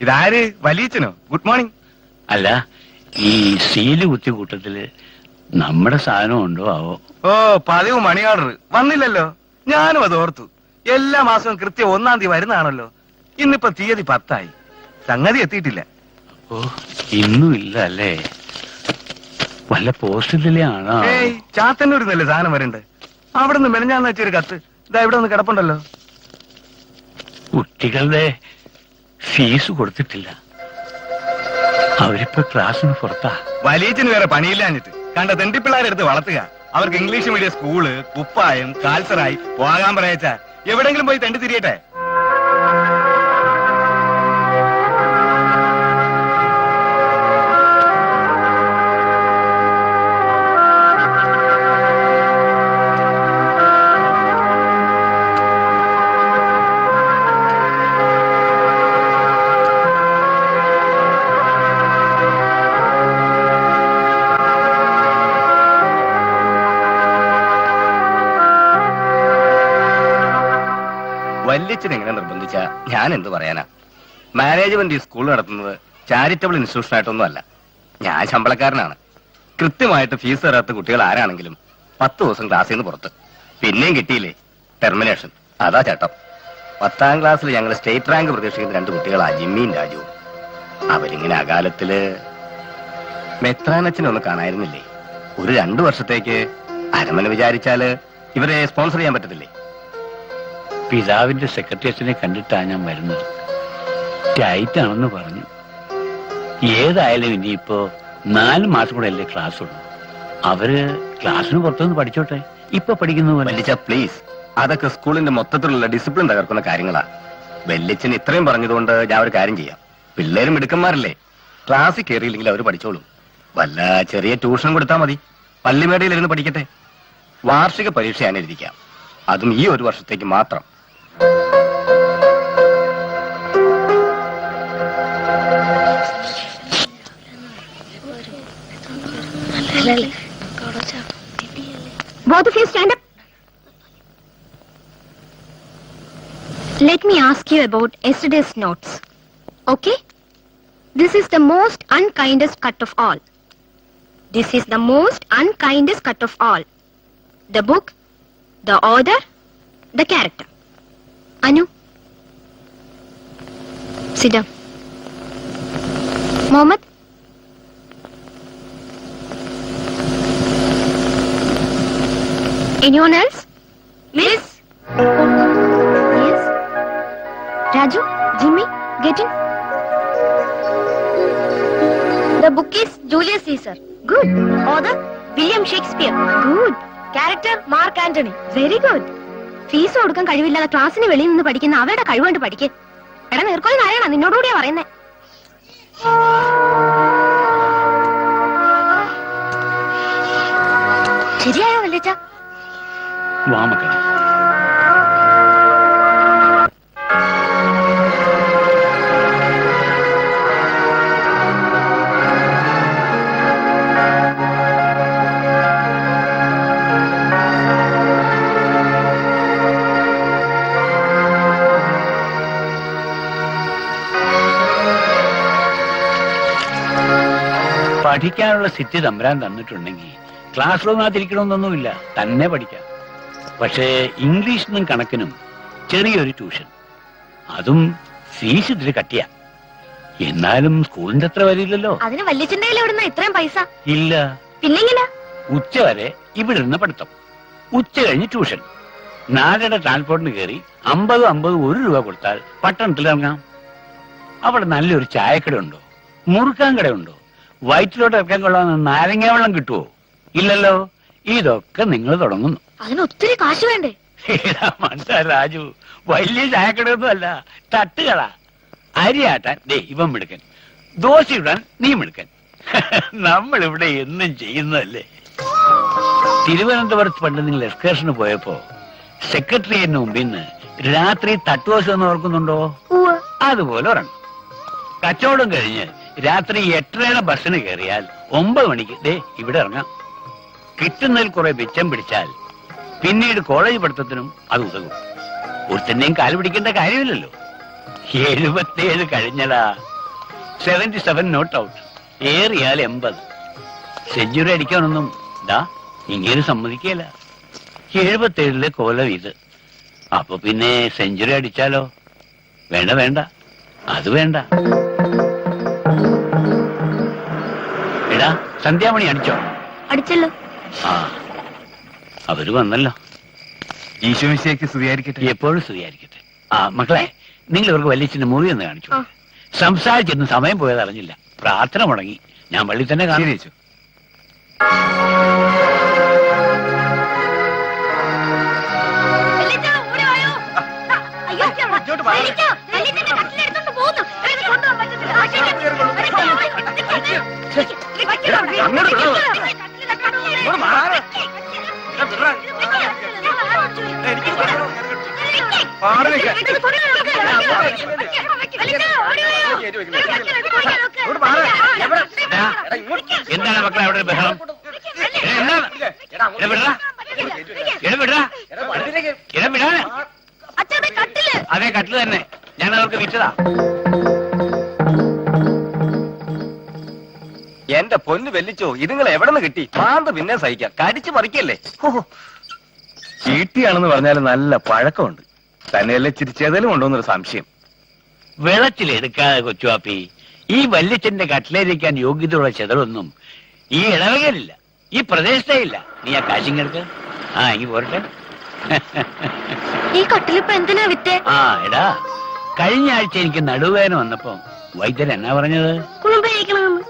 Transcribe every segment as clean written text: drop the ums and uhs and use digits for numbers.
ഇതാര്? വലിയച്ഛനോ? Good morning. അല്ല, ഈ സീല് കുത്തി കൂട്ടത്തില് നമ്മുടെ സാധനം ഉണ്ടോ ആവോ? ഓ, പതിവ് മണി ഓർഡർ വന്നില്ലല്ലോ. ഞാനും അത് ഓർത്തു. എല്ലാ മാസവും കൃത്യം 1-ാം തീയതി വരുന്നതാണല്ലോ. ഇന്നിപ്പോ തീയതി 10 സംഗതി എത്തിയിട്ടില്ല. ഓ, ഇന്നും ഇല്ല അല്ലേ? വല്ല പോസ്റ്റിലെ ആണോ? ഏയ്, ചാത്തന്നൂരിന്നല്ലേ സാധനം വരണ്ട്. അവിടുന്ന് മെനഞ്ഞാന്ന് വെച്ചൊരു കത്ത് ഇതാ ഇവിടെ ഒന്ന് കിടപ്പുണ്ടല്ലോ. കുട്ടികളുടെ ഫീസ് കൊടുത്തിട്ടില്ല. അവരിപ്പോ ക്ലാസ്സിന് പുറത്താ. വലിയച്ഛന് വേറെ പണിയില്ലാഞ്ഞിട്ട് കണ്ട തെണ്ടിപ്പിള്ളാരെടുത്ത് വളർത്തുക. അവർക്ക് ഇംഗ്ലീഷ് മീഡിയം സ്കൂള്, കുപ്പായം, കാൽസറായി പോകാൻ പറയച്ചാ എവിടെങ്കിലും പോയി തെണ്ടി തിരിയട്ടെ. വല്യച്ഛൻ എങ്ങനെ നിർബന്ധിച്ച ഞാൻ എന്ത് പറയാനാ? മാനേജ്മെന്റ് ഈ സ്കൂൾ നടത്തുന്നത് ചാരിറ്റബിൾ ഇൻസ്റ്റിറ്റ്യൂഷൻ ആയിട്ടൊന്നും അല്ല. ഞാൻ ശമ്പളക്കാരനാണ്. കൃത്യമായിട്ട് ഫീസ് തരാത്ത കുട്ടികൾ ആരാണെങ്കിലും 10 ദിവസം ക്ലാസ്സിൽ നിന്ന് പുറത്ത്. പിന്നെയും കിട്ടിയില്ലേ ടെർമിനേഷൻ. അതാ ചട്ടം. 10ാം ക്ലാസ്സിൽ ഞങ്ങൾ സ്റ്റേറ്റ് റാങ്ക് പ്രതീക്ഷിക്കുന്ന 2 കുട്ടികളാ, ജിമ്മിയും രാജുവും. അവരിങ്ങനെ അകാലത്തില് മെത്രാനച്ഛനെ കാണായിരുന്നില്ലേ? ഒരു 2 വർഷത്തേക്ക് അരമന വിചാരിച്ചാല് ഇവരെ സ്പോൺസർ ചെയ്യാൻ പറ്റത്തില്ലേ? പിതാവിന്റെ സെക്രട്ടേറിയറ്റിനെ കണ്ടിട്ടാ ഞാൻ വരുന്നത്. ടൈറ്റാണെന്ന് പറഞ്ഞു. ഏതായാലും ഇനിയിപ്പോ 4 മാസം കൂടെ അല്ലേ ക്ലാസ് ഉള്ളൂ. അവര് ക്ലാസ്സിന് പുറത്തുനിന്ന് പഠിച്ചോട്ടെ. ഇപ്പൊ പഠിക്കുന്ന വല്യച്ഛ പ്ലീസ്, അതൊക്കെ സ്കൂളിന്റെ മൊത്തത്തിലുള്ള ഡിസിപ്ലിൻ തകർക്കുന്ന കാര്യങ്ങളാ. വല്യച്ഛൻ ഇത്രയും പറഞ്ഞതുകൊണ്ട് ഞാൻ ഒരു കാര്യം ചെയ്യാം. പിള്ളേരും മിടുക്കന്മാരല്ലേ, ക്ലാസ്സിൽ കയറിയില്ലെങ്കിൽ അവർ പഠിച്ചോളും. വല്ല ചെറിയ ട്യൂഷൻ കൊടുത്താൽ മതി. പള്ളിമേടയിലിരുന്ന് പഠിക്കട്ടെ. വാർഷിക പരീക്ഷ ഞാനിരിക്കാം, അതും ഈ 1 വർഷത്തേക്ക് മാത്രം. Both of you stand up. Let me ask you about yesterday's notes. Okay? This is the most unkindest cut of all. This is the most unkindest cut of all. The book, the author, the character. Anu, sit down. Mohammed, anyone else? Miss? Yes? Raju, Jimmy, get in. The book is Julius Caesar. Good. Author, William Shakespeare. Good. Character, Mark Antony. Very good. Fees കൊടുക്കാൻ കഴിവില്ലാതെ ക്ലാസ്സിന് വെളിയിൽ നിന്ന് പഠിക്കുന്ന അവരുടെ കഴിവുകൊണ്ട് പഠിക്കേ. എടാ നേർക്കോലി നാരായണ, നിന്നോടുകൂടിയാ പറയുന്നേ. ശരിയായോ വല്യച്ഛ? വാ മക്കളെ. പഠിക്കാനുള്ള സിറ്റി തമ്പരാൻ തന്നിട്ടുണ്ടെങ്കിൽ ക്ലാസ് റൂമിനകത്തിരിക്കണമെന്നൊന്നുമില്ല, തന്നെ പഠിക്കാം. പക്ഷേ ഇംഗ്ലീഷിനും കണക്കിനും ചെറിയൊരു ട്യൂഷൻ, അതും ഫീസ് ഇതിൽ കട്ടിയ. എന്നാലും സ്കൂളിന്റെ അത്ര വരില്ലല്ലോ. അതിന് വല്യച്ഛന്റെ എവിടുന്ന ഇത്രയും പൈസ? ഇല്ല. പിന്നെങ്ങനെ? ഉച്ച വരെ ഇവിടെ ഇരുന്ന് പഠിത്തം, ഉച്ച കഴിഞ്ഞ് ട്യൂഷൻ. 4 ട്രാൻസ്പോർട്ടിന് കയറി 50 1 രൂപ കൊടുത്താൽ പട്ടണത്തിൽ ഇറങ്ങാം. അവിടെ നല്ലൊരു ചായക്കട ഉണ്ടോ, മുറുക്കാൻ കടയുണ്ടോ, വയറ്റിലോട്ട് ഇറക്കാൻ കൊള്ളാവുന്ന നാരങ്ങ വെള്ളം കിട്ടുവോ? ഇല്ലല്ലോ. ഇതൊക്കെ നിങ്ങൾ തുടങ്ങുന്നു. അതിന് ഒത്തിരി കാശ് വേണ്ടേ? മനസ്സിലായി രാജു, വലിയ ചായക്കടയൊന്നും അല്ല, തട്ടുകള. അരിയാട്ടാൻ ദേ ഇവൻ മിടുക്കൻ, ദോശ ഇടാൻ നീ മിടുക്കൻ. നമ്മളിവിടെ എന്നും ചെയ്യുന്നതല്ലേ. തിരുവനന്തപുരത്ത് പണ്ട് നിങ്ങൾ എക്സ്കർഷന് പോയപ്പോ സെക്രട്ടറിയേറ്റിന് മുമ്പിൽ നിന്ന് രാത്രി തട്ടുദോശ എന്ന് ഓർക്കുന്നുണ്ടോ? അതുപോലെ ഒരെണ്ണം. കച്ചവടം കഴിഞ്ഞ് രാത്രി 8:30 ബസ്സിന് കയറിയാൽ 9 മണിക്ക് ദേ ഇവിടെ ഇറങ്ങാം. കിട്ടുന്നതിൽ കുറെ മിച്ചം പിടിച്ചാൽ പിന്നീട് കോളേജ് പഠിത്തത്തിനും അത് ഉതകും. ഒരുത്തന്നെയും കാല് പിടിക്കേണ്ട കാര്യമില്ലല്ലോ. 77 കഴിഞ്ഞടാ. 77 നോട്ട് ഔട്ട്, ഏറിയാൽ 80. സെഞ്ചുറി അടിക്കാനൊന്നും ഇങ്ങനെ സമ്മതിക്കല. 77 കോലം ഇത്. അപ്പൊ പിന്നെ സെഞ്ചുറി അടിച്ചാലോ? വേണ്ട വേണ്ട, അത് വേണ്ട. എടാ, സന്ധ്യാമണി അടിച്ചോ? അടിച്ചല്ലോ. ആ, അവര് വന്നല്ലോ. ഈശോമിശിഹായ്ക്ക് സ്തുതിയായിരിക്കട്ടെ. എപ്പോഴും സ്തുതിയായിരിക്കട്ടെ. ആ മക്കളെ, നിങ്ങൾ ഇവർക്ക് വല്യച്ഛന്റെ മുറി ഒന്ന് കാണിച്ചു. ആ. സംസാരിച്ചിരുന്ന് സമയം പോയത് അറിഞ്ഞില്ല. പ്രാർത്ഥന മുടങ്ങി. ഞാൻ പള്ളി തന്നെ കാണും. ശരി ചേച്ചു. എന്താണ് മക്കളെ അവിടെ ബഹളം? അതെ, കട്ടില് തന്നെ. ഞാൻ അവർക്ക് വിറ്റതാ. എന്റെ പൊന്ന് വെല്ലിച്ചോ, ഇതുങ്ങൾ എവിടെ നിന്ന് കിട്ടി? മാന്ത പിന്നെ സഹിക്കാം, കടിച്ചു പറിക്കല്ലേ. ചീട്ടിയാണെന്ന് പറഞ്ഞാൽ നല്ല പഴക്കമുണ്ട്. തന്നെയല്ലേ ചിരിച്ചേതലും ഉണ്ടോന്നൊരു സംശയം. വെളച്ചിലെടുക്കാതെ കൊച്ചുവാപ്പി, ഈ വല്യച്ഛന്റെ കട്ടിലേരിക്കാൻ യോഗ്യതയുള്ള ചെതലൊന്നും ഈ ഇടവകയിലില്ല, ഈ പ്രദേശത്തേ ഇല്ല. നീ ആ കാശിങ്ങെടുക്ക്. ആ, ഇനി പോരട്ടെ. ഈ കട്ടിലിപ്പോ എന്തിനാ വിറ്റേ? ആ എടാ, കഴിഞ്ഞ ആഴ്ച എനിക്ക് നടുവേദന വന്നപ്പോ വൈദ്യൻ എന്നാ പറഞ്ഞത്? കുളുമ്പഴിക്കണമെന്ന്.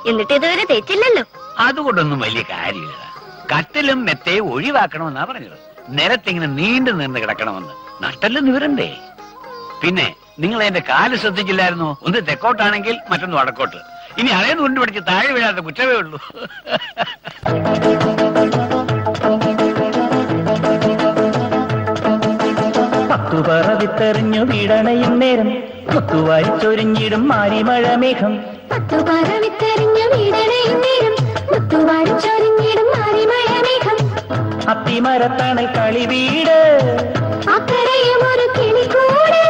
എന്നിട്ട് ഇതുവരെ തേച്ചില്ലല്ലോ. അതുകൊണ്ടൊന്നും വലിയ കാര്യമില്ല. കട്ടിലും മെത്തയും ഒഴിവാക്കണമെന്നാ പറഞ്ഞത്. നിലത്തിങ്ങനെ നീണ്ടു നിന്ന് കിടക്കണമെന്ന്. നട്ടല് നിവരണ്ടേ? പിന്നെ നിങ്ങൾ എന്റെ കാല് ശ്രദ്ധിച്ചില്ലായിരുന്നോ? ഒന്ന് തെക്കോട്ടാണെങ്കിൽ മറ്റൊന്ന് വടക്കോട്ട്. ഇനി അളയെന്ന് കൊണ്ട് പിടിച്ച് താഴെ വീഴാത്ത കുറ്റമേ ഉള്ളൂ. പത്തുപറ വിത്തെറിഞ്ഞു വീടണയും നേരം മുത്തുവായി ചൊരിഞ്ഞിടും മാരിമഴ മേഘം. പത്തുപറ വിത്തെറിഞ്ഞു വീടണയും നേരം മുത്തുവായി ചൊരിഞ്ഞിടും മാരിമഴ മേഘം. അത്തിമരത്തണൽ കളി വീട്, അക്കരയും ഒരു കിളിക്കൂട്.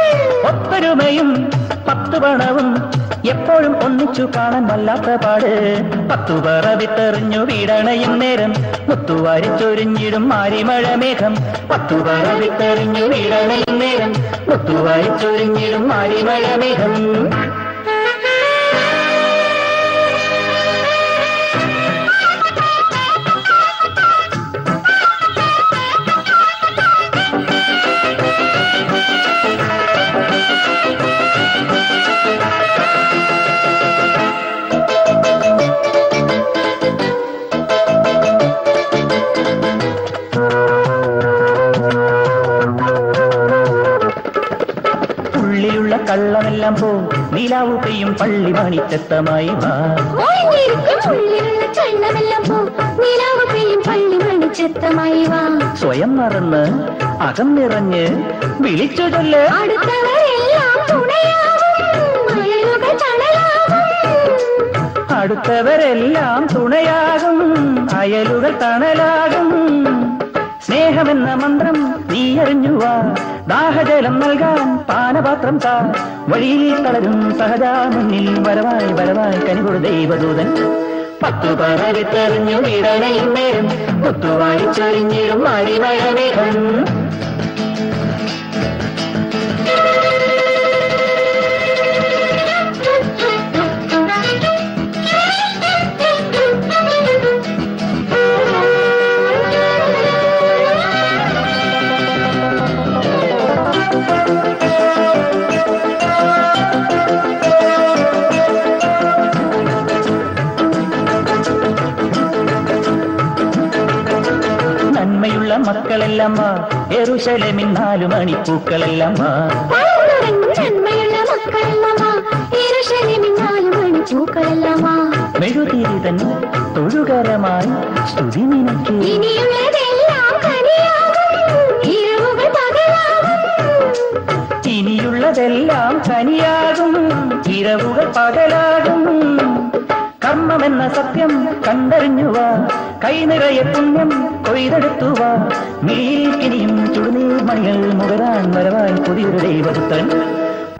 ഒത്തൊരുമയും 10 പണവും എപ്പോഴും ഒന്നിച്ചു കാണാൻ വല്ലാത്ത പാട്. പത്തുപറ വിത്തെറിഞ്ഞു വീടണയും നേരം മുത്തുവാരി ചൊരിഞ്ഞിടും മാരിമഴ മേഘം. പത്തുപറ വിത്തെറിഞ്ഞു വീടണയും നേരം മുത്തുവാരി ചൊരിഞ്ഞിടും മാരിമഴ മേഘം. ഉള്ളിലുള്ള കള്ളമെല്ലാം പോ, നിലാവു പെയ്യും പള്ളി മണിച്ചത്തമായി വാ. സ്വയം മറന്ന് അകം നിറഞ്ഞ് വിളിച്ചു ചൊല്ല്. അടുത്തവരെല്ലാം തുണയാകും, അയലുകൾ തണലാകും. സ്നേഹമെന്ന മന്ത്രം നീ അറിഞ്ഞുവാ, ദാഹജലം നൽകാൻ പാനപാത്രം താ. വഴിയിൽ തളരും സഹജാ മുന്നിൽ വരവായി വരവായി കനികൊടു ദൈവദൂതൻ. പത്തുപറ വിത്തെറിഞ്ഞു വീടണയും നേരം മുത്തുവായി ചൊരിഞ്ഞിടും മാരിമഴ മേഘം. നന്മയുള്ള മക്കളെല്ലാം വാ, യെരൂശലേമിൻ 4 മണിപ്പൂക്കളെല്ലാം വാ. മെഴുതിരിതൻ തൊഴുകരമായി സ്തുതി നിനക്ക്. ഇനിയുള്ളതെല്ലാം കനിയാകും, ഇരവുകൾ പകലാകും. കർമ്മമെന്ന സത്യം കണ്ടറിഞ്ഞുവാ, കൈനിറയെ പുണ്യം കൊയ്തെടുത്തുവാ. മിഴിയിലേക്കിനിയും ചുടുനീർ മണികൾ മുകരാൻ വരവാൻ പുതിയൊരു ദൈവപുത്രൻ.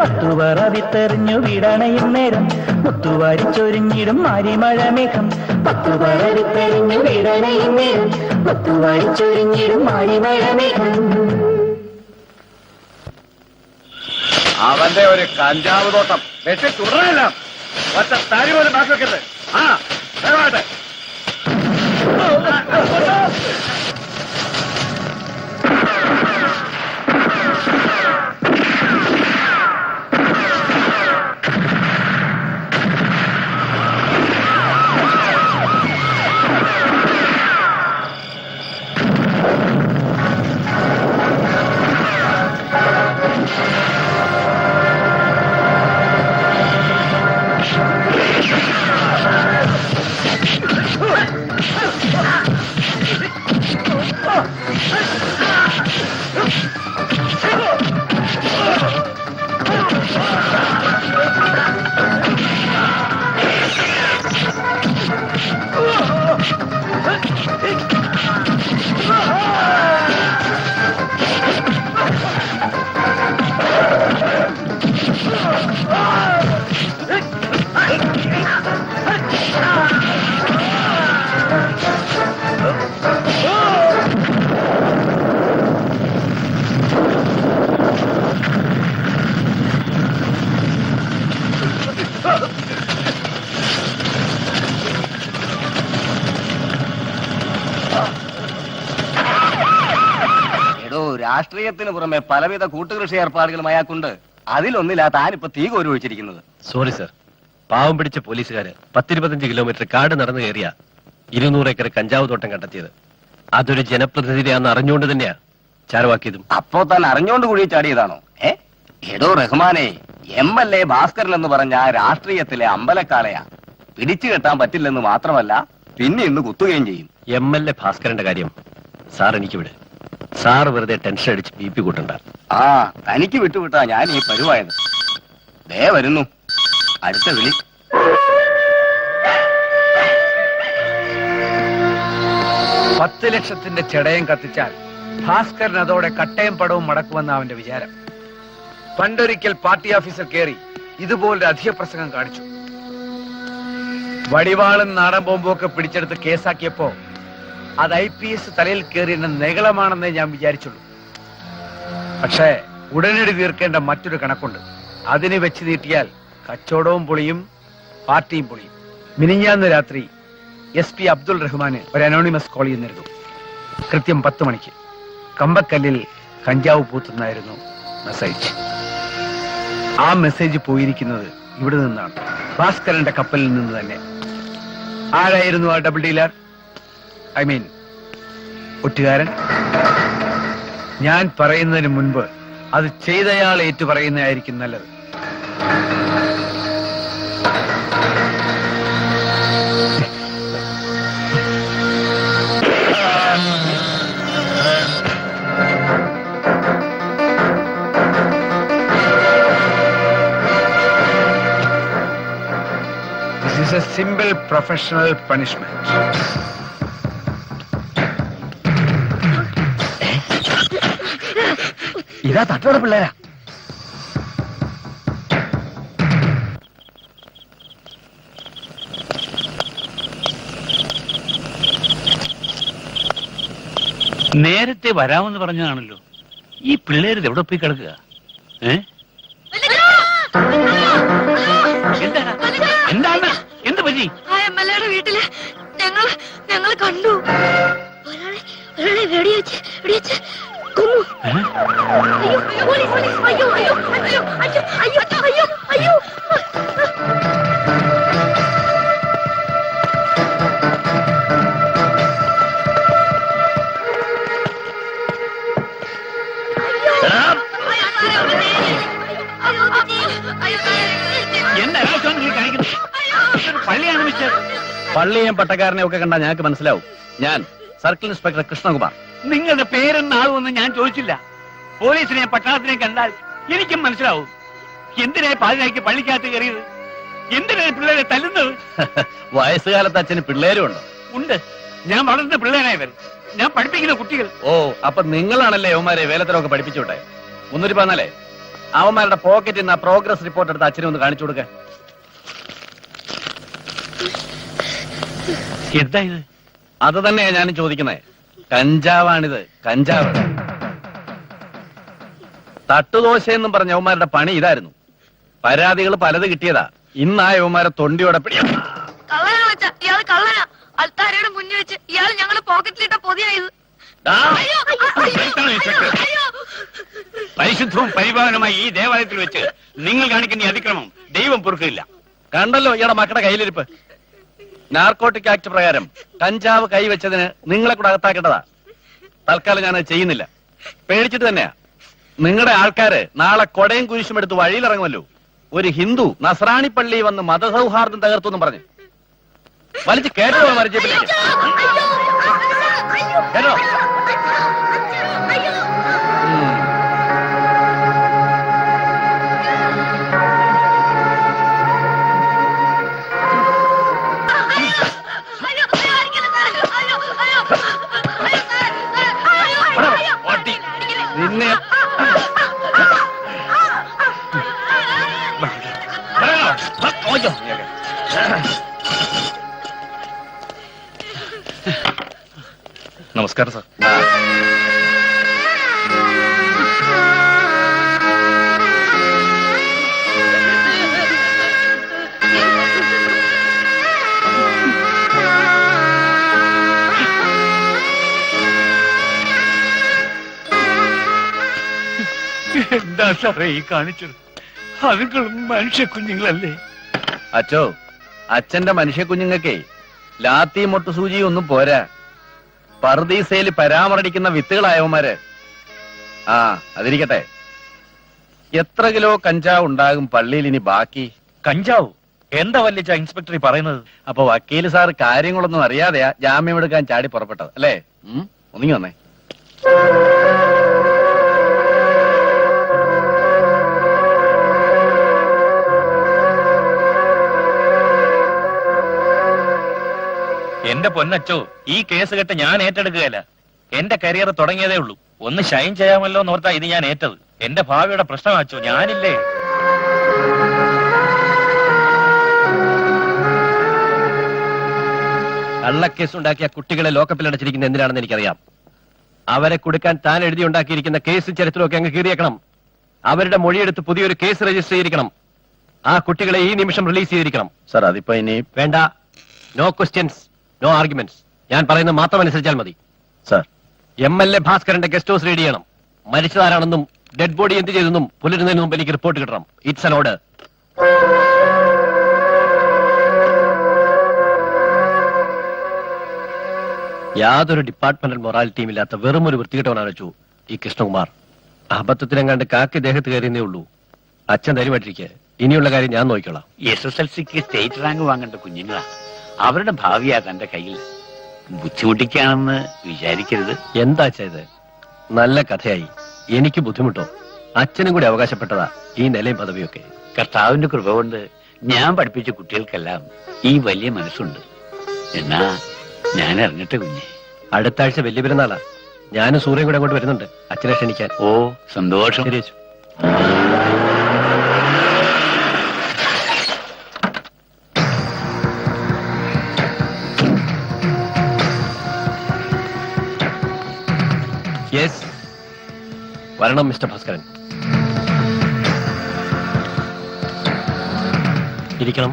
പത്തുപറ വിത്തെറിഞ്ഞു വിടണയും നേരം മുത്തുവാരിച്ചൊരിഞ്ഞിടും മാരിമഴ മേഘം. പത്തുപറ വിത്തെറിഞ്ഞു വിടണയും നേരം മുത്തുവാരിച്ചൊരിഞ്ഞിടും മാരിമഴ മേഘം. അവന്റെ ഒരു കഞ്ചാവ് തോട്ടം വെട്ടി തുടരാനില്ല. ഒറ്റ തരി പോലും ബാക്കി വെക്കരുത്. ആ വേഗമാട്ടെ. രാഷ്ട്രീയത്തിന് പുറമെ പലവിധ കൂട്ടുകൃഷി ഏർപ്പാടുകളും അയാൾക്കുണ്ട്. അതിലൊന്നിലാ താനിപ്പോ തീ കോരി ഒഴിച്ചിരിക്കുന്നത്. സോറി സർ, പാവം പിടിച്ച പോലീസുകാര് 10-25 കിലോമീറ്റർ കാട് നടന്നു കയറിയ 200 ഏക്കർ കഞ്ചാവ് തോട്ടം കണ്ടെത്തിയത്. അതൊരു ജനപ്രതിനിധിയാണെന്ന് അറിഞ്ഞുകൊണ്ട് തന്നെയാ ചാരവാക്കിയതും. അപ്പോ താൻ അറിഞ്ഞുകൊണ്ട് കുഴി ചാടിയതാണോ? എടോ റഹ്മാനെ, MLA ഭാസ്കരൻ എന്ന് പറഞ്ഞ രാഷ്ട്രീയത്തിലെ അമ്പലക്കാളയാ. പിടിച്ചു കെട്ടാൻ പറ്റില്ലെന്ന് മാത്രമല്ല, പിന്നെ ഇന്ന് കുത്തുകയും ചെയ്യും. MLA ഭാസ്കരന്റെ കാര്യം സാർ എനിക്ക് വിട്. സാർ വെറുതെ ടെൻഷൻ അടിച്ച് BP കൂട്ടണ്ട. ആ, തനിക്ക് വിട്ടുവിട്ടാ ഞാൻ ഈ പരുവായത്. ദേ വരുന്നു അടുത്ത വിളി. $10 ലക്ഷത്തിന്റെ ചെടയം കത്തിച്ചാൽ ഭാസ്കരൻ അതോടെ കട്ടയും പടവും മടക്കുമെന്ന അവന്റെ വിചാരം. പണ്ടൊരിക്കൽ പാർട്ടി ഓഫീസർ കയറി ഇതുപോലൊരു അധിക പ്രസംഗം കാണിച്ചു. വടിവാളും നാടൻ ബോംബും ഒക്കെ പിടിച്ചെടുത്ത് കേസാക്കിയപ്പോ അത് IPS തലയിൽ കയറിയ നികളമാണെന്നേ ഞാൻ വിചാരിച്ചുള്ളൂ. പക്ഷേ ഉടനടി തീർക്കേണ്ട മറ്റൊരു കണക്കുണ്ട്. അതിന് വെച്ച് നീട്ടിയാൽ കച്ചവടവും പൊളിയും പാർട്ടിയും പൊളിയും. മിനിഞ്ഞാന്ന് രാത്രി SP അബ്ദുൾ റഹ്മാന് ഒരു അനോണിമസ് കോൾ ചെയ്യുന്നിരുന്നു. കൃത്യം 10 മണിക്ക് കമ്പക്കല്ലിൽ കഞ്ചാവ് പൂത്തുന്നായിരുന്നു മെസ്സേജ്. ആ മെസ്സേജ് പോയിരിക്കുന്നത് ഇവിടെ നിന്നാണ്, ഭാസ്കരന്റെ കപ്പലിൽ നിന്ന് തന്നെ. ആരായിരുന്നു ആ ഡബിൾ ഡീലർ? I mean, ഒറ്റുകാരൻ. ഞാൻ പറയുന്നതിന് മുൻപ് അത് ചെയ്തയാൾ ഏറ്റു പറയുന്നതായിരിക്കും നല്ലത്. This is a simple professional punishment. ഇതാ തട്ടോടെ പിള്ളേരാ. നേരത്തെ വരാമെന്ന് പറഞ്ഞതാണല്ലോ. ഈ പിള്ളേര് എവിടെ പോയി കിടക്കുക? എന്താണ്? എന്ത് പറ്റി? MLAയുടെ വീട്ടില് ഞങ്ങൾ കണ്ടു. ഒരാളെ വെടിവെച്ച് കൊന്നു. അയ്യോ. എന്താ നീ കാണിക്കുന്നത്? പള്ളിയാണ് മിസ്റ്റർ. പള്ളിയും പട്ടക്കാരനെ ഒക്കെ കണ്ടാൽ ഞങ്ങൾക്ക് മനസ്സിലാവും. ഞാൻ സർക്കിൾ ഇൻസ്പെക്ടർ കൃഷ്ണകുമാർ. നിങ്ങളുടെ പേരെന്നാളുമെന്ന് ഞാൻ ചോദിച്ചില്ല. പോലീസിനെ പട്ടാളത്തിനെ കണ്ടാൽ എനിക്കും മനസ്സിലാവും. എന്തിനായി പാതിരാക്കി പള്ളിക്കകത്ത് കയറിയത്? എന്തിനായി പിള്ളേരെ തല്ലുന്നത്? വയസ്സുകാലത്ത് അച്ഛന് പിള്ളേരും ഉണ്ടോ? ഉണ്ട്. ഞാൻ വളർന്ന പിള്ളേരായവർ. ഞാൻ പഠിപ്പിക്കുന്ന കുട്ടികൾ. ഓ, അപ്പൊ നിങ്ങളാണല്ലേ യവന്മാരെ വേലത്തരമൊക്കെ പഠിപ്പിച്ചോട്ടെ. 314 അവന്മാരുടെ പോക്കറ്റിൽ നിന്ന് പ്രോഗ്രസ് റിപ്പോർട്ട് എടുത്ത് അച്ഛനെ ഒന്ന് കാണിച്ചു കൊടുക്ക. എന്താ ഇത്? അത് തന്നെയാ ഞാനും ചോദിക്കുന്നത്. കഞ്ചാവാണിത്, കഞ്ചാവ്. തട്ടുദോശ എന്നും പറഞ്ഞ യവന്മാരുടെ പണി ഇതായിരുന്നു. പരാതികൾ പലത് കിട്ടിയതാ. ഇന്ന് ആ യവന്മാരെ തൊണ്ടിയോടെ പിടിയാ. കള്ളനാ വെച്ച ഇയാള് കള്ളനാ. അൽത്താരയുടെ മുന്നിൽ വെച്ച് ഇയാൾ ഞങ്ങളുടെ പോക്കറ്റിലിട്ട പൊതിയായത്. പരിശുദ്ധവും പരിപാലനമായി ഈ ദേവാലയത്തിൽ വെച്ച് നിങ്ങൾ കാണിക്കുന്ന ഈ അതിക്രമം ദൈവം പൊറുക്കില്ല. കണ്ടല്ലോ ഇയാളുടെ മക്കളുടെ കയ്യിലിരിപ്പ്. നാർക്കോട്ടിക് ആക്ട് പ്രകാരം കഞ്ചാവ് കൈവച്ചതിന് നിങ്ങളെ കൂടെ അകത്താക്കേണ്ടതാ. തൽക്കാലം ഞാനത് ചെയ്യുന്നില്ല. പേടിച്ചിട്ട് തന്നെയാ. നിങ്ങളുടെ ആൾക്കാര് നാളെ കൊടയും കുരിശും എടുത്ത് വഴിയിലിറങ്ങുമല്ലോ. ഒരു ഹിന്ദു നസ്രാണി പള്ളി വന്ന് മതസൗഹാർദ്ദം തകർത്തു എന്നും പറഞ്ഞു വലിച്ച് കേട്ടോ മരിച്ചപ്പിലേക്ക് കേട്ടോ. നിന്നെ നമസ്കാരം സാർ. എന്താ സാറേ ഈ കാണിച്ചത്? അതുങ്ങളും മനുഷ്യ കുഞ്ഞുങ്ങളല്ലേ? അച്ചോ, അച്ഛന്റെ മനുഷ്യ കുഞ്ഞുങ്ങൾക്കേ ലാത്തി മൊട്ടുസൂചിയും ഒന്നും പോരാ. പർദീസയിൽ പരാമർടിക്കുന്ന വിത്തുകളായവന്മാര്. ആ അതിരിക്കട്ടെ. എത്ര കിലോ കഞ്ചാവ് ഉണ്ടാകും പള്ളിയിൽ ഇനി ബാക്കി? കഞ്ചാവ് എന്താ വല്ലിച്ച ഇൻസ്പെക്ടർ പറയുന്നത്? അപ്പൊ വക്കീല് സാർ കാര്യങ്ങളൊന്നും അറിയാതെയാ ജാമ്യം എടുക്കാൻ ചാടി പുറപ്പെട്ടത് അല്ലേ? ഒന്നിങ്ങി വന്നേ. എന്റെ പൊന്നച്ചോ, ഈ കേസ് കെട്ട് ഞാൻ ഏറ്റെടുക്കുകയല്ല. എന്റെ കരിയർ തുടങ്ങിയതേ ഉള്ളൂ. ഒന്ന് ഷൈൻ ചെയ്യാമല്ലോ എന്നോർത്താ ഇത് ഞാൻ ഏറ്റത്. എന്റെ ഭാവിയുടെ പ്രശ്നമാച്ചോ, ഞാനില്ലേ. കള്ളക്കേസ് ഉണ്ടാക്കിയ കുട്ടികളെ ലോക്കപ്പിൽ അടച്ചിരിക്കുന്ന എന്തിനാണെന്ന് എനിക്കറിയാം. അവരെ കൊടുക്കാൻ താൻ എഴുതി ഉണ്ടാക്കിയിരിക്കുന്ന കേസ് ചരിത്രമൊക്കെ അങ്ങ് കീറിയേക്കണം. അവരുടെ മൊഴിയെടുത്ത് പുതിയൊരു കേസ് രജിസ്റ്റർ ചെയ്തിരിക്കണം. ആ കുട്ടികളെ ഈ നിമിഷം റിലീസ് ചെയ്തിരിക്കണം. സാർ അതിപ്പോ ഇനി വേണ്ട. No questions, no arguments. ഞാൻ പറയുന്നത് മാത്രം അനുസരിച്ചാൽ മതി. സാർ, MLA ഭാസ്കരന്റെ ഗസ്റ്റ് ഹൗസ് റെഡി ചെയ്യണം. മരിച്ചതാരാണെന്നും ഡെഡ് ബോഡി എന്ത് ചെയ്തെന്നും പുലരുന്നതിന് മുമ്പ് എനിക്ക് റിപ്പോർട്ട് കിട്ടണം. It's an order. യാതൊരു ഡിപ്പാർട്ട്മെന്റൽ മൊറാലിറ്റിയും ഇല്ലാത്ത വെറും ഒരു വൃത്തികെട്ടവനാണ് വെച്ചു ഈ കൃഷ്ണകുമാർ. അബദ്ധത്തിലെങ്ങാണ്ട് കാക്കി ദേഹത്ത് കയറിയേ ഉള്ളൂ. അച്ഛൻ ധൈര്യമായിട്ടിരിക്കെ. ഇനിയുള്ള കാര്യം ഞാൻ നോക്കിക്കോളാം. SSLCക്ക് സ്റ്റേറ്റ് റാങ്ക് വാങ്ങേണ്ട കുഞ്ഞുങ്ങളാ. അവരുടെ ഭാവിയാ തന്റെ കയ്യിൽ. ബുദ്ധിമുട്ടിക്കാണെന്ന് വിചാരിക്കരുത്. എന്താ ചെയ്ത്? നല്ല കഥയായി. എനിക്ക് ബുദ്ധിമുട്ടോ? അച്ഛനും കൂടി അവകാശപ്പെട്ടതാ ഈ നിലയും പദവിയൊക്കെ. കർത്താവിന്റെ കൃപ കൊണ്ട് ഞാൻ പഠിപ്പിച്ച കുട്ടികൾക്കെല്ലാം ഈ വലിയ മനസ്സുണ്ട്. എന്നാ ഞാൻ അറിഞ്ഞിട്ട് കുഞ്ഞെ. അടുത്ത ആഴ്ച വലിയ പെരുന്നാളാ. ഞാനും സൂര്യൻ കൂടെ അങ്ങോട്ട് വരുന്നുണ്ട് അച്ഛനെ ക്ഷണിക്കാൻ. ഓ സന്തോഷം. ശരി അച്ചു. യെസ്, വരണം മിസ്റ്റർ ഭാസ്കരൻ. ഇരിക്കണം.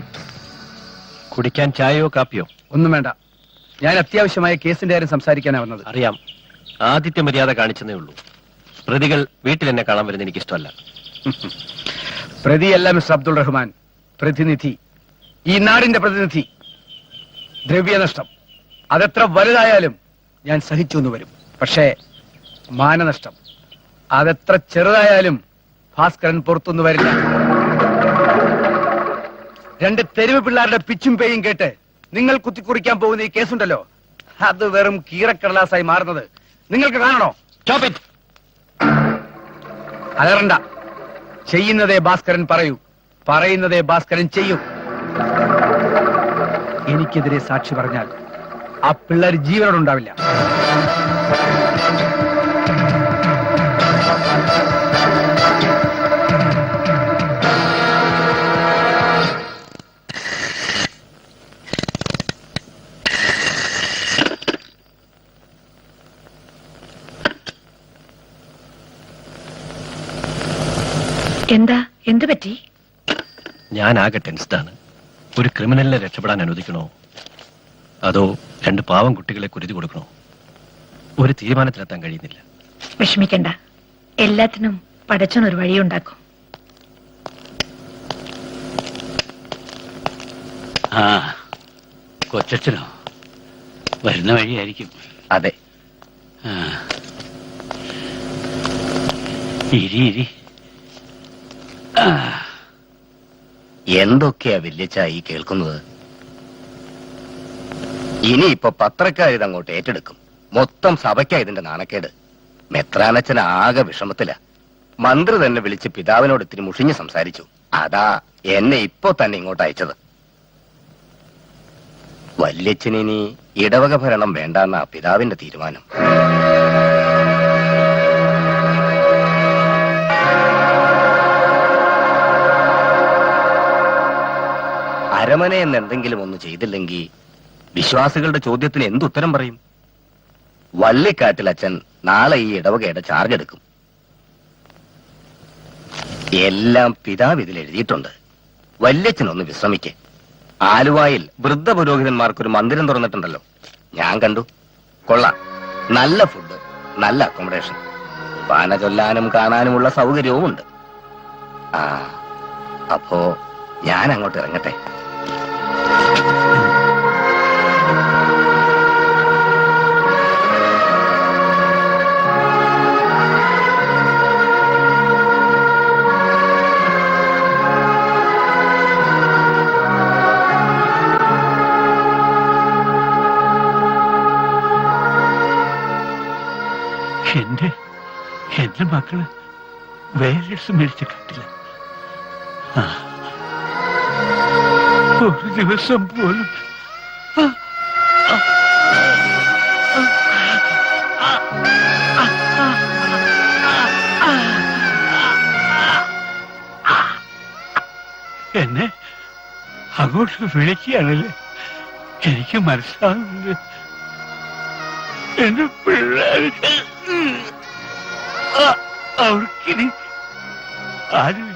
കുടിക്കാൻ ചായയോ കാപ്പിയോ? ഒന്നും വേണ്ട. ഞാൻ അത്യാവശ്യമായ കേസിന്റെ കാര്യം സംസാരിക്കാനാ വന്നത്. അറിയാം, ആദിത്യ മര്യാദ കാണിച്ചെന്നേ ഉള്ളൂ. പ്രതികൾ വീട്ടിൽ എന്നെ കാണാൻ വരുന്നത് എനിക്കിഷ്ടമല്ല. പ്രതിയല്ല മിസ്റ്റർ അബ്ദുൾ റഹ്മാൻ, പ്രതിനിധി. ഈ നാടിന്റെ പ്രതിനിധി. ദ്രവ്യനഷ്ടം അതെത്ര വലുതായാലും ഞാൻ സഹിച്ചു എന്ന് വരും. പക്ഷേ മാനനഷ്ടം അതെത്ര ചെറുതായാലും ഭാസ്കരൻ പുറത്തുനിന്ന് വരില്ല. രണ്ട് തെരുവ് പിള്ളേരുടെ പിച്ചും പേയും കേട്ട് നിങ്ങൾ കുത്തിക്കുറിക്കാൻ പോകുന്ന ഈ കേസുണ്ടല്ലോ, അത് വെറും കീറക്കടലാസായി മാറുന്നത് നിങ്ങൾക്ക് കാണണോ? അലറണ്ട. ചെയ്യുന്നതേ ഭാസ്കരൻ പറയൂ, പറയുന്നതേ ഭാസ്കരൻ ചെയ്യൂ. എനിക്കെതിരെ സാക്ഷി പറഞ്ഞാൽ ആ പിള്ളേർ ജീവനോടുണ്ടാവില്ല. എന്താ എന്ത് പറ്റി? ഞാൻ ആകെ ടെൻസ്ഡാണ്. ഒരു ക്രിമിനലിനെ രക്ഷപ്പെടാൻ അനുവദിക്കണോ അതോ രണ്ട് പാവം കുട്ടികളെ കുരുതി കൊടുക്കണോ? ഒരു തീരുമാനത്തിലെത്താൻ കഴിയുന്നില്ല. വിഷമിക്കണ്ട, എല്ലാത്തിനും പടച്ചോൻ ഒരു വഴിയുണ്ടാക്കും. ആ കൊച്ചച്ഛനോ? വരുന്ന വഴിയായിരിക്കും. അതെ. ആ. ഇരി ഇരി. ആ. എന്തൊക്കെയാ വല്യച്ഛ ഈ കേൾക്കുന്നത്? ഇനിയിപ്പോ പത്രക്കാരിത് അങ്ങോട്ട് ഏറ്റെടുക്കും. മൊത്തം സഭയ്ക്കാ ഇതിന്റെ നാണക്കേട്. മെത്രാനച്ഛൻ ആകെ വിഷമത്തില. മന്ത്രി തന്നെ വിളിച്ച് പിതാവിനോട് ഇത്തിരി മുഷിഞ്ഞ് സംസാരിച്ചു. അതാ എന്നെ ഇപ്പോ തന്നെ ഇങ്ങോട്ട് അയച്ചത്. വല്യച്ഛനിനി ഇടവക ഭരണം വേണ്ടെന്നാ പിതാവിന്റെ തീരുമാനം. അരമന എന്ന് എന്തെങ്കിലും ഒന്ന് ചെയ്തില്ലെങ്കിൽ വിശ്വാസികളുടെ ചോദ്യത്തിന് എന്തുത്തരം പറയും? വള്ളിക്കാട്ടിൽ അച്ഛൻ നാളെ ഈ ഇടവകയുടെ ചാർജ് എടുക്കും. എല്ലാം പിതാവ് ഇതിൽ എഴുതിയിട്ടുണ്ട്. വല്യച്ഛനൊന്ന് വിശ്രമിക്കേ. ആലുവായിൽ വൃദ്ധ പുരോഹിതന്മാർക്കൊരു മന്ദിരം തുറന്നിട്ടുണ്ടല്ലോ, ഞാൻ കണ്ടു. കൊള്ളാം. നല്ല ഫുഡ്, നല്ല അക്കോമഡേഷൻ, പാന ചൊല്ലാനും കാണാനുമുള്ള സൗകര്യവും ഉണ്ട്. ആ, അപ്പോ ഞാൻ അങ്ങോട്ട് ഇറങ്ങട്ടെ. എന്റെ മക്കള് വേലസ് മരിച്ച കട്ടില്ല. ഒരു ദിവസം പോലും എന്നെ അങ്ങോട്ട് വിളിക്കുകയാണല്ലേ? എനിക്ക് മനസ്സിലാവുന്നത് എന്റെ പിള്ളേർക്ക് അവർക്കിനി ആരുമില്ല.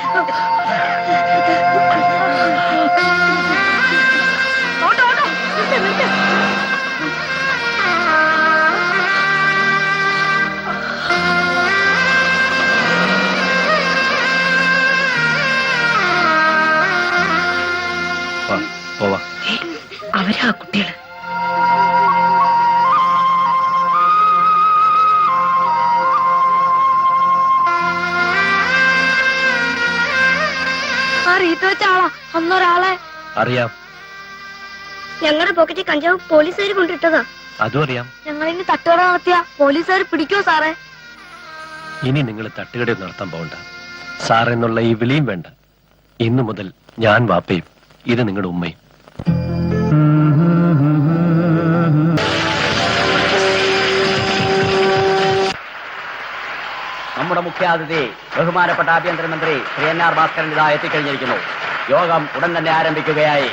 ഓട്ടോ ഓട്ടോ നിർത്ത്, നിർത്ത്. വാ, പോവാ. അവരാ കുട്ടികള്. ആ റീത്ത് വെച്ച ആളാ അന്നൊരാളെ. അറിയാം, ഞങ്ങളുടെ പോക്കറ്റിൽ കഞ്ചാവ് പോലീസുകാർ കൊണ്ടിട്ടതാ. അതും അറിയാം. ഞങ്ങളിന്ന് തട്ടുകട നടത്തിയ പോലീസുകാർ പിടിക്കോ സാറേ? ഇനി നിങ്ങൾ തട്ടുകട നടത്താൻ പോകണ്ട. സാർ എന്നുള്ള ഈ വിളിയും വേണ്ട. ഇന്നു മുതൽ ഞാൻ വാപ്പയും ഇത് നിങ്ങളുടെ ഉമ്മയും. നമ്മുടെ മുഖ്യാതിഥി ബഹുമാനപ്പെട്ട ആഭ്യന്തരമന്ത്രി ശ്രീ NR ഭാസ്കരൻ ഇതാ എത്തിക്കഴിഞ്ഞിരിക്കുന്നു. യോഗം ഉടൻ തന്നെ ആരംഭിക്കുകയായി.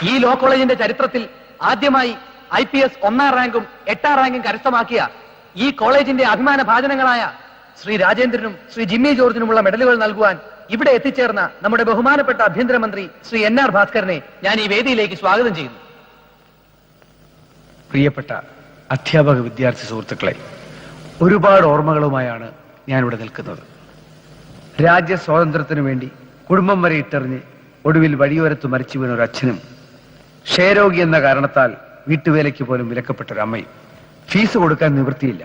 ഈ ലോ കോളേജിന്റെ ചരിത്രത്തിൽ ആദ്യമായി IPS 1ാം റാങ്കും 8ാം റാങ്കും കരസ്ഥമാക്കിയ ഈ കോളേജിന്റെ അഭിമാന ഭാജനങ്ങളായ ശ്രീ രാജേന്ദ്രനും ശ്രീ ജിമ്മി ജോർജിനുമുള്ള മെഡലുകൾ നൽകുവാൻ ഇവിടെ എത്തിച്ചേർന്ന നമ്മുടെ ബഹുമാനപ്പെട്ട ആഭ്യന്തരമന്ത്രി ശ്രീ NR ഭാസ്കരനെ ഞാൻ ഈ വേദിയിലേക്ക് സ്വാഗതം ചെയ്യുന്നു. പ്രിയപ്പെട്ട അധ്യാപക വിദ്യാർത്ഥി സുഹൃത്തുക്കളെ, ഒരുപാട് ഓർമ്മകളുമായാണ് ഞാനിവിടെ നിൽക്കുന്നത്. രാജ്യ സ്വാതന്ത്ര്യത്തിനു വേണ്ടി കുടുംബം വരെ ഇട്ടെറിഞ്ഞ് ഒടുവിൽ വഴിയോരത്ത് മരിച്ചു വീണ ഒരു അച്ഛനും, ക്ഷയരോഗി എന്ന കാരണത്താൽ വീട്ടുവേലയ്ക്ക് പോലും വിലക്കപ്പെട്ട ഒരു അമ്മയും, ഫീസ് കൊടുക്കാൻ നിവൃത്തിയില്ല,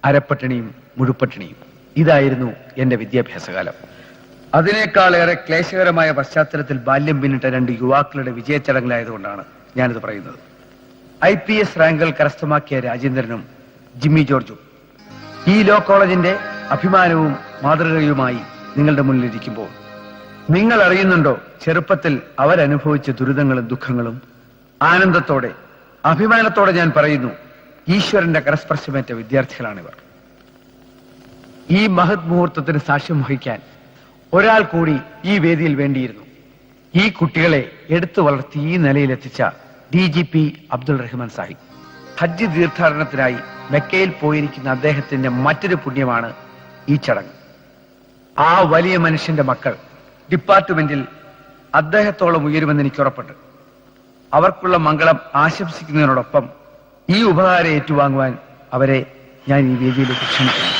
അരപ്പട്ടിണിയും മുഴുപ്പട്ടിണിയും. ഇതായിരുന്നു എന്റെ വിദ്യാഭ്യാസകാലം. അതിനേക്കാളേറെ ക്ലേശകരമായ പശ്ചാത്തലത്തിൽ ബാല്യം പിന്നിട്ട രണ്ട് യുവാക്കളുടെ വിജയച്ചടങ്ങിലായതുകൊണ്ടാണ് ഞാനിത് പറയുന്നത്. IPS റാങ്കുകൾ കരസ്ഥമാക്കിയ രാജേന്ദ്രനും ജിമ്മി ജോർജും ഈ ലോ കോളേജിന്റെ അഭിമാനവും മാതൃകയുമായി നിങ്ങളുടെ മുന്നിലിരിക്കുമ്പോൾ നിങ്ങൾ അറിയുന്നുണ്ടോ, ചെറുപ്പത്തിൽ അവരനുഭവിച്ച ദുരിതങ്ങളും ദുഃഖങ്ങളും? ആനന്ദത്തോടെ അഭിമാനത്തോടെ ഞാൻ പറയുന്നു, ഈശ്വരന്റെ കരസ്പർശമേറ്റ വിദ്യാർത്ഥികളാണിവർ. ഈ മഹത് മുഹൂർത്തത്തിന് സാക്ഷ്യം വഹിക്കാൻ ഒരാൾ കൂടി ഈ വേദിയിൽ വേണ്ടിയിരുന്നു. ഈ കുട്ടികളെ എടുത്തു വളർത്തി ഈ നിലയിലെത്തിച്ച DGP അബ്ദുൾ റഹ്മാൻ സാഹിബ്. ഹജ്ജ് തീർത്ഥാടനത്തിനായി മെക്കയിൽ പോയിരിക്കുന്ന അദ്ദേഹത്തിന്റെ മറ്റൊരു പുണ്യമാണ് ഈ ചടങ്ങ്. ആ വലിയ മനുഷ്യന്റെ മക്കൾ ഡിപ്പാർട്ട്മെന്റിൽ അദ്ദേഹത്തോളം ഉയരുമെന്ന് എനിക്ക് ഉറപ്പുണ്ട്. അവർക്കുള്ള മംഗളം ആശംസിക്കുന്നതിനോടൊപ്പം ഈ ഉപഹാരം ഏറ്റുവാങ്ങുവാൻ അവരെ ഞാൻ ഈ വേദിയിലേക്ക് ക്ഷണിക്കുന്നു.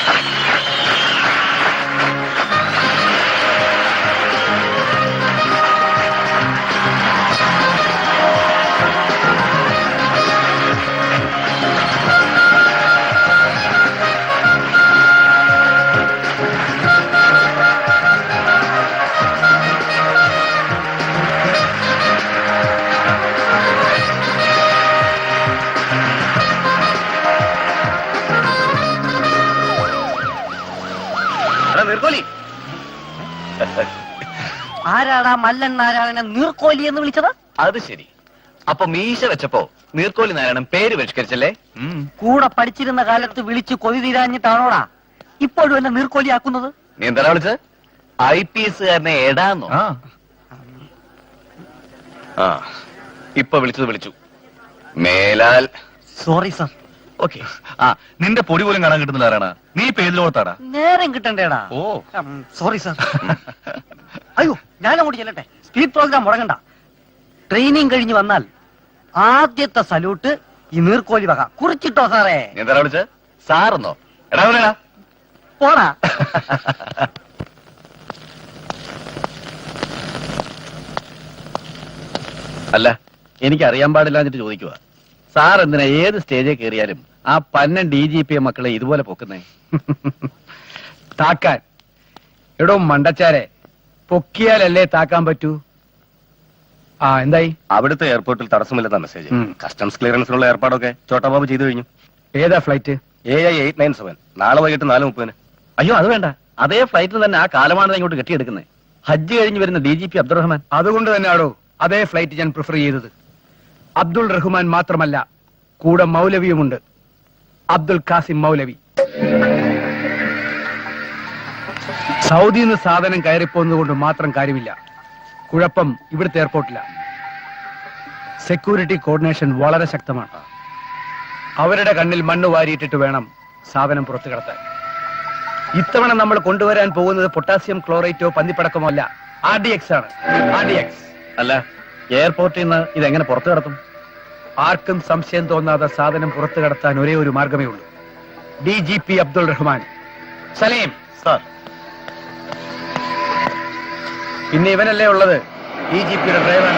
ആരാടാ മല്ലൻ നാരായണനെ നീർക്കോലി എന്ന് വിളിച്ചത്? അത് ശരി. അപ്പൊ മീശ വെച്ചപ്പോ നീർക്കോലി നാരായണൻ പേര് പരിഷ്കരിച്ചല്ലേ? കൂടെ പഠിച്ചിരുന്ന കാലത്ത് വിളിച്ചു കൊതി തീരാഞ്ഞിട്ടാണോടാ ഇപ്പോഴും എന്നെ നീർക്കോലിയാക്കുന്നത്? നീ എന്താ വിളിച്ചത്? IPS കാരനെ എടാന്നോ? ആ, ഇപ്പൊ വിളിച്ചു. മേലാൽ സോറി സർ. ഓക്കെ. ആ, നിന്റെ പൊടി പോലും കാണാൻ കിട്ടുന്നില്ല. ആരാണ് നീ? പേരിലോട്ടാടാ നേരം കിട്ടണ്ടേടാ. ഓ, സോറി സർ. അയ്യോ, ഞാനങ്ങോട്ട് ചെല്ലട്ടെ. Speed programme മുടങ്ങണ്ട. ട്രെയിനിങ് കഴിഞ്ഞ് വന്നാൽ ആദ്യത്തെ സല്യൂട്ട് ഈ നീർക്കോലി വക കുറിച്ചിട്ടോ സാറേ. നീ എന്താ വിളിച്ചത്? സാറെന്നോ? എടാ വിളിയാ പോടാ. അല്ല, എനിക്ക് അറിയാൻ പാടില്ലാഞ്ഞിട്ട് ചോദിക്കുക. സാർ എന്തിനാ ഏത് സ്റ്റേജിൽ കയറിയാലും ആ പന്നൻ DGP മക്കളെ ഇതുപോലെ പൊക്കുന്നേ? താക്കാൻ എടോ മണ്ടച്ചാരെ, പൊക്കിയാലല്ലേ താക്കാൻ പറ്റൂ. ആ, എന്തായി? അവിടുത്തെ എയർപോർട്ടിൽ തടസ്സമില്ലെന്ന മെസ്സേജ്. കസ്റ്റംസ് ക്ലിയറൻസിനുള്ള ഏർപ്പാടൊക്കെ ചോട്ടാബാബു ചെയ്തു കഴിഞ്ഞു. ഏതാ ഫ്ലൈറ്റ്? AI 897 നാളെ വൈകിട്ട് 4:30. അയ്യോ, അത് വേണ്ട. അതേ ഫ്ലൈറ്റിൽ തന്നെ ആ കാലമാണ് ഇങ്ങോട്ട് കെട്ടിയെടുക്കുന്നത്. ഹജ്ജ് കഴിഞ്ഞ് വരുന്ന DGP അബ്ദുറഹ്മാൻ. അതുകൊണ്ട് തന്നെയാണോ അതേ ഫ്ലൈറ്റ് ഞാൻ പ്രിഫർ ചെയ്തത്. അബ്ദുൾ റഹ്മാൻ മാത്രമല്ല, കൂടെ മൗലവിയുമുണ്ട്. അബ്ദുൽ ഖാസിം മൗലവി. സൗദിയിൽ നിന്ന് സാധനം കയറിപ്പോകുന്നത് കൊണ്ട് മാത്രം കാര്യമില്ല. കുഴപ്പം ഇവിടുത്തെ എയർപോർട്ടില്ല. സെക്യൂരിറ്റി കോർഡിനേഷൻ വളരെ ശക്തമാണ്. അവരുടെ കണ്ണിൽ മണ്ണ് വാരിയിട്ടിട്ട് വേണം സാധനം പുറത്തു കടത്താൻ. ഇത്തവണ നമ്മൾ കൊണ്ടുവരാൻ പോകുന്നത് പൊട്ടാസ്യം ക്ലോറേറ്റോ പന്നിപ്പടക്കമോ അല്ല, RDX ആണ്. RDX. അല്ല, എയർപോർട്ടിൽ നിന്ന് ഇതെങ്ങനെ പുറത്തു കടത്തും? ആർക്കും സംശയം തോന്നാതെ സാധനം പുറത്തു കടത്താൻ ഒരേ ഒരു മാർഗമേ ഉള്ളൂ. DGP അബ്ദുൾ റഹ്മാൻ. സലീം സാർ. പിന്നെ ഇവനല്ലേ ഉള്ളത്, DGPയുടെ ഡ്രൈവർ.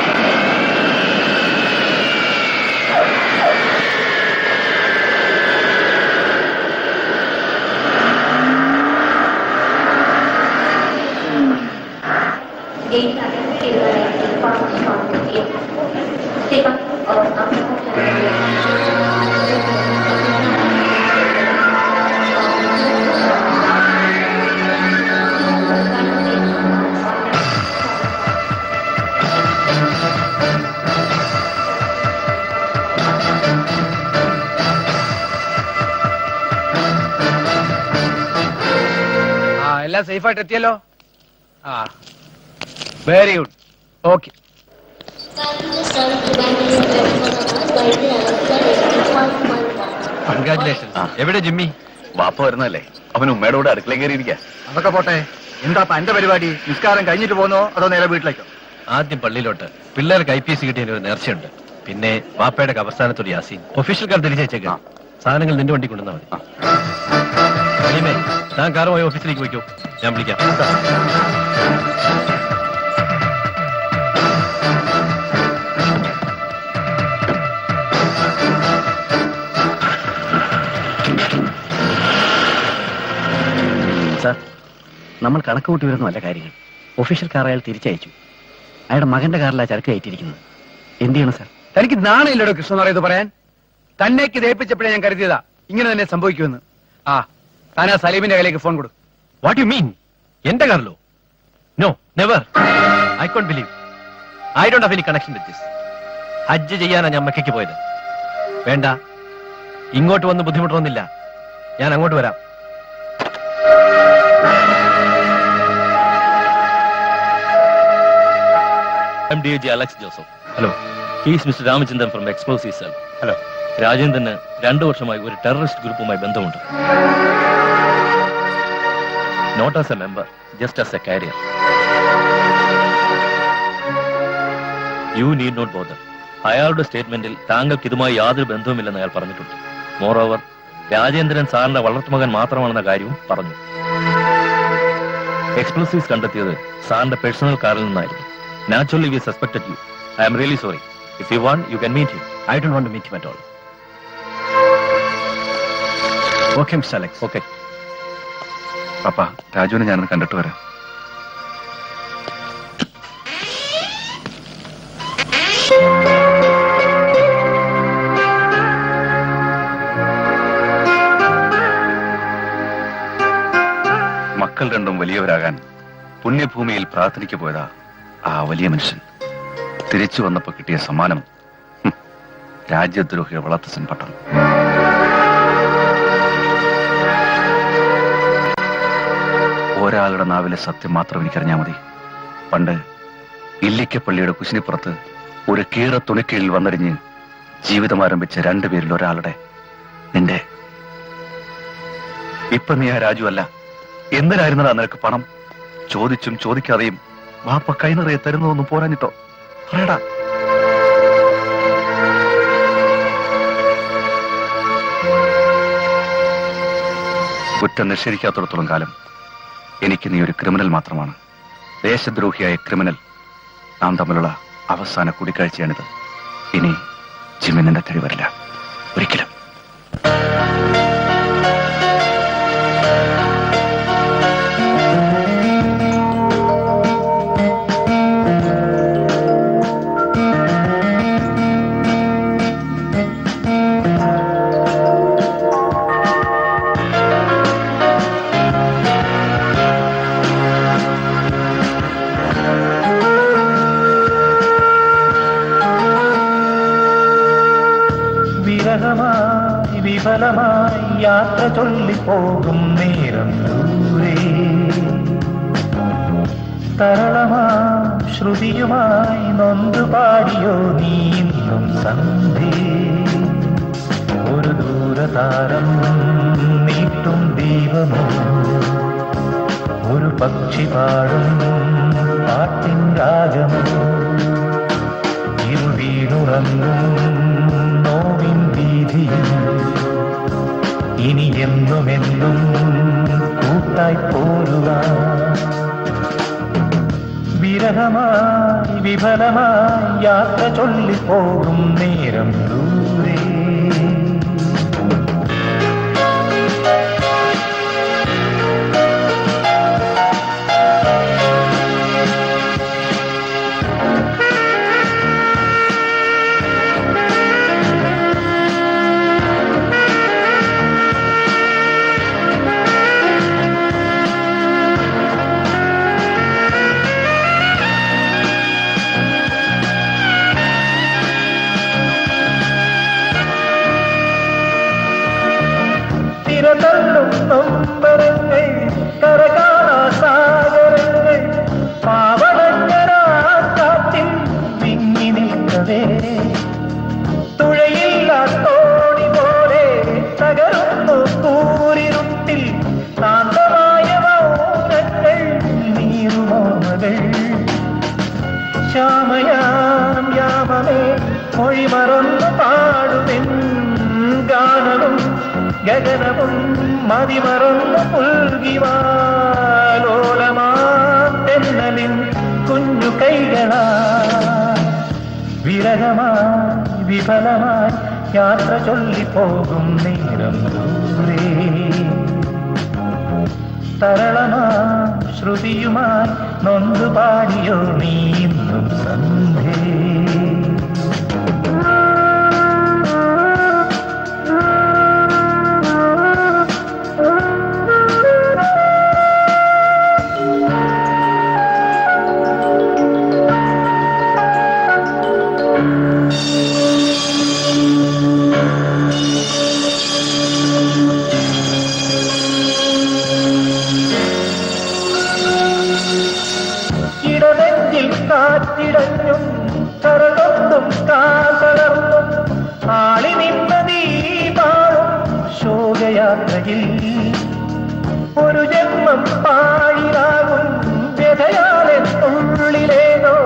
എല്ലാം സേഫ് ആയിട്ട് എത്തിയല്ലോ. ആ, വെരി ഗുഡ്. ഓക്കെ. കൺഗ്രാറ്റുലേഷൻസ്. എവിടെ ജിമ്മി? വാപ്പ വരുന്നല്ലേ, അവൻ ഉമ്മയുടെ കൂടെ അടുക്കള കയറിയിരിക്കുക. അതൊക്കെ പോട്ടെ, എന്താ എന്റെ പരിപാടി? നിസ്കാരം കഴിഞ്ഞിട്ട് പോന്നോ അതോ നേരെ വീട്ടിലേക്കോ? ആദ്യം പള്ളിയിലോട്ട്. പിള്ളേർക്ക് IPS കിട്ടിയതിന് ഒരു നേർച്ചയുണ്ട്. പിന്നെ വാപ്പയുടെ അവസാനത്തൊരു യാസീൻ. ഒഫീഷ്യൽ കാർ തിരിച്ചേച്ചേക്കാം. സാധനങ്ങൾ നിന്റെ വണ്ടി കൊണ്ടുവന്നാൽ മതി. സലീമേ, താൻ കാറുമായി ഓഫീസിലേക്ക് വയ്ക്കൂ, ഞാൻ വിളിക്കാം. സാർ, നമ്മൾ കണക്ക് കൂട്ടി വരുന്ന നല്ല കാര്യങ്ങൾ. ഒഫീഷ്യൽ കാർ അയാൾ തിരിച്ചയച്ചു. അയാളുടെ മകന്റെ കാറിലാണ് ചരക്ക് കയറ്റിയിരിക്കുന്നത്. എന്ത് ചെയ്യണം സാർ? തനിക്ക് നാണയില്ലടോ കൃഷ്ണനാരായ ഇത് പറയാൻ? തന്നേക്ക് ദയിപ്പിച്ചപ്പോഴേ ഞാൻ കരുതിയതാ ഇങ്ങനെ തന്നെ സംഭവിക്കുമെന്ന്. ആ, താനാ സലീമിന്റെ കയ്യിലേക്ക് ഫോൺ കൊടുക്കും. What you mean? എന്റെ കാറിലോ? No, never. I can't believe. I don't have any connection with this. ഹജ്ജ് ചെയ്യാനാ ഞാൻ മക്കയ്ക്ക് പോയത്. വേണ്ട, ഇങ്ങോട്ട് വന്ന് ബുദ്ധിമുട്ടൊന്നുമില്ല. ഞാൻ അങ്ങോട്ട് വരാം. DG Alex Joseph. Hello. He is Mr. Ramachandran from Explosive Cell. Hello. രാജേന്ദ്രന് 2 വർഷമായി ഒരു ടെററിസ്റ്റ് ഗ്രൂപ്പുമായി ബന്ധമുണ്ട്. Not as a member, just as a carrier. You need not bother. അയാളുടെ സ്റ്റേറ്റ്മെന്റിൽ താങ്കൾക്ക് ഇതുമായി യാതൊരു ബന്ധവുമില്ലെന്ന് അയാൾ പറഞ്ഞിട്ടുണ്ട്. മോറോവർ, രാജേന്ദ്രൻ സാറിന്റെ വളർത്തുമകൻ മാത്രമാണെന്ന കാര്യവും പറഞ്ഞു. എക്സ്പ്ലോസീവ്സ് കണ്ടെത്തിയത് സാറിന്റെ പേഴ്സണൽ കാറിൽ നിന്നായിരുന്നു. Naturally, we suspected you. I am really sorry. If you want, you can meet him. I don't want to meet him at all. Okay, Mr. Alex. Okay. പാപ്പ, രാജുവിനെ ഞാനൊന്ന് കണ്ടിട്ട് വരാം. മക്കൾ രണ്ടും വലിയവരാകാൻ പുണ്യഭൂമിയിൽ പ്രാർത്ഥനയ്ക്ക് പോയതാ ആ വലിയ മനുഷ്യൻ. തിരിച്ചു വന്നപ്പോ കിട്ടിയ സമ്മാനം രാജ്യദ്രോഹിയെ വളർത്തസൻ പട്ടണം. ഒരാളുടെ നാവിലെ സത്യം മാത്രം എനിക്കറിഞ്ഞാൽ മതി. പണ്ട് ഇല്ലിക്കപ്പള്ളിയുടെ കുശിനിപ്പുറത്ത് ഒരു കീറ തുണിക്കീഴിൽ വന്നടിഞ്ഞ് ജീവിതം ആരംഭിച്ച 2 പേരിൽ ഒരാളുടെ, നിന്റെ. ഇപ്പൊ നീ ആ രാജു അല്ല. എന്തിനായിരുന്നടാ നിനക്ക് പണം? ചോദിച്ചും ചോദിക്കാതെയും വാപ്പ കൈനിറയെ തരുന്നതൊന്നും പോരാഞ്ഞിട്ടോ? പറയടാ. കുറ്റം നിഷേധിക്കാത്തിടത്തോളം കാലം എനിക്ക് നീ ഒരു ക്രിമിനൽ മാത്രമാണ്. ദേശദ്രോഹിയായ ക്രിമിനൽ. നാം തമ്മിലുള്ള അവസാന കൂടിക്കാഴ്ചയാണിത്. ഇനി ജിമ്മി നിന്റെ തേടി വരില്ല, ഒരിക്കലും. വിരഹമായി വിഫലമായി യാത്ര ചൊല്ലിപ്പോകും നേരം ദൂരെ, തരളമാ ശ്രുതിയുമായി നൊന്തു പാടിയോ നീ ഇന്നും സന്ധി. ഒരു ദൂരതാരം നീട്ടും ദീപമോ പക്ഷി പാടും പാട്ടിൻ രാഗം ഇരുവീണുറങ്ങും നോവിൻ വീതിയിൽ ഇനി എന്നുമെന്നും കൂട്ടായി പോരുക വിരഹമായി വിഫലമായി യാത്ര ചൊല്ലിപ്പോകും നേരം ദൂരെ തിരതള്ളും നൊമ്പരങ്ങൾ കരകാണാ സാഗരങ്ങൾ പാവണങ്ങരാത്തിൽ വിങ്ങി നിൽക്കവേ തുഴയില്ലാ തോണി പോലെ തകരുന്നു കൂരിരുട്ടിൽ ശാന്തമായ മൗനങ്ങൾ നീറുമോമകൾ ശ്യാമയാം യാമമേ മൊഴി മറന്നു പാടുമെൻ ഗാനവും ഗഗനവും മതിമറന്നു പുൽകിവാലോലമാൻ കുഞ്ഞു കൈകളാ വിരഹമായി വിഫലമായി യാത്ര ചൊല്ലിപ്പോകും നേരം ദൂരെ തരളമാ ശ്രുതിയുമായി നൊന്തു പാടിയോ നീ ഇന്നും സന്ധ്യേ കാറ്റിടഞ്ഞും കരളൊന്നും കാതളർന്നും ആളി നിന്ന ദീപാളും ശോകയാത്രയിൽ ഒരു ജന്മം പാഴിലാകും വ്യഥയാലെ ഉള്ളിലേതോ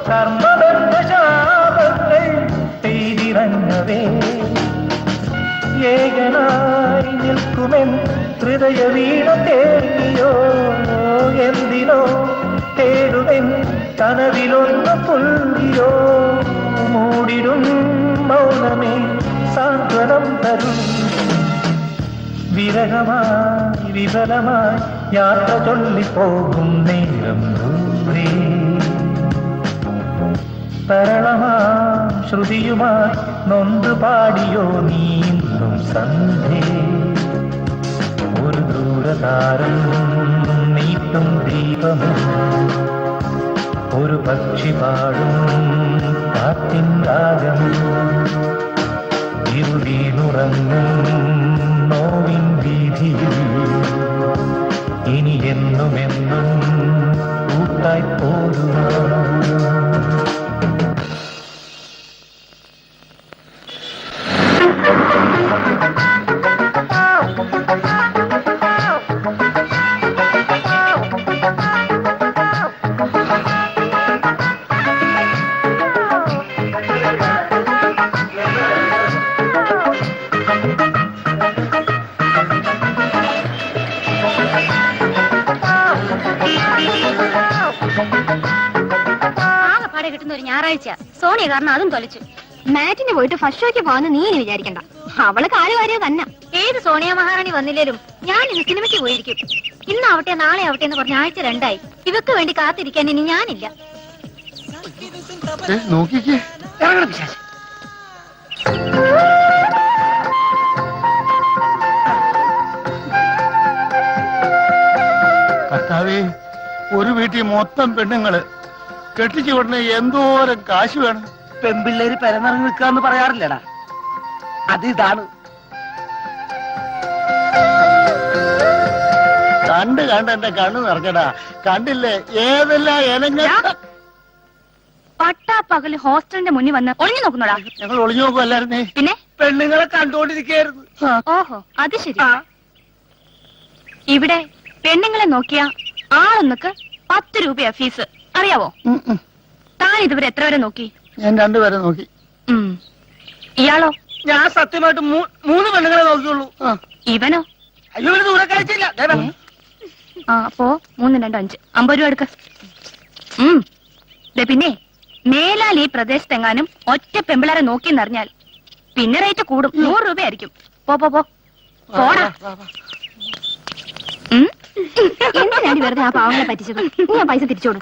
കർമ്മബന്ധ ശാപങ്ങൾ പെയ്തിറങ്ങവേ ഏകനായി നിൽക്കുമെൻ ഹൃദയ വീണ തേങ്ങിയോ എന്തിനോ തേടുവൻ കനവിലൊന്ന് പുൽകിയോ മൂടിടും മൗനമേ സാന്ത്വനം തരും വിരഹമായി വിഫലമായി യാത്ര ചൊല്ലിപ്പോകും നേരം ദൂരെ തരളമാം ശ്രുതിയുമായി നൊന്തു പാടിയോ നീ ഇന്നും സന്ധ്യേ ഒരു ദൂരതാരം നീട്ടും ദീപമോ ഒരു പക്ഷി പാടും കാറ്റിൻ രാഗം ഇരുവീണുറങ്ങും നോവിൻ വീതിയിൽ ഇനി എന്നുമെന്നും കൂട്ടായി പോരുക ആകെപ്പാടെ കിട്ടുന്ന ഒരു ഞായറാഴ്ച സോണിയ കാരണം അതും തൊലച്ചു. മാറ്റിന് പോയിട്ട് ഫസ്റ്റ് ഷോയ്ക്ക് പോകാന്ന് നീ ഇനി വിചാരിക്കണ്ട. അവള് കാലുവാരിയ തന്നെ. ഏത് സോണിയ മഹാറാണി വന്നില്ലേലും ഞാൻ ഇന്ന് സിനിമയ്ക്ക് പോയിരിക്കും. ഇന്നാവട്ടെ നാളെ ആവട്ടെ എന്ന് പറഞ്ഞ ആഴ്ച 2 ആയി. ഇവക്ക് വേണ്ടി കാത്തിരിക്കാൻ ഇനി ഞാനില്ല. നോക്കിക്കേ കർത്താവേ, ഒരു വീട്ടിൽ മൊത്തം പെണ്ണുങ്ങള് കെട്ടിച്ചു വിടണ എന്തോരം കാശ് വേണം. പെമ്പിള്ളേര് പെരനിറങ്ങി നിൽക്കാന്ന് പറയാറില്ലടാ, അത് ഇതാണ്. കണ്ട് എന്റെ കണ്ണ് നിറഞ്ഞടാ. കണ്ടില്ലേ ഏതെല്ലാം ഇനങ്ങൾ. പട്ടാ പകല് ഹോസ്റ്റലിന്റെ മുന്നിൽ വന്ന് ഒളിഞ്ഞു നോക്കുന്നോടാ. ഞങ്ങൾ ഒളിഞ്ഞു നോക്കുമല്ലായിരുന്നേ, പിന്നെ പെണ്ണുങ്ങളെ കണ്ടോണ്ടിരിക്കായിരുന്നു. ഓഹോ അത് ശരി. ഇവിടെ പെണ്ണുങ്ങളെ നോക്കിയാ ആളൊന്നക്ക് 10 രൂപയാ ഫീസ്, അറിയാവോ? താൻ ഇതുവരെ എത്ര വരെ നോക്കി? ഞാൻ രണ്ടുപേരെ നോക്കി. ഇയാളോ? ഞാൻ സത്യമായിട്ട് 3 പെണ്ണുങ്ങളെ നോക്കിയുള്ളൂ. ഇവനോ? അയ്യോ, ഇവര് ദൂരെ കഴിച്ചില്ല. അപ്പോ 3, 2, 5 50 രൂപ എടുക്ക. പിന്നെ മേലാൽ ഈ പ്രദേശത്തെങ്ങാനും ഒറ്റ പെമ്പിളാരെ നോക്കിയെന്നറിഞ്ഞാൽ പിന്നെ റേറ്റ് കൂടും. 100 രൂപയായിരിക്കും. പോടാ. എന്തിനാണ് വെറുതെ ആ പാവങ്ങളെ പറ്റിച്ചത്? ഞാൻ പൈസ തിരിച്ചോട്.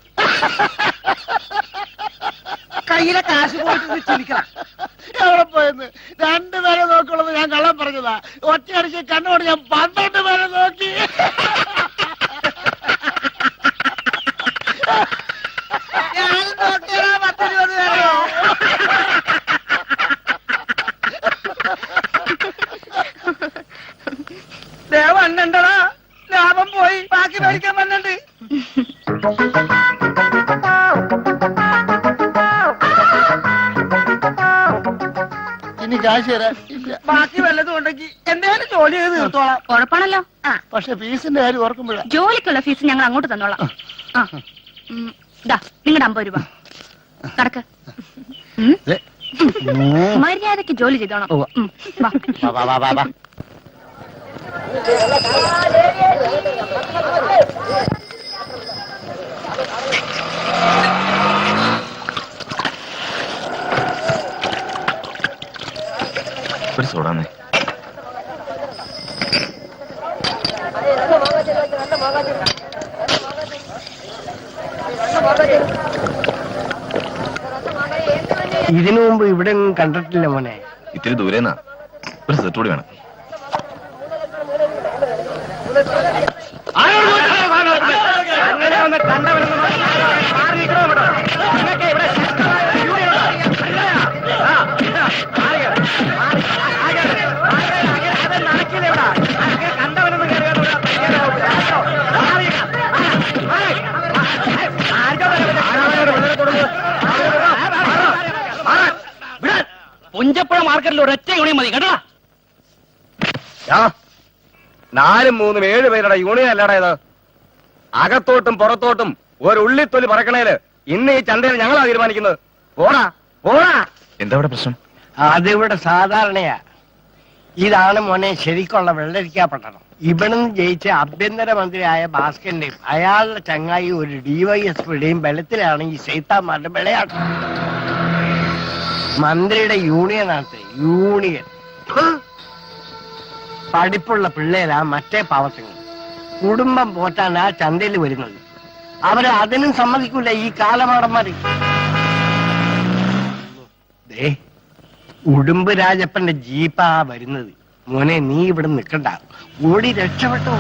കയ്യിലെ കാശ് പോയിട്ട് ചിരിക്കണം. എവിടെ പോയെന്ന് 2 പേരെ നോക്കുള്ളത് ഞാൻ കള്ളം പറഞ്ഞതാ. ഒറ്റയടിച്ച് കണ്ണോട് ഞാൻ 12 പേരെ നോക്കി. വന്നണ്ടടാ, ലാഭം പോയി, ബാക്കി മേടിക്കാൻ വന്നിട്ട്. ഇനി കാശ് തരാൻ ബാക്കി വല്ലതും ഉണ്ടെങ്കിൽ എന്തെങ്കിലും ജോലി ചെയ്ത് തീർത്തോളാം. ഉറപ്പാണല്ലോ. പക്ഷെ ഫീസിന്റെ കാര്യം ഓർക്കുമ്പോഴാ. ജോലിക്കുള്ള ഫീസ് ഞങ്ങൾ അങ്ങോട്ട് തന്നോളാം. നിങ്ങളുടെ 50 രൂപ കടക്ക്. മര്യാദക്ക് ജോലി ചെയ്തോണം. വാ. ഒരു സോഡാന്നേ. ഇതിനു മുമ്പ് ഇവിടെ കണ്ടിട്ടില്ല മോനെ. ഇത്തിരി ദൂരേന്നാ. ഒരു സെറ്റ് കൂടി വേണം. പുഞ്ചപ്പുഴ മാർക്കറ്റിൽ ഒരൊറ്റ യൂണിയൻ മതി കേട്ടോ. 4, 3, 7 പേരുടെ യൂണിയൻ അല്ലാടാ ഇത്. അകത്തോട്ടും പുറത്തോട്ടും ഒരു ഉള്ളിത്തൊലി പറക്കണേല് ഇന്ന് ഈ ചന്തയിൽ ഞങ്ങളാ തീരുമാനിക്കുന്നത്. പോടാ. എന്താ ഇവിടെ പ്രശ്നം? അതിവിടെ സാധാരണയാ. ഇതാണ് മോനെ ശരിക്കുള്ള വെള്ളരിക്കാ പട്ടണം. ഇവിടുന്ന് ജയിച്ച ആഭ്യന്തരമന്ത്രിയായ ഭാസ്കരന്റെയും അയാളുടെ ചങ്ങായി ഒരു DYSPയുടെയും ബലത്തിലാണ് ഈ സൈത്താന്മാരുടെ വിളയാട്ടം. മന്ത്രിയുടെ യൂണിയനാണ് യൂണിയൻ. പഠിപ്പുള്ള പിള്ളേരാ മറ്റേ പാവത്തങ്ങൾ. കുടുംബം പോറ്റാനാ ചന്തയിൽ വരുന്നത്. അവര് അതിനും സമ്മതിക്കൂല ഈ കാലമാടന്മാര്. ഉടുമ്പ് രാജപ്പന്റെ ജീപ്പാ വരുന്നത്. മോനെ നീ ഇവിടെ നിൽക്കണ്ട, ഓടി രക്ഷപ്പെട്ടോ.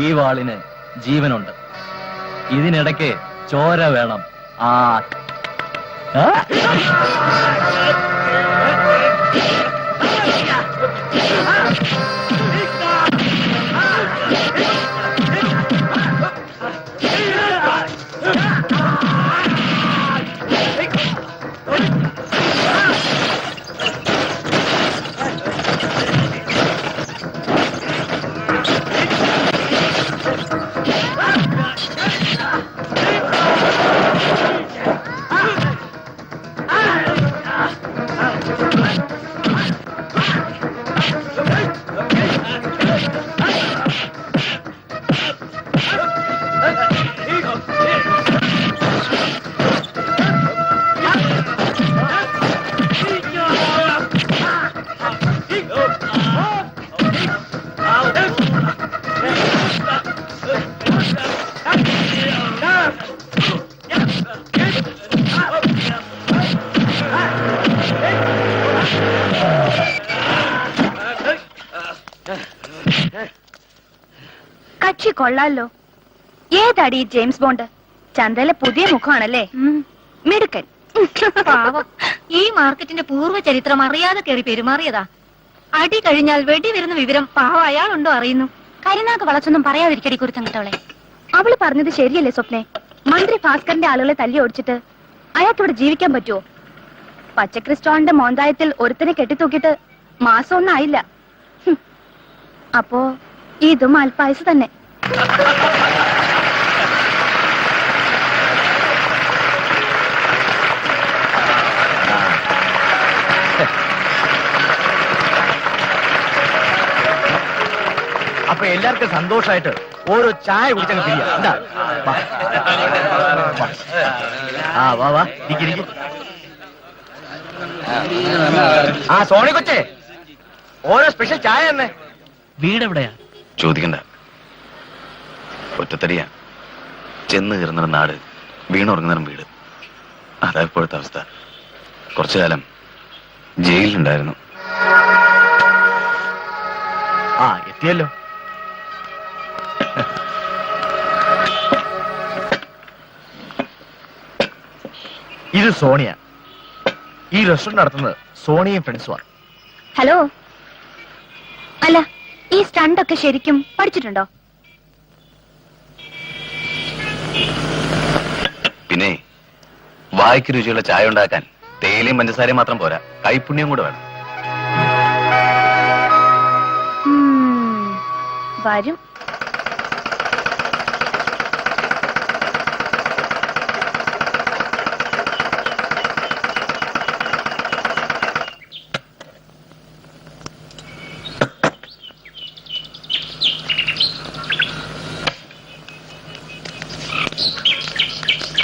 ഈ വാളിന് ജീവനുണ്ട്. ഇതിനിടയ്ക്ക് ചോര വേണം. ആ കക്ഷി കൊള്ളാലോ. ഏതാടി ഈ ജെയിംസ് ബോണ്ട്? ചന്തയിലെ പുതിയ മുഖമാണല്ലേ. മിടുക്കൻ. പാവം, ഈ മാർക്കറ്റിന്റെ പൂർവ്വ ചരിത്രം അറിയാതെ കയറി പെരുമാറിയതാ. അടി കഴിഞ്ഞാൽ വെടി വരുന്ന വിവരം പാവം അയാളുണ്ടോ അറിയുന്നു. കരിനാക്ക് വളച്ചൊന്നും പറയാതിരിക്കടി കുരുത്തം കിട്ടവളെ. അവള് പറഞ്ഞത് ശരിയല്ലേ സ്വപ്നെ? മന്ത്രി ഭാസ്കറിന്റെ ആളുകളെ തല്ലി ഓടിച്ചിട്ട് അയാൾക്ക് ഇവിടെ ജീവിക്കാൻ പറ്റുമോ? പച്ചക്രിസ്റ്റോളിന്റെ മോന്തായത്തിൽ ഒരുത്തനെ കെട്ടിത്തൂക്കിട്ട് മാസം ഒന്നും ആയില്ല. അപ്പോ ഇതും അൽപായസ് തന്നെ. അപ്പൊ എല്ലാവർക്കും സന്തോഷമായിട്ട് ഓരോ ചായ കുടിച്ചങ്ങ് പിരിയാം. എന്താ? വാ. ആ വാ വാ, ഇരിക്കും. ആ സോണി കൊച്ചേ, ഓരോ സ്പെഷ്യൽ ചായ തന്നെ. വീടെവിടെയാ? ചോദിക്കണ്ട, ഒറ്റത്തടിയാ. ചെന്ന് കയറുന്ന നാട്, വീണുറങ്ങുന്ന വീട്. അതാ ഇപ്പോഴത്തെ അവസ്ഥ. കുറച്ചു കാലം ജയിലിലുണ്ടായിരുന്നു. ആ എത്തിയല്ലോ. ഇത് സോണിയ. ഈ റെസ്റ്റോറന്റ് നടത്തുന്നത് സോണിയും ഫ്രണ്ട്സുമാണ്. ഹലോ. അല്ല, ഈ സ്റ്റണ്ട് ഒക്കെ ശരിക്കും പഠിച്ചിട്ടുണ്ടോ? പിന്നെ വായ്ക്ക് രുചിയുള്ള ചായ ഉണ്ടാക്കാൻ തേയിലയും പഞ്ചസാരയും മാത്രം പോരാ, കൈപ്പുണ്യം കൂടെ വേണം. വരും.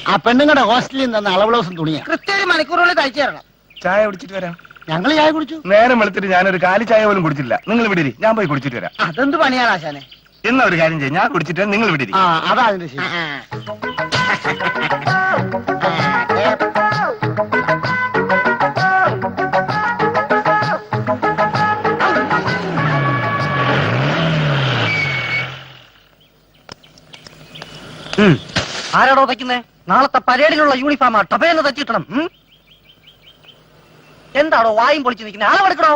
ആ പെണ്ണുങ്ങളുടെ ഹോസ്റ്റലിൽ നിന്ന് അളവ് ബ്ലൗസും തുണിയാ കൃത്യ മണിക്കൂറുകളിൽ തയ്ച്ചു തരണം. ചായ കുടിച്ചിട്ട് വരാം. ഞങ്ങൾ ചായ കുടിച്ചു. നേരം വെളുത്തിട്ട് ഞാനൊരു കാലി ചായ പോലും കുടിച്ചില്ല. നിങ്ങൾ വിടിരി, ഞാൻ പോയി കുടിച്ചിട്ട് വരാം. അതെന്ത് പണിയാണ് ആശാനെ? എന്നാ ഒരു കാര്യം ചെയ്യും, ഞാൻ കുടിച്ചിട്ട് നിങ്ങൾ വിടിരി. ആ അതാ അതിന്റെ ശരി. ആരാടോ തയ്ക്കുന്നേ? നാളത്തെ പരേഡിനുള്ള യൂണിഫോമാ. ടപേന്ന് തച്ചിട്ടണം. എന്താണോ വായും പൊളിച്ചു നിൽക്കുന്നത്? അളവെടുക്കണോ?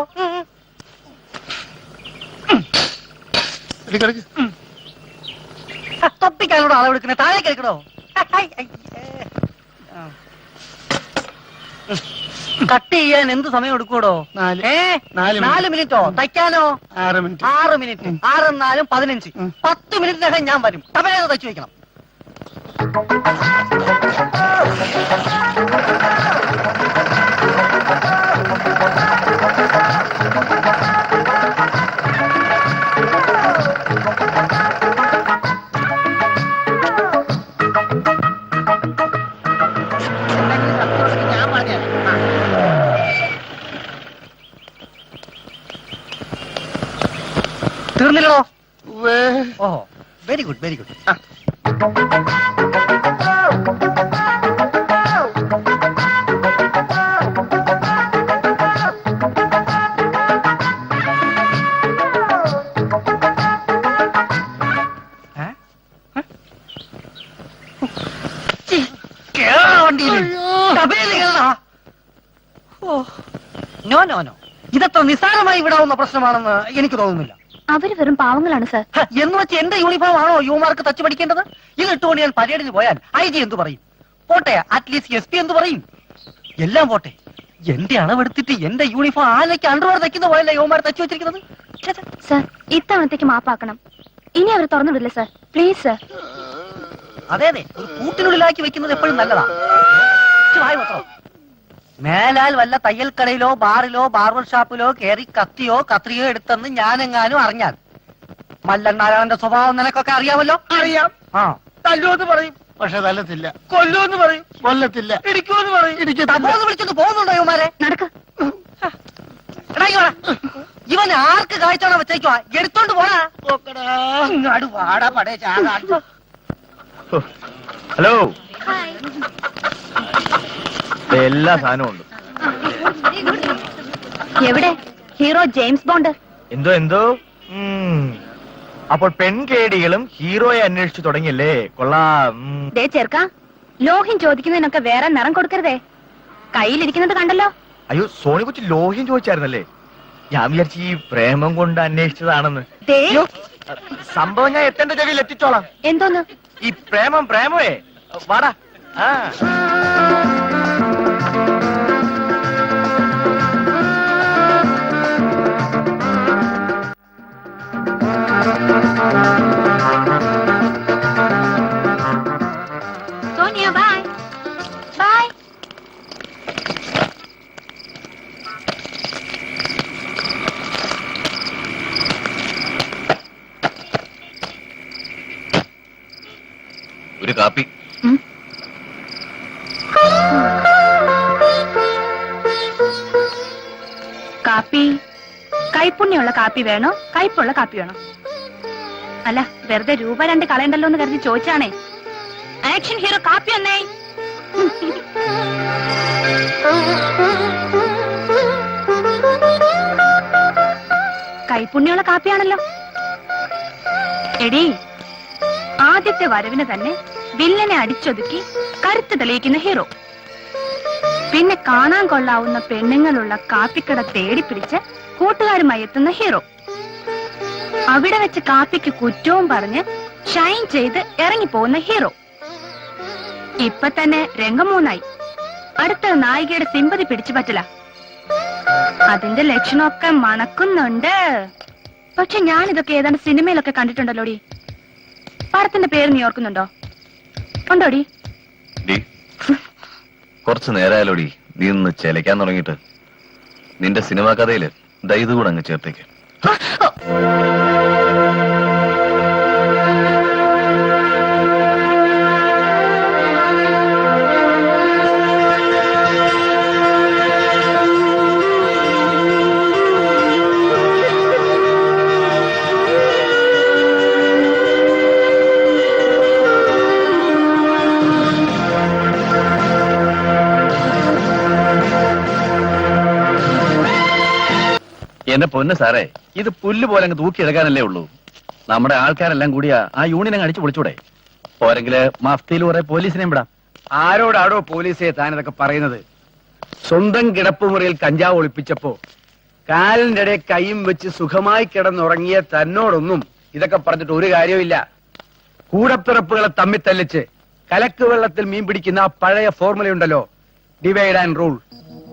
തൊപ്പിക്കാനോട് അളവെടുക്കണേ? താഴേക്ക് എടുക്കണോ? കട്ട് ചെയ്യാൻ എന്ത് സമയം എടുക്കൂടോ? 4 മിനിറ്റോ? തയ്ക്കാനോ? 6 മിനിറ്റ്. 6 മിനിറ്റ്. 6 എന്നാലും 15. 10 മിനിറ്റിനകം ഞാൻ വരും. ടപേന്ന് തച്ചു വെക്കണം. തീർന്നില്ലടോ? ഓഹോ, very good very good. No no no, ഇതത്ര നിസ്സാരമായി വിടാവുന്ന പ്രശ്നമാണെന്ന് എനിക്ക് തോന്നുന്നില്ല. അവര് വെറും പാവങ്ങളാണ് സർ. എന്ന് വെച്ച് എന്റെ യൂണിഫോം ആണോ യുവമാർക്ക് തച്ചു പഠിക്കേണ്ടത്? ഇത് ഇട്ടുകൊണ്ട് ഞാൻ പരേഡിന് പോയാൽ IG എന്തു പറയും? പോട്ടെ, അറ്റ്ലീസ്റ്റ് SP എന്തു പറയും? എല്ലാം പോട്ടെ, എന്റെ അളവെടുത്തിട്ട് എന്റെ യൂണിഫോം ആലയ്ക്ക് അണ്ടർവെയർ തയ്ക്കുന്ന പോയല്ലേ യുവമാർ തച്ചു വെച്ചിരിക്കുന്നത്. സർ, ഇത്തവണത്തേക്ക് മാപ്പാക്കണം. ഇനി അവർ തുറന്നുവിടില്ല സർ. Please sir. അതെ അതെ, ഒരു കൂട്ടിനുള്ളിലാക്കി വെക്കുന്നത് എപ്പോഴും നല്ലതാ. മേലാൽ വല്ല തയ്യൽ കടയിലോ ബാറിലോ ബാർബർ ഷാപ്പിലോ കയറി കത്തിയോ കത്രിയോ എടുത്തെന്ന് ഞാനെങ്ങാനും അറിഞ്ഞാൽ, മല്ലണ്ണാരായണന്റെ സ്വഭാവം നിനക്കൊക്കെ അറിയാമല്ലോ. അറിയാം. ആ, തല്ലുമെന്ന് പറയും, പക്ഷെ തല്ലത്തില്ല. കൊല്ലുമെന്ന് പറയും, കൊല്ലത്തില്ല. ഇടിക്കുമെന്ന് പറയും. ഇടിക്കത്തില്ല. വിളിച്ചൊന്ന് പോകുന്നുണ്ടോ ഇവന്മാരെ? നടക്ക്. എടാ, ഇവൻ ആർക്ക് കാഴ്ചയാണോ വെച്ചേക്കുവാ? എടുത്തോണ്ട് പോടാ. ഇങ്ങാട് വാടാ പടേ ചാടാ. ഹലോ, എല്ലാ സാധനവും ഉണ്ട്. എവിടെ ഹീറോ ജെയിംസ് ബോണ്ട്? എന്തോ എന്തോ. അപ്പോൾ പെൺകേടികളും ഹീറോയെ അന്വേഷിച്ചു തുടങ്ങിയല്ലേ? കൊള്ളാം. ദേ ചെറുക്ക, ലോഹ്യം ചോദിക്കുന്നതിനൊക്കെ വേറെ നിറം കൊടുക്കരുതേ. കയ്യിലിരിക്കുന്നത് കണ്ടല്ലോ. അയ്യോ, സോണി കൊച്ചു ലോഹ്യം ചോദിച്ചായിരുന്നല്ലേ? ഞാൻ വിചാരിച്ചു ഈ പ്രേമം കൊണ്ട് അന്വേഷിച്ചതാണെന്ന്. ദേ, സംഭവം ഞാൻ എത്തേണ്ട ചെവിയിൽ എത്തിച്ചോളാം. എന്തോന്ന്? ഈ പ്രേമേ വാടാ. ആ, സോനിയ, ബൈ ബൈ. ഒരു കാപ്പി. കാപ്പി കൈപ്പുണ്യമുള്ള കാപ്പി വേണോ കയ്പുള്ള കാപ്പി വേണോ? അല്ല, വെറുതെ രൂപ 2 കളയണ്ടല്ലോ എന്ന് കരുതി ചോദിച്ചാണേ. ആക്ഷൻ ഹീറോ കാപ്പി ഒന്നേ. കൈപ്പുണ്യമുള്ള കാപ്പിയാണല്ലോ. എടി, ആദ്യത്തെ വരവിന് തന്നെ വില്ലനെ അടിച്ചൊതുക്കി കരുത്ത് തെളിയിക്കുന്ന ഹീറോ. പിന്നെ കാണാൻ കൊള്ളാവുന്ന പെണ്ണുങ്ങളുള്ള കാപ്പിക്കട തേടിപ്പിടിച്ച് കൂട്ടുകാരുമായി എത്തുന്ന ഹീറോ. അവിടെ വെച്ച് കാപ്പിക്ക് കുറ്റവും പറഞ്ഞ് ഷൈൻ ചെയ്ത് ഇറങ്ങിപ്പോകുന്ന ഹീറോ. ഇപ്പൊ തന്നെ രംഗം 3ആയി. അടുത്ത നായികയുടെ സിമ്പതി പിടിച്ചു പറ്റില്ല. അതിന്റെ ലക്ഷണമൊക്കെ മണക്കുന്നുണ്ട്. പക്ഷെ ഞാൻ ഇതൊക്കെ ഏതാണ്ട് സിനിമയിലൊക്കെ കണ്ടിട്ടുണ്ടല്ലോടി. പടത്തിന്റെ പേര് നീ ഓർക്കുന്നുണ്ടോ? ഉണ്ടോടി? കുറച്ചു നേരമായാലോടി നീ ഒന്ന് ചെലക്കാൻ തുടങ്ങിയിട്ട്. നിന്റെ സിനിമാ കഥയില് ഇത് കൂടെ അങ്ങ് ചേർത്തേക്ക്. എന്റെ പൊന്ന് സാറേ, ഇത് പുല്ല് പോലെ അങ്ങ് തൂക്കിയെടുക്കാനല്ലേ ഉള്ളൂ. നമ്മുടെ ആൾക്കാരെല്ലാം കൂടിയാ ആ യൂണിയൻ അങ്ങ് അടിച്ചു പൊളിച്ചൂടെ? പോരെങ്കില് മഫ്തിയിൽ കുറെ പോലീസിനെയും വിടാം. ആരോടാടോ പോലീസെ താനിതൊക്കെ പറയുന്നത്? സ്വന്തം കിടപ്പുമുറിയിൽ കഞ്ചാവ് ഒളിപ്പിച്ചപ്പോ കാലിന്റെ ഇടയിൽ കൈയും വെച്ച് സുഖമായി കിടന്നുറങ്ങിയ തന്നോടൊന്നും ഇതൊക്കെ പറഞ്ഞിട്ട് ഒരു കാര്യമില്ല. കൂടപ്പിറപ്പുകളെ തമ്മിൽ തല്ലിച്ച് കലക്ക് വെള്ളത്തിൽ മീൻ പിടിക്കുന്ന ആ പഴയ ഫോർമുലയുണ്ടല്ലോ, divide and rule.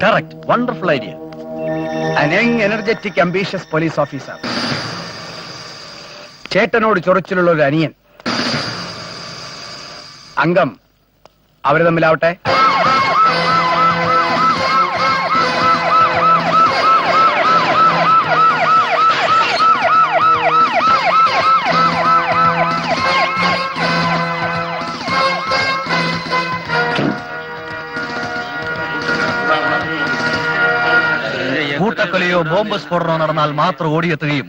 Correct, wonderful idea. An young, energetic, ambitious police officer. ചേട്ടനോട് ചൊറിച്ചിലുള്ള ഒരു അനിയൻ. അംഗം അവര് തമ്മിലാവട്ടെ. കൂട്ടക്കൊലയോ ബോംബ് സ്ഫോടനമോ നടന്നാൽ മാത്രം ഓടിയെത്തുകയും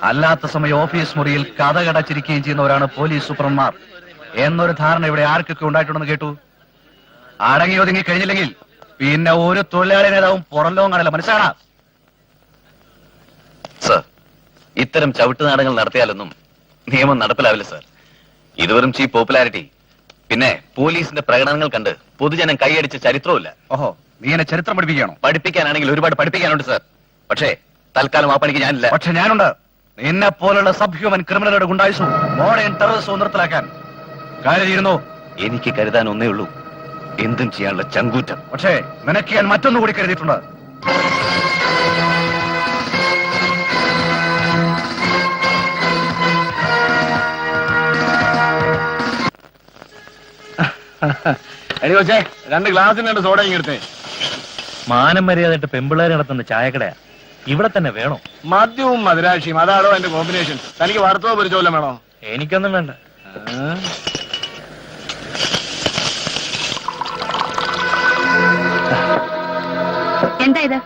അല്ലാത്ത സമയം ഓഫീസ് മുറിയിൽ കഥകടച്ചിരിക്കുകയും ചെയ്യുന്നവരാണ് പോലീസ് സൂപ്രന്മാർ. എന്നൊരു ധാരണ ഇവിടെ ആർക്കൊക്കെ ഉണ്ടായിട്ടുണ്ടെന്ന് കേട്ടു. അടങ്ങി ഒതുങ്ങി കഴിഞ്ഞില്ലെങ്കിൽ പിന്നെ ഒരു തൊഴിലാളി നേതാവും പുറം ലോകം കാണില്ല, മനസ്സിലാണോ? സർ, ഇത്തരം ചവിട്ട് നാടകങ്ങൾ നടത്തിയാലൊന്നും നിയമം നടപ്പിലാവില്ല സർ. ഇത് വെറും ചീപ്പ് പോപ്പുലാരിറ്റി. പിന്നെ പോലീസിന്റെ പ്രകടനങ്ങൾ കണ്ട് പൊതുജനം കൈയടിച്ച ചരിത്രവുമില്ല. ഓഹോ, നീ എന്നെ ചരിത്രം പഠിപ്പിക്കുകയാണോ? പഠിപ്പിക്കാനാണെങ്കിൽ ഒരുപാട് പഠിപ്പിക്കാനുണ്ട് സർ. പക്ഷേ തൽക്കാലം ആ പണിക്ക് ഞാനില്ല. പക്ഷെ ഞാനുണ്ട്. നിന്നെ പോലുള്ള സബ് ഹ്യൂമൻ ക്രിമിനലുടെ ഗുണ്ടായുസവും മോഡേൺ ടെററിസവും നിർത്തലാക്കാൻ കാര്യമായിരുന്നു. എനിക്ക് കരുതാൻ ഒന്നേ ഉള്ളൂ, എന്തും ചെയ്യാനുള്ള ചങ്കൂറ്റം. പക്ഷേ നിനക്ക് ഞാൻ മറ്റൊന്നുകൂടി കരുതിയിട്ടുണ്ട്. എടി കൊച്ചേ, 2 ഗ്ലാസിന് 2 സോഡ ഇങ്ങെടുത്തേ. മാനം മര്യാദയായിട്ട് പെമ്പിള്ളേർ നടത്തുന്ന ചായക്കടയാ, ഇവിടെ തന്നെ വേണോ? മദ്യവും മധുരാക്ഷിയും, അതാണോ എന്റെ കോമ്പിനേഷൻ? തനിക്ക് വറുത്തോ പൊരിച്ചോ വല്ലതും വേണോ? എനിക്കൊന്നും വേണ്ട. എന്താ ഇത്?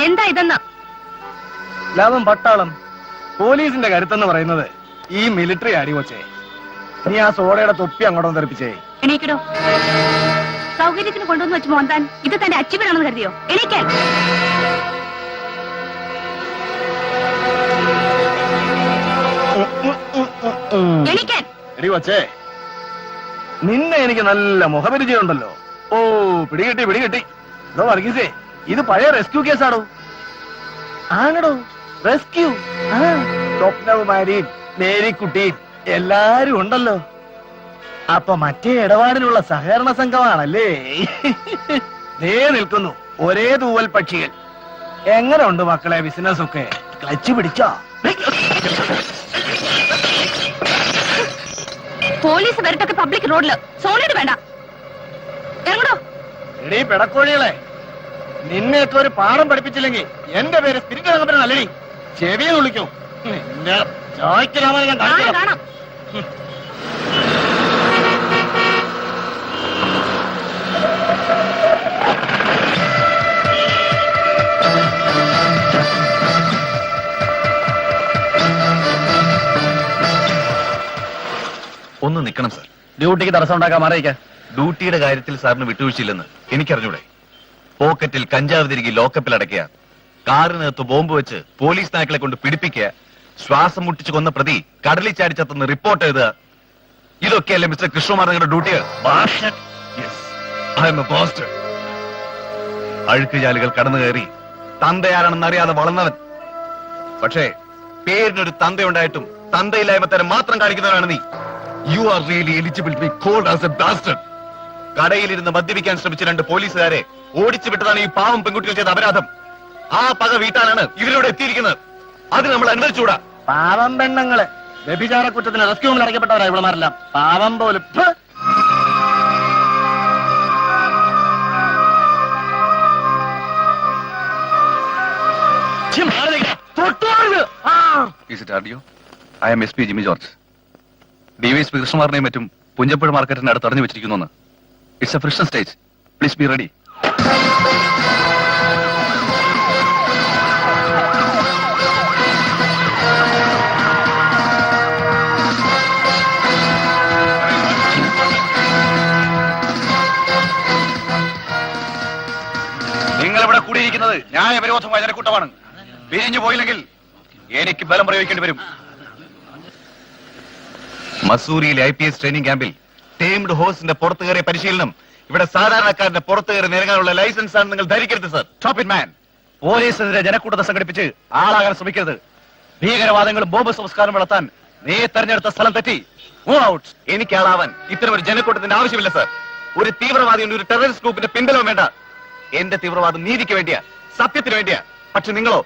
എന്താ ഇതെന്ന്? ലാഭം പട്ടാളം. പോലീസിന്റെ കരുത്തെന്ന് പറയുന്നത് ഈ മിലിറ്ററി അടി കൊച്ചേ. നീ ആ സോഡയുടെ തൊപ്പി അങ്ങോട്ടൊന്ന് തെറിപ്പിച്ചേ. എണീക്കടോ. സൗകര്യത്തിന് കൊണ്ടുവന്ന് വെച്ച് മോന്താൻ ഇത് തന്റെ അച്ചീവനാണെന്ന് കരുതിയോ? എണീക്കാൻ. എണീക്കാൻ. എടി കൊച്ചേ, നിന്നെ എനിക്ക് നല്ല മുഖപരിചയമുണ്ടല്ലോ. ഓ, പിടികിട്ടി. ഇതോ വർഗീസേ, ഇത് പഴയ റെസ്ക്യൂ കേസാണോ? ആണോ? റെസ്ക്യൂ. സ്വപ്നകുമാരിയും മേരിക്കുട്ടിയും എല്ലാരും ഉണ്ടല്ലോ. അപ്പൊ മറ്റേ ഇടപാടിലുള്ള സഹകരണ സംഘമാണല്ലേ? ദേ നിൽക്കുന്നു ഒരേ തൂവൽ പക്ഷികൾ. എങ്ങനെ ഉണ്ട് മക്കളെ ബിസിനസ് ഒക്കെ? ക്ലച്ച് പിടിച്ചോ? പോലീസ് വരട്ടൊക്കെ പബ്ലിക് റോഡില്. സോണിട്ട് വേണ്ട. ഇറങ്ങടോ. എടീ പെടക്കോഴികളെ, നിന്നെയൊക്കെ ഒരു പാഠം പഠിപ്പിച്ചില്ലെങ്കിൽ എന്റെ പേര് സ്പിരിറ്റ് രംഗപ്പന നല്ലടി. ചെവിയെ വിളിക്കും. നിന്റെ ചോയ്ക്കലാമ ഞാൻ കാണിച്ചു കാണാം. ഒന്ന് നിൽക്കണം സർ. ഡ്യൂട്ടിക്ക് തടസ്സം ഉണ്ടാക്കാൻ മാറിയിക്ക. ഡ്യൂട്ടിയുടെ കാര്യത്തിൽ സാറിന് വിട്ടുവീഴ്ചയില്ലെന്ന് എനിക്കറിഞ്ഞൂടെ. പോക്കറ്റിൽ കഞ്ചാവ് തിരികെ ലോക്കപ്പിൽ അടയ്ക്കുക, കാറിനകത്ത് ബോംബ് വെച്ച് പോലീസ് നായ്ക്കളെ കൊണ്ട് പിടിപ്പിക്കുക, ശ്വാസം മുട്ടിച്ച് കൊന്ന പ്രതി കടലിൽ ചാടിച്ചെന്ന് റിപ്പോർട്ട് എഴുതുക, ഇതൊക്കെയല്ലേ മിസ്റ്റർ കൃഷ്ണകുമാർ നിങ്ങളുടെ ഡ്യൂട്ടികൾ? അഴുക്കുചാലുകൾ കടന്നു കയറി തന്തയാരാണെന്ന് അറിയാതെ വളർന്നവൻ. പക്ഷേ പേരിനൊരു തന്തയുണ്ടായിട്ടും തന്തയില്ലായ്മ തരം മാത്രം കാണിക്കുന്നവനാണ് നീ. You are really eligible to be called as a bastard. കടയിലിരുന്ന് മദ്യപിക്കാൻ ശ്രമിച്ച 2 പോലീസുകാരെ ഓടിച്ചു വിട്ടതാണ് ഈ പാവം പെൺകുട്ടികൾ ചെയ്ത അപരാധം. ആ പക വീട്ടാനാണ് ഇവരിലൂടെ എത്തിയിരിക്കുന്നത്. അത് നമ്മൾ അനുവദിച്ചുകൂടാ. പാവം പെണ്ണുങ്ങള് വ്യഭിചാര കുറ്റത്തിന് റെസ്ക്യൂമിൽ അടയ്ക്കപ്പെട്ടവരാ ഇവിടെമാരെല്ലാം. പാവം പോലും. I am SP Jimmy George. DYSP കൃഷ്ണകുമാറിനെയും മറ്റും പുഞ്ചപ്പുഴ മാർക്കറ്റിന്റെ അടുത്ത് തടഞ്ഞു വെച്ചിരിക്കുന്നു. It's A friction stage. Please be ready. നിങ്ങളിവിടെ കൂടിയിരിക്കുന്നത് ന്യായവിരോധമായ ജനക്കൂട്ടമാണ്. പിരിഞ്ഞു പോയില്ലെങ്കിൽ എനിക്ക് ബലം പ്രയോഗിക്കേണ്ടി വരും. മസൂറിയിലെ IPS ട്രെയിനിങ് ക്യാമ്പിൽ ടേംഡ് ഹോഴ്സിന്റെ പുറത്തു കയറിയ പരിശീലനം ഇവിടെ സാധാരണക്കാരന്റെ പുറത്തു കയറി നിരങ്ങാനുള്ള ലൈസൻസ് ആണ് നിങ്ങൾ ധരിക്കരുത് സർ. Stop it man. പോലീസിനെതിരെ ജനക്കൂട്ടത്തെ സംഘടിപ്പിച്ച് ആളാകാൻ ശ്രമിക്കരുത്. ഭീകരവാദങ്ങളും ബോംബ് സംസ്കാരം വളർത്താൻ നീ തെരഞ്ഞെടുത്ത സ്ഥലം തെറ്റി. Move out. എനിക്ക് ആളാവാൻ ഇത്തരം ഒരു ജനക്കൂട്ടത്തിന്റെ ആവശ്യമില്ല സർ. ഒരു തീവ്രവാദിയുടെ ഒരു ടെററിസ്റ്റ് ഗ്രൂപ്പിന്റെ പിൻബലവും വേണ്ട. എന്റെ തീവ്രവാദം നീതിക്ക് വേണ്ടിയാ, സത്യത്തിന് വേണ്ടിയാ. പക്ഷെ നിങ്ങളോ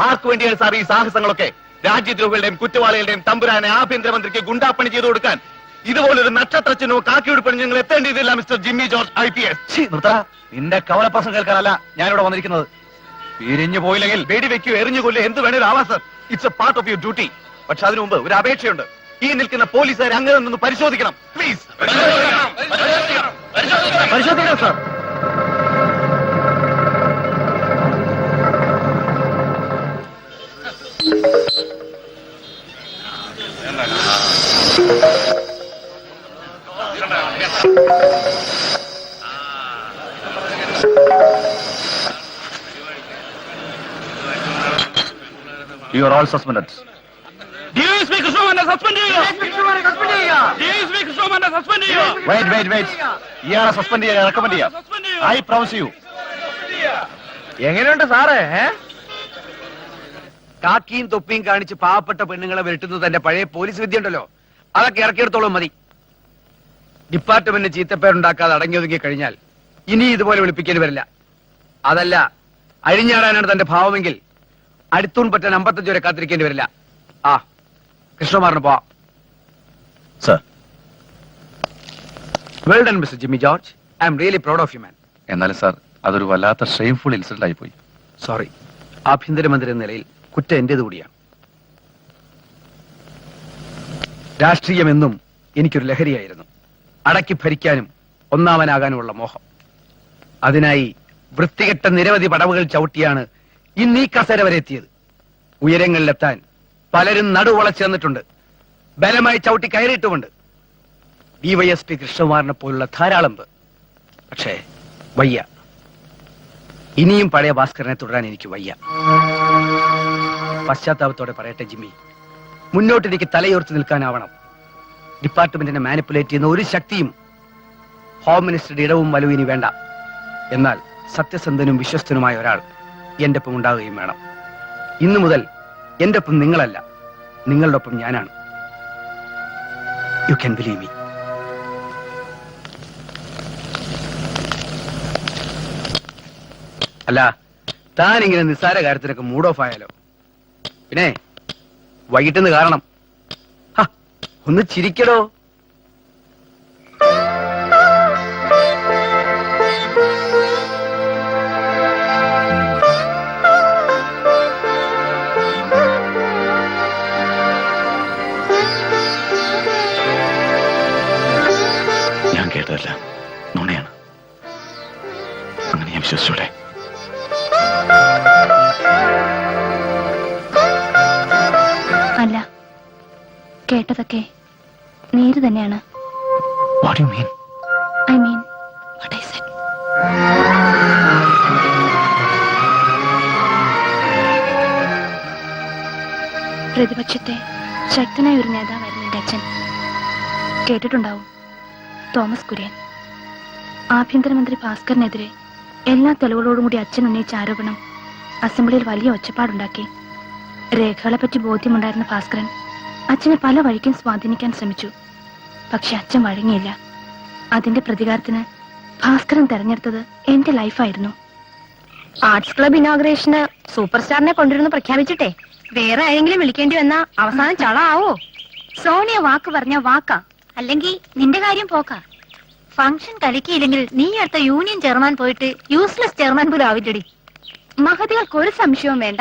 ആർക്കു വേണ്ടിയാണ് സാർ ഈ സാഹസങ്ങളൊക്കെ? രാജ്യദ്രോഹികളുടെയും കുറ്റവാളികളുടെയും തമ്പുരാനെ ആഭ്യന്തരമന്ത്രിക്ക് ഗുണ്ടാപ്പണി ചെയ്തു കൊടുക്കാൻ ഇതുപോലൊരു നക്ഷത്രച്ചിനോ കാക്കിയുടുപ്പണി ഞങ്ങൾ എത്തേണ്ടിയതില്ല മിസ്റ്റർ ജിമ്മി ജോർജ് IPS. നിന്റെ കവലപ്രസം കേൾക്കാനല്ല ഞാനിവിടെ വന്നിരിക്കുന്നത്. പിരിഞ്ഞു പോയില്ലെങ്കിൽ വെടിവെക്കോ എറിഞ്ഞു കൊല്ലോ എന്ത് വേണേലും ആവാം sir. It's A part of your duty. പക്ഷെ അതിനു മുമ്പ് ഒരു അപേക്ഷയുണ്ട്. ഈ നിൽക്കുന്ന പോലീസുകാർ അങ്ങനെ നിന്ന് പരിശോധിക്കണം പ്ലീസ്. പരിശോധിക്കണം sir. You are all suspended. ഇയാളെ സസ്പെൻഡ് ചെയ്യാൻ റെക്കമെൻഡ് ചെയ്യാം. I promise U. എങ്ങനെയുണ്ട് സാറേ? കാക്കിയും തൊപ്പിയും കാണിച്ച് പാവപ്പെട്ട പെണ്ണുങ്ങളെ വിരട്ടുന്നത് തന്റെ പഴയ പോലീസ് വിദ്യ ഉണ്ടല്ലോ, അതൊക്കെ ഇറക്കിയെടുത്തോളം മതി. ഡിപ്പാർട്ട്മെന്റ് ചീത്തപ്പേരുണ്ടാക്കാതെ അടങ്ങി ഒതുങ്ങി കഴിഞ്ഞാൽ ഇനി ഇതുപോലെ വിളിപ്പിക്കേണ്ടി വരില്ല. അതല്ല അഴിഞ്ഞാടാനാണ് തന്റെ ഭാവമെങ്കിൽ അടുത്തൂൺ പറ്റാൻ 55 വരെ കാത്തിരിക്കേണ്ടി വരില്ല. ആ കൃഷ്ണകുമാറിന് പോവാം. Sir. Well done mister Jimmy George. I am really proud of you man. എന്നാലും സാർ, അതൊരു വല്ലാത്ത ഷെയിംഫുൾ ഇൻസിഡന്റ് ആയിപ്പോയി. സോറി. ആഭ്യന്തരമന്ത്രി എന്ന നിലയിൽ കുറ്റം എന്റേത് കൂടിയാണ്. രാഷ്ട്രീയമെന്നും എനിക്കൊരു ലഹരിയായിരുന്നു. അടക്കി ഭരിക്കാനും ഒന്നാമനാകാനുമുള്ള മോഹം. അതിനായി വൃത്തികെട്ട നിരവധി പടവുകൾ ചവിട്ടിയാണ് ഇന്ന് ഈ കസേര വരെ എത്തിയത്. ഉയരങ്ങളിലെത്താൻ പലരും നടുവളച്ചു തന്നിട്ടുണ്ട്, ബലമായി ചവിട്ടി കയറിയിട്ടുമുണ്ട്. DYSP കൃഷ്ണകുമാറിനെ പോലുള്ള ധാരാളം പേർ. പക്ഷേ വയ്യ, ഇനിയും പഴയ ഭാസ്കരനെ തുടരാൻ എനിക്ക് വയ്യ. പശ്ചാത്താപത്തോടെ പറയട്ടെ ജിമ്മി, മുന്നോട്ട് എനിക്ക് തലയോർത്ത് നിൽക്കാനാവണം. ഡിപ്പാർട്ട്മെന്റിനെ മാനിപ്പുലേറ്റ് ചെയ്യുന്ന ഒരു ശക്തിയും ഹോം മിനിസ്റ്ററുടെ ഇടവും വലവും ഇനി വേണ്ട. എന്നാൽ സത്യസന്ധനും വിശ്വസ്തനുമായ ഒരാൾ എന്റെ ഒപ്പം ഉണ്ടാവുകയും വേണം. ഇന്നു മുതൽ എന്റെ ഒപ്പം നിങ്ങളല്ല, നിങ്ങളുടെ ഒപ്പം ഞാനാണ്. You can believe me. അല്ല, താൻ ഇങ്ങനെ നിസ്സാര കാര്യത്തിനൊക്കെ മൂഡ് ഓഫ് ആയാലോ? പിന്നെ വൈകിട്ടെന്ന് കാരണം ഒന്ന് ചിരിക്കടോ. ഞാൻ കേട്ടതല്ല, നുണയാണ്. അങ്ങനെ ഞാൻ വിശ്വസിച്ചൂടെ? അല്ല, കേട്ടതൊക്കെ നേര് തന്നെയാണ്. What do you mean? I mean what I said. പ്രതിപക്ഷത്തെ ശക്തനായ ഒരു നേതാവായിരുന്നു എന്റെ അച്ഛൻ. കേട്ടിട്ടുണ്ടാവും, തോമസ് കുര്യൻ. ആഭ്യന്തരമന്ത്രി ഭാസ്കറിനെതിരെ എല്ലാ തെളിവുകളോടും കൂടി അച്ഛൻ ഉന്നയിച്ച ആരോപണം അസംബ്ലിയിൽ വലിയ ഒച്ചപ്പാടുണ്ടാക്കി. രേഖകളെ പറ്റി ബോധ്യമുണ്ടായിരുന്ന ഭാസ്കരൻ അച്ഛനെ പല വഴിക്കും സ്വാധീനിക്കാൻ ശ്രമിച്ചു. പക്ഷെ അച്ഛൻ വഴങ്ങിയില്ല. അതിന്റെ പ്രതികാരത്തിന് ഭാസ്കരൻ തെരഞ്ഞെടുത്തത് എന്റെ ലൈഫായിരുന്നു. ആർട്സ് ക്ലബ് ഇനോഗ്രേഷന് സൂപ്പർ സ്റ്റാറിനെ കൊണ്ടുവരുന്ന പ്രഖ്യാപിച്ചിട്ടെ വേറെ ആരെങ്കിലും വിളിക്കേണ്ടി വന്നാ അവസാനം ചള ആവോ? സോണിയ വാക്ക് പറഞ്ഞ വാക്കാ, അല്ലെങ്കിൽ നിന്റെ കാര്യം പോക്കാ. ഫംഗ്ഷൻ കളിക്കിയില്ലെങ്കിൽ നീ അടുത്ത യൂണിയൻ ചെയർമാൻ പോയിട്ട് യൂസ്ലെസ് ചെയർമാൻ പോലും ആവില്ലടി. മഹതികൾക്ക് ഒരു സംശയവും വേണ്ട,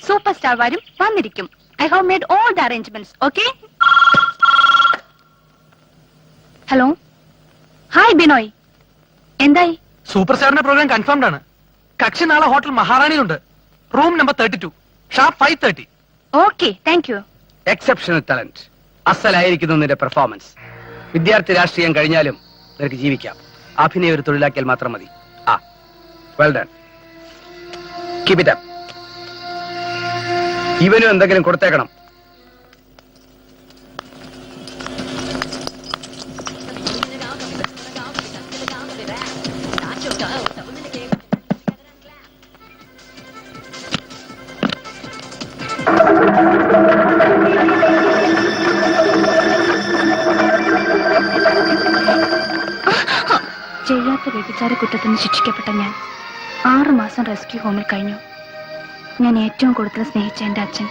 സൂപ്പർ സ്റ്റാർ വരും, വന്നിരിക്കും. I have made all the arrangements. Okay? Hello, hi Binoy, എന്തായി? സൂപ്പർ സ്റ്റാറിന്റെ പ്രോഗ്രാം കൺഫേംഡ് ആണ്. കക്ഷി നാളെ ഹോട്ടൽ മഹാറാണിയിലുണ്ട്, room number 32, sharp 5:30. Okay, thank you. Exceptional talent. അസലായിരിക്കുന്നു നിന്റെ പെർഫോമൻസ്. വിദ്യാർത്ഥി രാഷ്ട്രീയം കഴിഞ്ഞാലും നിനക്ക് ജീവിക്കാം. അഭിനയ ഒരു തൊഴിലാക്കിയാൽ മാത്രം മതി. ആ, well done. Keep it up. ഇവനും എന്തെങ്കിലും കൊടുത്തേക്കണം. ചെയ്യാത്ത വ്യഭിചാര കുറ്റത്തിന് ശിക്ഷിക്കപ്പെട്ട ഞാൻ 6 മാസം റെസ്ക്യൂ ഹോമിൽ കഴിഞ്ഞു. ഞാൻ ഏറ്റവും കൂടുതൽ സ്നേഹിച്ച എന്റെ അച്ഛൻ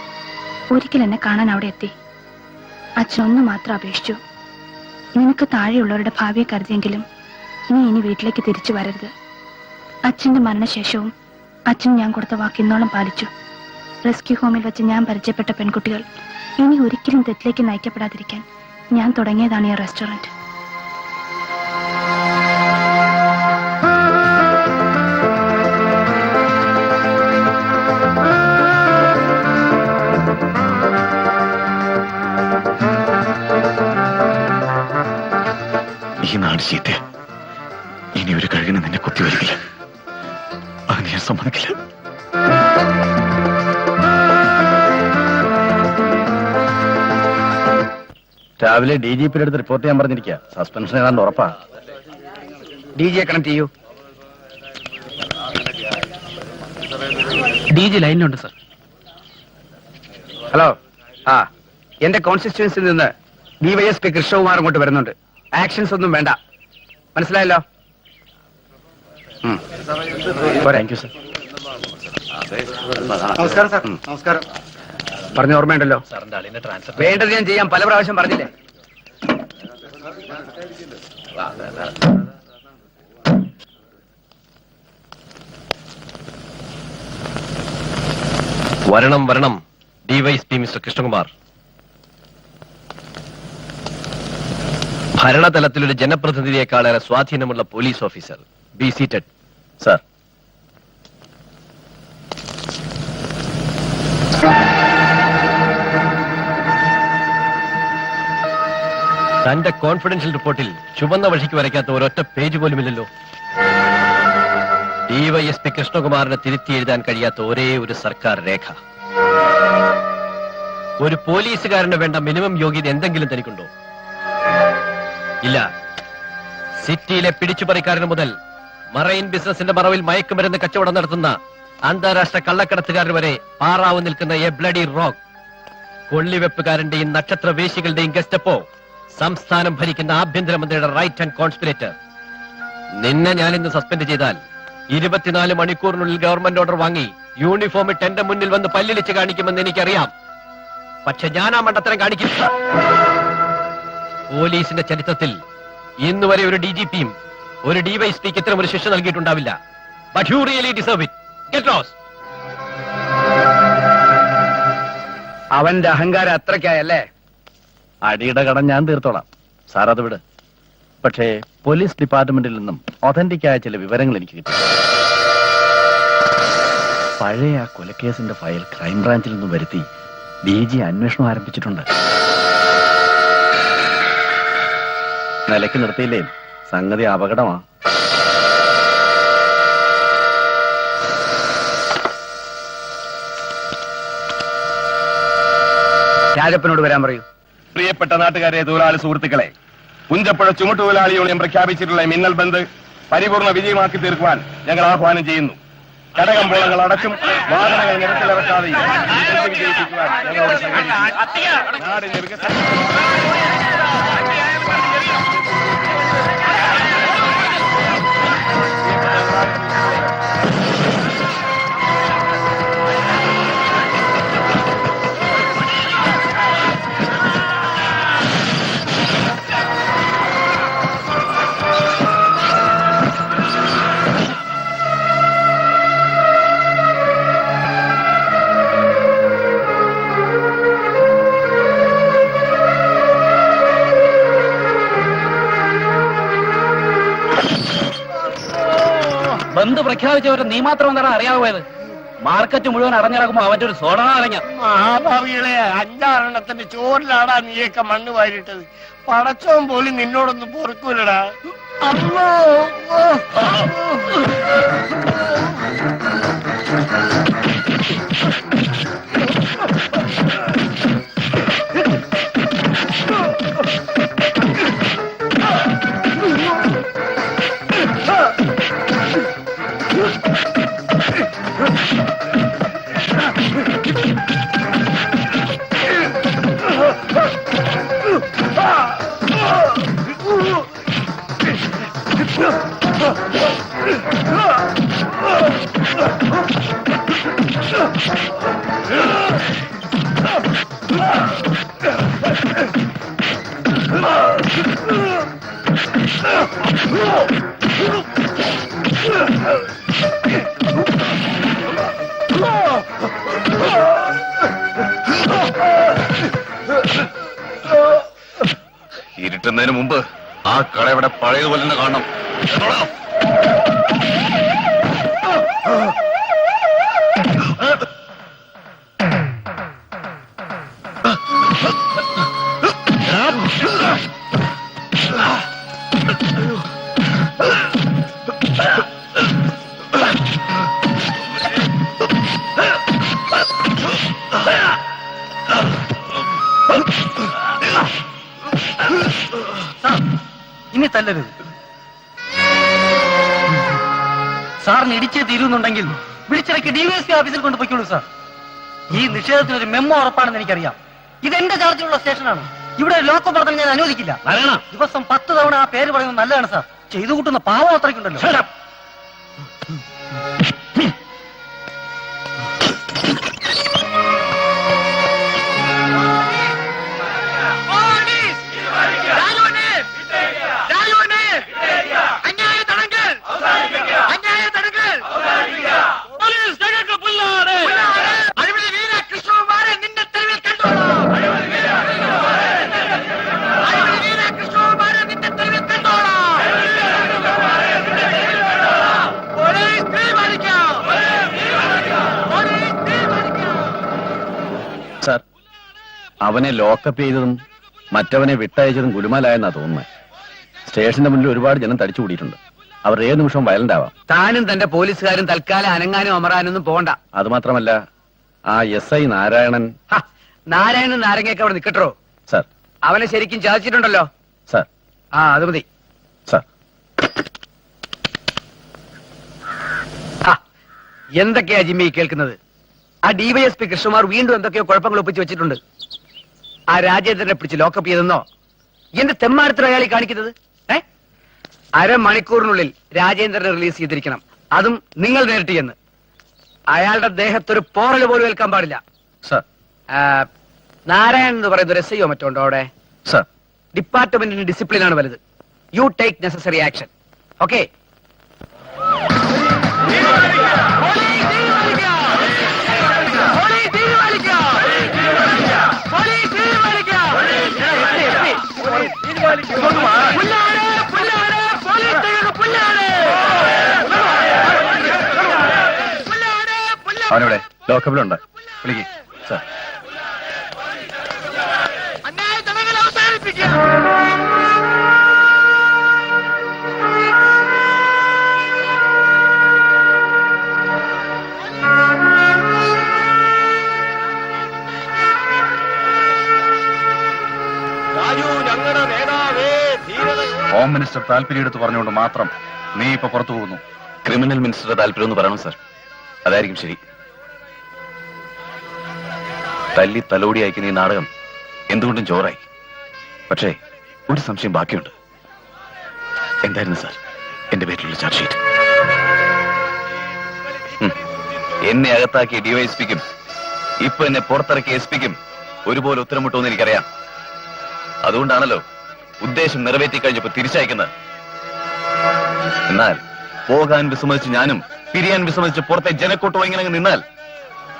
ഒരിക്കൽ എന്നെ കാണാൻ അവിടെ എത്തി. അച്ഛൻ ഒന്ന് മാത്രം അപേക്ഷിച്ചു, നിനക്ക് താഴെയുള്ളവരുടെ ഭാവിയെ കരുതിയെങ്കിലും നീ ഇനി വീട്ടിലേക്ക് തിരിച്ചു വരരുത്. അച്ഛന്റെ മരണശേഷവും അച്ഛൻ ഞാൻ കൊടുത്ത വാക്ക് ഇന്നോളം പാലിച്ചു. റെസ്ക്യൂ ഹോമിൽ വെച്ച് ഞാൻ പരിചയപ്പെട്ട പെൺകുട്ടികൾ ഇനി ഒരിക്കലും തെറ്റിലേക്ക് നയിക്കപ്പെടാതിരിക്കാൻ ഞാൻ തുടങ്ങിയതാണ് ഈ റെസ്റ്റോറന്റ്. ഈ നാട് ചീത്ത. ഇനി ഒരു കഴുകിന് നിന്നെ കുത്തിവരിക്കില്ല. അത് ഞാൻ സമ്മതിക്കില്ല. രാവിലെ DGP അടുത്ത് റിപ്പോർട്ട് ചെയ്യാൻ പറഞ്ഞിരിക്കുക. സസ്പെൻഷൻ ഏതാണ്ട് ഉറപ്പാ. DG കണക്ട് ചെയ്യൂ. DG ലൈനിലുണ്ട് സർ. ഹലോ. ആ, എന്റെ കോൺസ്റ്റിറ്റ്യുവൻസിൽ നിന്ന് DYSP കൃഷ്ണകുമാർ അങ്ങോട്ട് വരുന്നുണ്ട്. ആക്ഷൻസ് ഒന്നും വേണ്ട, മനസ്സിലായല്ലോ? Thank you sir. നമസ്കാരം സാർ. നമസ്കാരം. പറഞ്ഞ ഓർമ്മയുണ്ടല്ലോ. വേണ്ടത് ഞാൻ ചെയ്യാം, പല പ്രാവശ്യം പറഞ്ഞില്ലേ? വരണം വരണം. DYSP mister Krishnakumar. ഭരണതലത്തിലൊരു ജനപ്രതിനിധിയെക്കാളേറെ സ്വാധീനമുള്ള police officer. Be seated. Sir. തന്റെ കോൺഫിഡൻഷ്യൽ റിപ്പോർട്ടിൽ ചുവന്ന വഴിക്ക് വരയ്ക്കാത്ത ഒരൊറ്റ പേജ് പോലുമില്ലല്ലോ. DYSP കൃഷ്ണകുമാറിനെ തിരുത്തി എഴുതാൻ കഴിയാത്ത ഒരേ ഒരു സർക്കാർ രേഖ. ഒരു പോലീസുകാരന് വേണ്ട മിനിമം യോഗ്യത എന്തെങ്കിലും തനിക്കുണ്ടോ? ഇല്ല. സിറ്റിയിലെ പിടിച്ചുപറിക്കാരന് മുതൽ മറൈൻ ബിസിനസിന്റെ മറവിൽ മയക്കുമരുന്ന് കച്ചവടം നടത്തുന്ന അന്താരാഷ്ട്ര കള്ളക്കടത്തുകാരൻ വരെ പാറാവ് നിൽക്കുന്ന എ ബ്ലഡി റോക്ക്. കൊള്ളിവെപ്പുകാരന്റെയും നക്ഷത്ര വേശികളുടെയും ഗസ്റ്റപ്പോ, സംസ്ഥാനം ഭരിക്കുന്ന ആഭ്യന്തരമന്ത്രിയുടെ റൈറ്റ് ഹാൻഡ് കോൺസ്പിറേറ്റർ. നിന്നെ ഞാൻ ഇന്ന് സസ്പെൻഡ് ചെയ്താൽ 24 മണിക്കൂറിനുള്ളിൽ ഗവൺമെന്റ് ഓർഡർ വാങ്ങി യൂണിഫോം ഇട്ട് എന്റെ മുന്നിൽ വന്ന് പല്ലിളിച്ച് കാണിക്കുമെന്ന് എനിക്കറിയാം. പക്ഷെ ഞാൻ ആ മണ്ടത്തരം കാണിക്കില്ല. പോലീസിന്റെ ചരിത്രത്തിൽ ഇന്നുവരെ ഒരു DGPയും ഒരു DYSPക്ക് ഇത്തരം ഒരു ശിക്ഷ നൽകിയിട്ടുണ്ടാവില്ല. But you really deserve it. Get lost. അവന്റെ അഹങ്കാരം അത്രയ്ക്കായല്ലേ? അടിയുടെ കടം ഞാൻ തീർത്തോളാം. സാർ അത് വിട്. പക്ഷേ പോലീസ് ഡിപ്പാർട്ട്മെന്റിൽ നിന്നും ഒതന്റിക് ആയ ചില വിവരങ്ങൾ എനിക്ക് കിട്ടി. പഴയ ആ കൊലക്കേസിന്റെ ഫയൽ ക്രൈംബ്രാഞ്ചിൽ നിന്നും വരുത്തി DG അന്വേഷണം ആരംഭിച്ചിട്ടുണ്ട്. നിലയ്ക്ക് നിർത്തിയില്ലേ, സംഗതി അപകടമാ. രാജപ്പനോട് വരാൻ പറയൂ. പ്രിയപ്പെട്ട നാട്ടുകാരെ, തൊഴിലാളി സുഹൃത്തുക്കളെ, പുഞ്ചപ്പുഴ ചുമട്ടുതൊഴിലാളി യൂണിയൻ പ്രഖ്യാപിച്ചിട്ടുള്ള മിന്നൽ ബന്ദ് പരിപൂർണ വിജയമാക്കി തീർക്കുവാൻ ഞങ്ങൾ ആഹ്വാനം ചെയ്യുന്നു. കടകമ്പോളങ്ങൾ അടച്ചും വാഹനങ്ങൾ നിരത്തിലിറക്കാതെയും വിജയിപ്പിക്കുവാൻ ഞങ്ങളോട് സഹകരിക്കുക. നാടിന്റെ വികസനം ബന്ദ് പ്രഖ്യാപിച്ചവരെ നീ മാത്രം എന്താണ് അറിയാതെ പോയത്? മാർക്കറ്റ് മുഴുവൻ അടഞ്ഞിറങ്ങുമ്പോ അവന്റെ ഒരു സോഡ അടഞ്ഞ മഹാഭാവികളെ, 5-6 ചോറിലാടാ നീയൊക്കെ മണ്ണ് വാരിട്ടത്. പടച്ചോൻ പോലും നിന്നോടൊന്നും പൊറുക്കൂലടാ. അമ്മോ. ഇരുട്ടുന്നതിന് മുമ്പ് ആ കട ഇവിടെ പഴയതുപോലെ തന്നെ കാണണം. തല്ലരുത്. സാറിന് ഇടിച്ചേ തീരുന്നുണ്ടെങ്കിൽ വിളിച്ചിറക്കി ഡിവൈഎസ്പി ഓഫീസിൽ കൊണ്ടുപോയിക്കോളൂ സാർ. ഈ നിഷേധത്തിന് ഒരു മെമ്മോ ഉറപ്പാണെന്ന് എനിക്കറിയാം. ഇതെന്റെ ചാർജിലുള്ള സ്റ്റേഷനാണ്. ഇവിടെ ലോക്കം പറഞ്ഞാൽ ഞാൻ അനുവദിക്കില്ല. ദിവസം 10 തവണ ആ പേര് പറയുന്നത് നല്ലതാണ് സാർ. ചെയ്തു കൂട്ടുന്ന പാവം അത്രയ്ക്കുണ്ടല്ലോ. സാർ, അവനെ ലോക്കപ്പ് ചെയ്തതും മറ്റവനെ വിട്ടയച്ചതും ഗുലുമാലായെന്നാ തോന്നുന്നത്. സ്റ്റേഷന്റെ മുന്നിൽ ഒരുപാട് ജനം തടിച്ചു കൂടിയിട്ടുണ്ട്. അവർ ഏത് നിമിഷവും വയലന്റ് ആവാം. താനും തന്റെ പോലീസുകാരും തൽക്കാലം അനങ്ങാനും അമറാനൊന്നും പോകണ്ട. അത് മാത്രമല്ല, ആ SI നാരായണൻ. നാരായണൻ നാരങ്ങയൊക്കെ അവിടെ നിൽക്കട്ടോ. സാർ, അവനെ ശരിക്കും ചാദിച്ചിട്ടുണ്ടല്ലോ. സാർ. അത് മതി സാർ. എന്തൊക്കെയാ ജിമ്മി കേൾക്കുന്നത്? ആ ഡിവൈഎസ്പി കൃഷ്ണകുമാർ വീണ്ടും എന്തൊക്കെയോ കുഴപ്പങ്ങൾ ഒപ്പിച്ച് വെച്ചിട്ടുണ്ട്. ആ രാജേന്ദ്രനെ പിടിച്ച് ലോക്കപ്പ് ചെയ്തെന്നോ? എന്റെ തെമ്മാരത്തിൽ അയാളി കാണിക്കുന്നത്. അരമണിക്കൂറിനുള്ളിൽ രാജേന്ദ്രനെ റിലീസ് ചെയ്തിരിക്കണം. അതും നിങ്ങൾ നേരിട്ട് ചെന്ന്. അയാളുടെ ദേഹത്തൊരു പോറൽ പോലും ഏൽക്കാൻ പാടില്ല. സാർ. നാരായണൻ എന്ന് പറയുന്ന ഒരു SI മറ്റോ ഉണ്ടോ അവിടെ? സാർ. ഡിപ്പാർട്ട്മെന്റിന് ഡിസിപ്ലിനാണ് വലുത്. You take necessary action. Okay? അവനവിടെ ലോക്കപ്പിലുണ്ട്. വിളിക്ക്. സാർ. ഹോം മിനിസ്റ്റർ താല്പര്യം എടുത്ത് പറഞ്ഞുകൊണ്ട് മാത്രം നീ ഇപ്പൊ പുറത്തു പോകുന്നു. ക്രിമിനൽ മിനിസ്റ്ററുടെ താല്പര്യം എന്ന് പറയണം സാർ. അതായിരിക്കും ശരി. തല്ലി തലോടി അയക്കുന്ന ഈ നാടകം എന്തുകൊണ്ടും ചോറായി. പക്ഷേ ഒരു സംശയം ബാക്കിയുണ്ട്. എന്തായിരുന്നു സാർ എന്റെ പേരിലുള്ള ചാർജ് ഷീറ്റ്? എന്നെ അകത്താക്കിയ ഡിവൈഎസ്പിക്കും ഇപ്പൊ എന്നെ പുറത്തിറക്കിയ SP-ക്കും ഒരുപോലെ ഉത്തരം മുട്ടുമെന്ന് എനിക്കറിയാം. അതുകൊണ്ടാണല്ലോ ഉദ്ദേശം നിറവേറ്റി കഴിഞ്ഞപ്പോ തിരിച്ചയക്കുന്നത്. എന്നാൽ പോകാൻ വിസമ്മതിച്ച് ഞാനും പിരിയാൻ വിസമ്മതിച്ച് പുറത്തെ ജനക്കൂട്ടം ഇങ്ങനെ നിന്നാൽ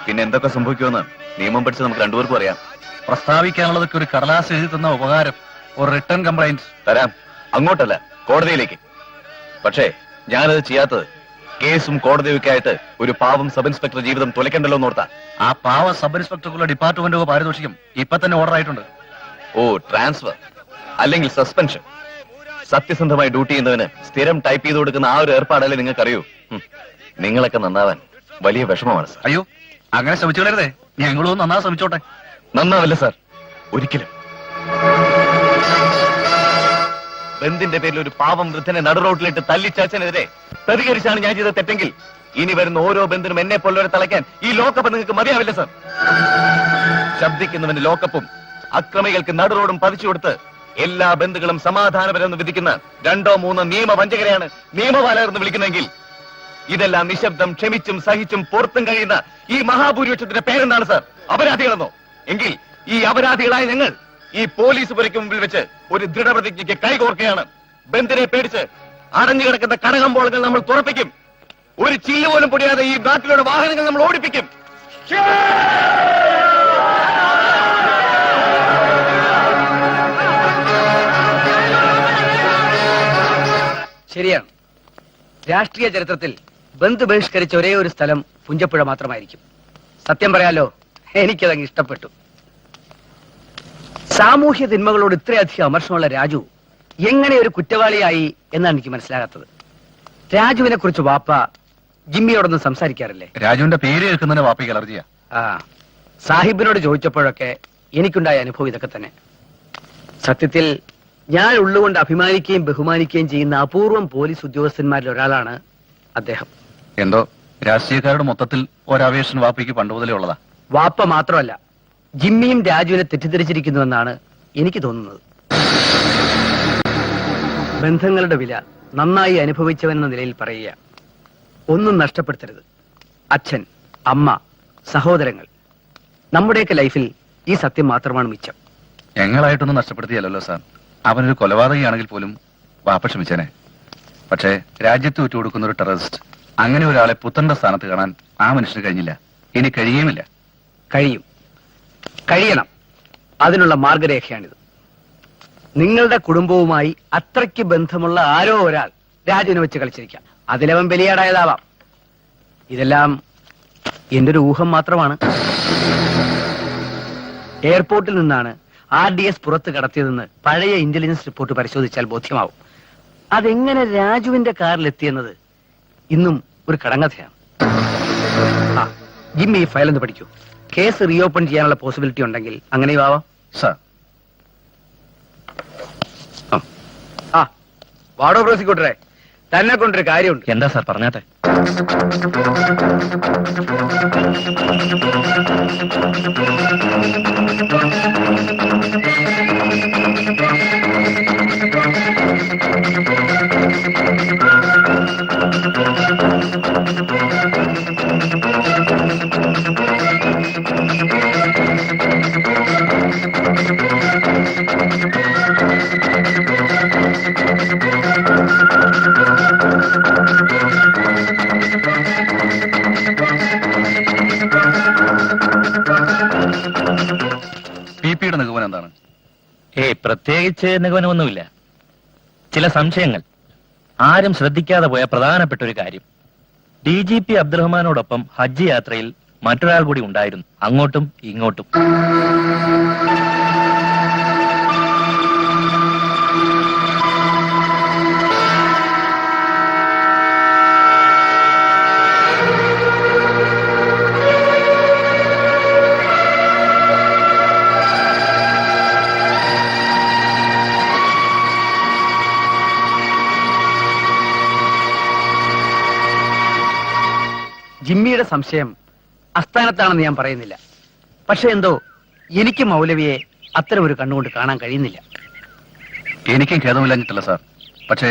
പിന്നെ എന്തൊക്കെ സംഭവിക്കുമെന്ന് നിയമം പഠിച്ച് നമുക്ക് രണ്ടുപേർക്കും അറിയാം. പ്രസ്താവിക്കാനുള്ളതൊക്കെ ഒരു കടലാസ് എഴുതി തന്ന ഉപകാരം. ഒരു റിട്ടേൺ കംപ്ലൈന്റ് തരാം. അങ്ങോട്ടല്ല, കോടതിയിലേക്ക്. പക്ഷേ ഞാനത് ചെയ്യാത്തത് കേസും കോടതിയൊക്കെ ആയിട്ട് ഒരു പാവം സബ് ഇൻസ്പെക്ടർ ജീവിതം തുലയ്ക്കണ്ടല്ലോ എന്നോർത്താ. ആ പാവ സബ് ഇൻസ്പെക്ടർക്കുള്ള ഡിപ്പാർട്ട്മെന്റോ പാരിതോഷികം ഇപ്പൊ തന്നെ ഓർഡർ ആയിട്ടുണ്ട്. ഓ, ട്രാൻസ്ഫർ അല്ലെങ്കിൽ സസ്പെൻഷൻ. സത്യസന്ധമായി ഡ്യൂട്ടി ചെയ്യുന്നവന് സ്ഥിരം ടൈപ്പ് ചെയ്ത് കൊടുക്കുന്ന ആ ഒരു ഏർപ്പാടല്ലേ നിങ്ങൾക്കറിയൂ. നിങ്ങളൊക്കെ നന്നാവാൻ വലിയ വിഷമമാണ് സാർ. അയ്യോ, അങ്ങനെ ശ്രമിച്ചുകളരുതേ. ഞങ്ങളും നന്നാ ശ്രമിച്ചോട്ടെ. നന്നാവില്ല സാർ, ഒരിക്കലും. ബന്ധിന്റെ പേരിൽ ഒരു പാവം വൃദ്ധനെ നടുറോട്ടിലിട്ട് തല്ലിച്ചാച്ചനെതിരെ പ്രതികരിച്ചാണ് ഞാൻ ചെയ്ത തെറ്റെങ്കിൽ ഇനി വരുന്ന ഓരോ ബന്ധിനും എന്നെ പോലുള്ളവരെ തളയ്ക്കാൻ ഈ ലോക്കപ്പ് നിങ്ങൾക്ക് മതിയാവില്ല സാർ. ശബ്ദിക്കുന്നവന് ലോക്കപ്പും അക്രമികൾക്ക് നടുറോഡും പതിച്ചു കൊടുത്ത് എല്ലാ ബന്ധുക്കളും സമാധാനപരമെന്ന് വിധിക്കുന്ന 2 or 3 നിയമവഞ്ചകരെയാണ് നിയമപാലകരെന്ന് വിളിക്കുന്നെങ്കിൽ ഇതെല്ലാം നിശബ്ദം ക്ഷമിച്ചും സഹിച്ചും പുറത്തും കഴിയുന്ന ഈ മഹാഭൂരിപക്ഷത്തിന്റെ പേരെന്താണ് സാർ? അപരാധികളെന്നോ? എങ്കിൽ ഈ അപരാധികളായ ഞങ്ങൾ ഈ പോലീസ് പുരയ്ക്ക് മുമ്പിൽ വെച്ച് ഒരു ദൃഢപ്രതിജ്ഞയ്ക്ക് കൈകോർക്കുകയാണ്. ബന്ധിനെ പേടിച്ച് അടഞ്ഞു കിടക്കുന്ന കടകമ്പോളങ്ങൾ നമ്മൾ തുറപ്പിക്കും. ഒരു ചില്ല് പോലും പൊടിയാതെ ഈ നാട്ടിലുള്ള വാഹനങ്ങൾ നമ്മൾ ഓടിപ്പിക്കും. ശരിയാണ്. രാഷ്ട്രീയ ചരിത്രത്തിൽ ബന്ധു ബഹിഷ്കരിച്ച ഒരേ ഒരു സ്ഥലം പുഞ്ചപ്പുഴ മാത്രമായിരിക്കും. സത്യം പറയാലോ, എനിക്കതങ്ങ് ഇഷ്ടപ്പെട്ടു. സാമൂഹ്യ തിന്മകളോട് ഇത്രയധികം അമർഷമുള്ള രാജു എങ്ങനെ ഒരു കുറ്റവാളിയായി എന്നാണ് എനിക്ക് മനസ്സിലാകാത്തത്. രാജുവിനെ കുറിച്ച് വാപ്പ ജിമ്മിയോടൊന്നും സംസാരിക്കാറില്ലേ? രാജുവിന്റെ പേര് കേൾക്കുന്നതിന് വാപ്പയ്ക്ക് അലർജിയാ. സാഹിബിനോട് ചോദിച്ചപ്പോഴൊക്കെ എനിക്കുണ്ടായ അനുഭവം ഇതൊക്കെ തന്നെ. സത്യത്തിൽ ഞാൻ ഉള്ളുകൊണ്ട് അഭിമാനിക്കുകയും ബഹുമാനിക്കുകയും ചെയ്യുന്ന അപൂർവം പോലീസ് ഉദ്യോഗസ്ഥന്മാരിൽ ഒരാളാണ് അദ്ദേഹം. എന്തോ രാഷ്ട്രീയക്കാരുടെ മൊത്തത്തിൽ ഒരാവേശൻ വാപ്പയ്ക്ക് പണ്ട് മുതലേ ഉള്ളതാ. വാപ്പ മാത്രമല്ല, ജിമ്മിയും രാജുവിനെ തെറ്റിദ്ധരിച്ചിരിക്കുന്നുവെന്നാണ് എനിക്ക് തോന്നുന്നത്. ബന്ധങ്ങളുടെ വില നന്നായി അനുഭവിച്ചവനെന്ന നിലയിൽ പറയുക, ഒന്നും നഷ്ടപ്പെടുത്തരുത്. അച്ഛൻ, അമ്മ, സഹോദരങ്ങൾ, നമ്മുടെയൊക്കെ ലൈഫിൽ ഈ സത്യം മാത്രമാണ് മിച്ചം. ഞങ്ങളായിട്ടൊന്നും നഷ്ടപ്പെടുത്തിയല്ലോ സാർ. അവനൊരു കൊലപാതകയാണെങ്കിൽ പോലും വാപ്പ ക്ഷമിച്ചേനെ. പക്ഷേ രാജ്യത്ത് വിട്ടുകൊടുക്കുന്ന ഒരു ടെററിസ്റ്റ്, അങ്ങനെ ഒരാളെ പുത്രന്റെ സ്ഥാനത്ത് കാണാൻ ആ മനുഷ്യന് കഴിഞ്ഞില്ല, ഇനി കഴിയുമില്ല. കഴിയണം. അതിനുള്ള മാർഗരേഖയാണിത്. നിങ്ങളുടെ കുടുംബവുമായി അത്രയ്ക്ക് ബന്ധമുള്ള ആരോ ഒരാൾ രാജുവിനെ വെച്ച് കളിച്ചിരിക്കാം. അതിലവൻ ബലിയാടായതാവാം. ഇതെല്ലാം എന്റെ ഒരു ഊഹം മാത്രമാണ്. എയർപോർട്ടിൽ നിന്നാണ് RDS പുറത്ത് കടത്തിയതെന്ന് പഴയ ഇന്റലിജൻസ് റിപ്പോർട്ട് പരിശോധിച്ചാൽ ബോധ്യമാവും. അതെങ്ങനെ രാജുവിന്റെ കാറിൽ എത്തിയെന്നത് ഇന്നും ഒരു കടങ്കഥയാണ്. ജിമ്മി ഈ ഫയൽ ഒന്ന് പഠിക്കൂ. കേസ് റീഓപ്പൺ ചെയ്യാനുള്ള പോസിബിലിറ്റി ഉണ്ടെങ്കിൽ അങ്ങനെയും ആവാം. സാർ, വാടോ പ്രോസിക്യൂട്ടറെ, തന്നെ കൊണ്ടൊരു കാര്യമുണ്ട്. എന്താ സാർ പറഞ്ഞാട്ടെ? PP-യുടെ നിഗമനം എന്താണ്? പ്രത്യേകിച്ച് നിഗമനമൊന്നുമില്ല. ചില സംശയങ്ങൾ, ആരും ശ്രദ്ധിക്കാതെ പോയ പ്രധാനപ്പെട്ട ഒരു കാര്യം. DGP അബ്ദുറഹ്മാനോടൊപ്പം ഹജ്ജ് യാത്രയിൽ മറ്റൊരാൾ കൂടി ഉണ്ടായിരുന്നു, അങ്ങോട്ടും ഇങ്ങോട്ടും. ജിമ്മിയുടെ സംശയം അസ്ഥാനത്താണെന്ന് ഞാൻ പറയുന്നില്ല. പക്ഷെ എന്തോ എനിക്ക് മൗലവിയെ അത്തരം ഒരു കണ്ണുകൊണ്ട് കാണാൻ കഴിയുന്നില്ല. എനിക്കും ഖേദമില്ലാഞ്ഞിട്ടല്ല സാർ. പക്ഷേ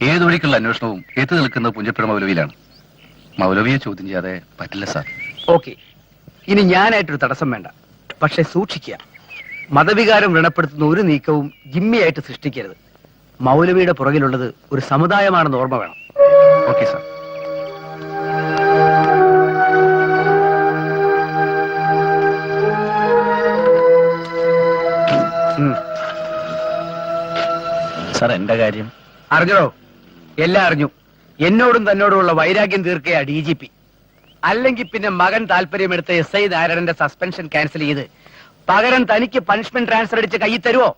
ഏതൊഴിക്കുള്ള അന്വേഷണവും എത്തി നിൽക്കുന്നത് പുഞ്ചപ്പുഴ മൗലവിയിലാണ്. മൗലവിയെ ചോദ്യം ചെയ്യാതെ പറ്റില്ല സാർ. ഓക്കെ, ഇനി ഞാനായിട്ടൊരു തടസ്സം വേണ്ട. പക്ഷെ സൂക്ഷിക്കുക, മതവികാരം വ്രണപ്പെടുത്തുന്ന ഒരു നീക്കവും ജിമ്മിയായിട്ട് സൃഷ്ടിക്കരുത്. മൗലവിയുടെ പുറകിലുള്ളത് ഒരു സമുദായമാണെന്ന് ഓർമ്മ വേണം. Okay sir. സാർ, എന്റെ കാര്യം അറിഞ്ഞോ? എല്ലാം അറിഞ്ഞു. എന്നോടും തന്നോടുമുള്ള വൈരാഗ്യം തീർക്കുക DGP. അല്ലെങ്കിൽ പിന്നെ മകൻ താല്പര്യമെടുത്ത SI നാരായണന്റെ സസ്പെൻഷൻ ക്യാൻസൽ ചെയ്ത് പകരം തനിക്ക് പണിഷ്മെന്റ് ട്രാൻസ്ഫർ അടിച്ച് കയ്യിൽ തരുവോ?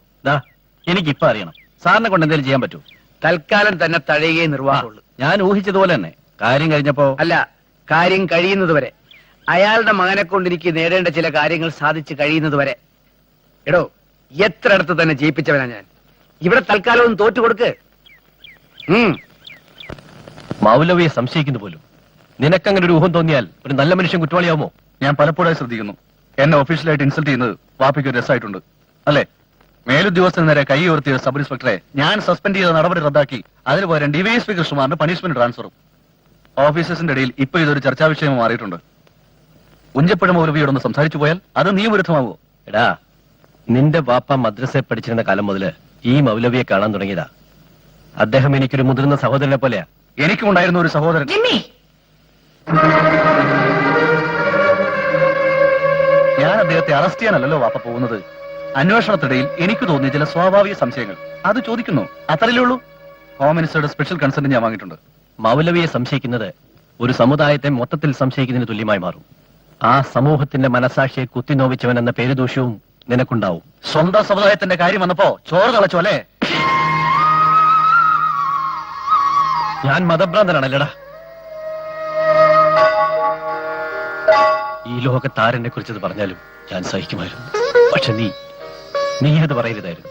എനിക്കിപ്പോ അറിയണം. സാറിനെ കൊണ്ട് എന്തെങ്കിലും ചെയ്യാൻ പറ്റൂ? തൽക്കാലം തന്നെ തഴയുകയെ നിർവാഹമുള്ളൂ. ഞാൻ ഊഹിച്ചതുപോലെ തന്നെ കാര്യം കഴിഞ്ഞപ്പോ അല്ല, കാര്യം കഴിയുന്നതുവരെ. അയാളുടെ മകനെ കൊണ്ട് എനിക്ക് നേടേണ്ട ചില കാര്യങ്ങൾ സാധിച്ചു കഴിയുന്നതുവരെ. എടോ, എത്ര അടുത്ത് തന്നെ ജയിപ്പിച്ചവനാ ഞാൻ. ഇവിടെ തൽക്കാലം ഒന്ന് തോറ്റു കൊടുക്ക്. മൗലവിയെ സംശയിക്കുന്നു പോലും. നിനക്കങ്ങനെ ഒരു ഊഹം തോന്നിയാൽ ഒരു നല്ല മനുഷ്യൻ കുറ്റവാളിയാവുമോ? ഞാൻ പലപ്പോഴായി ശ്രദ്ധിക്കുന്നു. എന്നെ ഒഫീഷ്യലായിട്ട് ഇൻസൾട്ട് ചെയ്യുന്നത് വാപ്പയ്ക്ക് ഒരു രസമായിട്ടുണ്ട് അല്ലേ? മേലുദ്യോഗസ്ഥന് നേരെ കൈ ഉയർത്തിയ സബ് ഇൻസ്പെക്ടറെ ഞാൻ സസ്പെൻഡ് ചെയ്ത നടപടി റദ്ദാക്കി അതിന് പകരം DYSP കൃഷ്ണകുമാറിന് പണിഷ്മെന്റ് ട്രാൻസ്ഫറും. ഓഫീസേഴ്സിന്റെ ഇടയിൽ ഇപ്പൊ ഇതൊരു ചർച്ചാ വിഷയം മാറിയിട്ടുണ്ട്. ഉഞ്ചപ്പുഴ മൗലവിയോടൊന്ന് സംസാരിച്ചു പോയാൽ അത് നിയമവിരുദ്ധമാവോ? എടാ, നിന്റെ വാപ്പ മദ്രസയിൽ പഠിച്ചിരുന്ന കാലം മുതല് ഈ മൗലവിയെ കാണാൻ തുടങ്ങിയതാ. അദ്ദേഹം എനിക്കൊരു മുതിർന്ന സഹോദരനെ പോലെയാ. എനിക്കും ഉണ്ടായിരുന്ന ഒരു സഹോദരൻ. ഞാൻ അദ്ദേഹത്തെ അറസ്റ്റ് ചെയ്യാനല്ലോ വാപ്പ പോകുന്നത്. അന്വേഷണത്തിനിടയിൽ എനിക്ക് തോന്നിയ ചില സ്വാഭാവിക സംശയങ്ങൾ അത് ചോദിക്കുന്നു, അത്രയല്ലേ ഉള്ളൂ. ഹോം മിനിസ്റ്ററുടെ സ്പെഷ്യൽ കൺസൾട്ട് ഞാൻ വാങ്ങിയിട്ടുണ്ട്. മൗലവിയെ സംശയിക്കുന്നത് ഒരു സമുദായത്തെ മൊത്തത്തിൽ സംശയിക്കുന്നതിന് തുല്യമായി മാറും. ആ സമൂഹത്തിന്റെ മനസാക്ഷിയെ കുത്തിനോവിച്ചവൻ എന്ന പേരുദോഷവും നിനക്കുണ്ടാവും. സ്വന്തം സമുദായത്തിന്റെ കാര്യം വന്നപ്പോ ചോറ് തളച്ചു അല്ലേ? ഞാൻ മതഭ്രാന്തനാണല്ലടാ. ഈ ലോകത്ത് ആരെന്നെ കുറിച്ചത് പറഞ്ഞാലും ഞാൻ സഹിക്കുമായിരുന്നു. പക്ഷെ നീ അത് പറയരുതായിരുന്നു.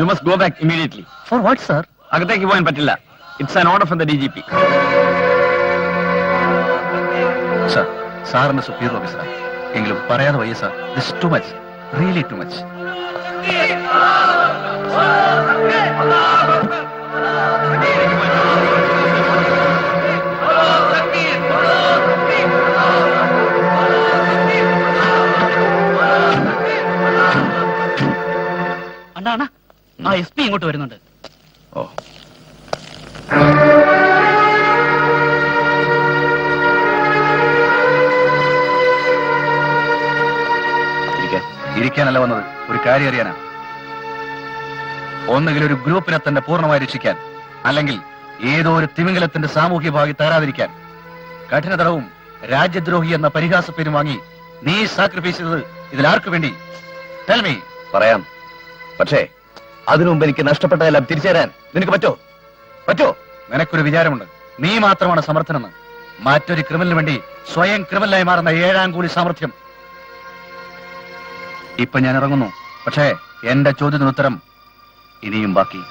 You must go back immediately. For what sir? അകത്തേക്ക് പോകാൻ പറ്റില്ല. It's an order from the DGP. Sir, സാറിന്റെ സുപ്പീരിയർ ഓഫീസറാണ്. എങ്കിലും പറയാതെ വയ്യ sir. This too much, really too much. അണ്ണാ ആ SP ഇങ്ങോട്ട് വരുന്നുണ്ട്. ഓ, ഇരിക്കാനല്ല വന്നത്, ഒരു കാര്യം അറിയാനാ. ഒന്നുകിൽ ഒരു ഗ്രൂപ്പിനെ തന്നെ പൂർണ്ണമായി രക്ഷിക്കാൻ, അല്ലെങ്കിൽ ഏതോ ഒരു തിമിംഗലത്തിന്റെ സാമൂഹ്യ ഭാഗി തകരാതിരിക്കാൻ. കഠിന തടവും രാജ്യദ്രോഹി എന്ന പരിഹാസ പേരും വാങ്ങി നീ സാക്രിഫൈസ് ചെയ്തത് ഇതിലാർക്കു വേണ്ടി? Tell me. പറയാം, പക്ഷേ അതിനു മുമ്പ് എനിക്ക് നഷ്ടപ്പെട്ടതെല്ലാം തിരിച്ചു തരാൻ നിനക്ക് പറ്റോ? നിനക്കൊരു വിചാരമുണ്ട്, നീ മാത്രമാണ് സമർത്ഥനെന്ന്. മറ്റൊരു ക്രിമിനലിന് വേണ്ടി സ്വയം ക്രിമിനലായി മാറുന്ന ഏഴാം കൂലി സാമർഥ്യം. ഇപ്പൊ ഞാൻ ഇറങ്ങുന്നു, പക്ഷേ എന്റെ ചോദ്യത്തിന് ഉത്തരം ഇനിയും ബാക്കി.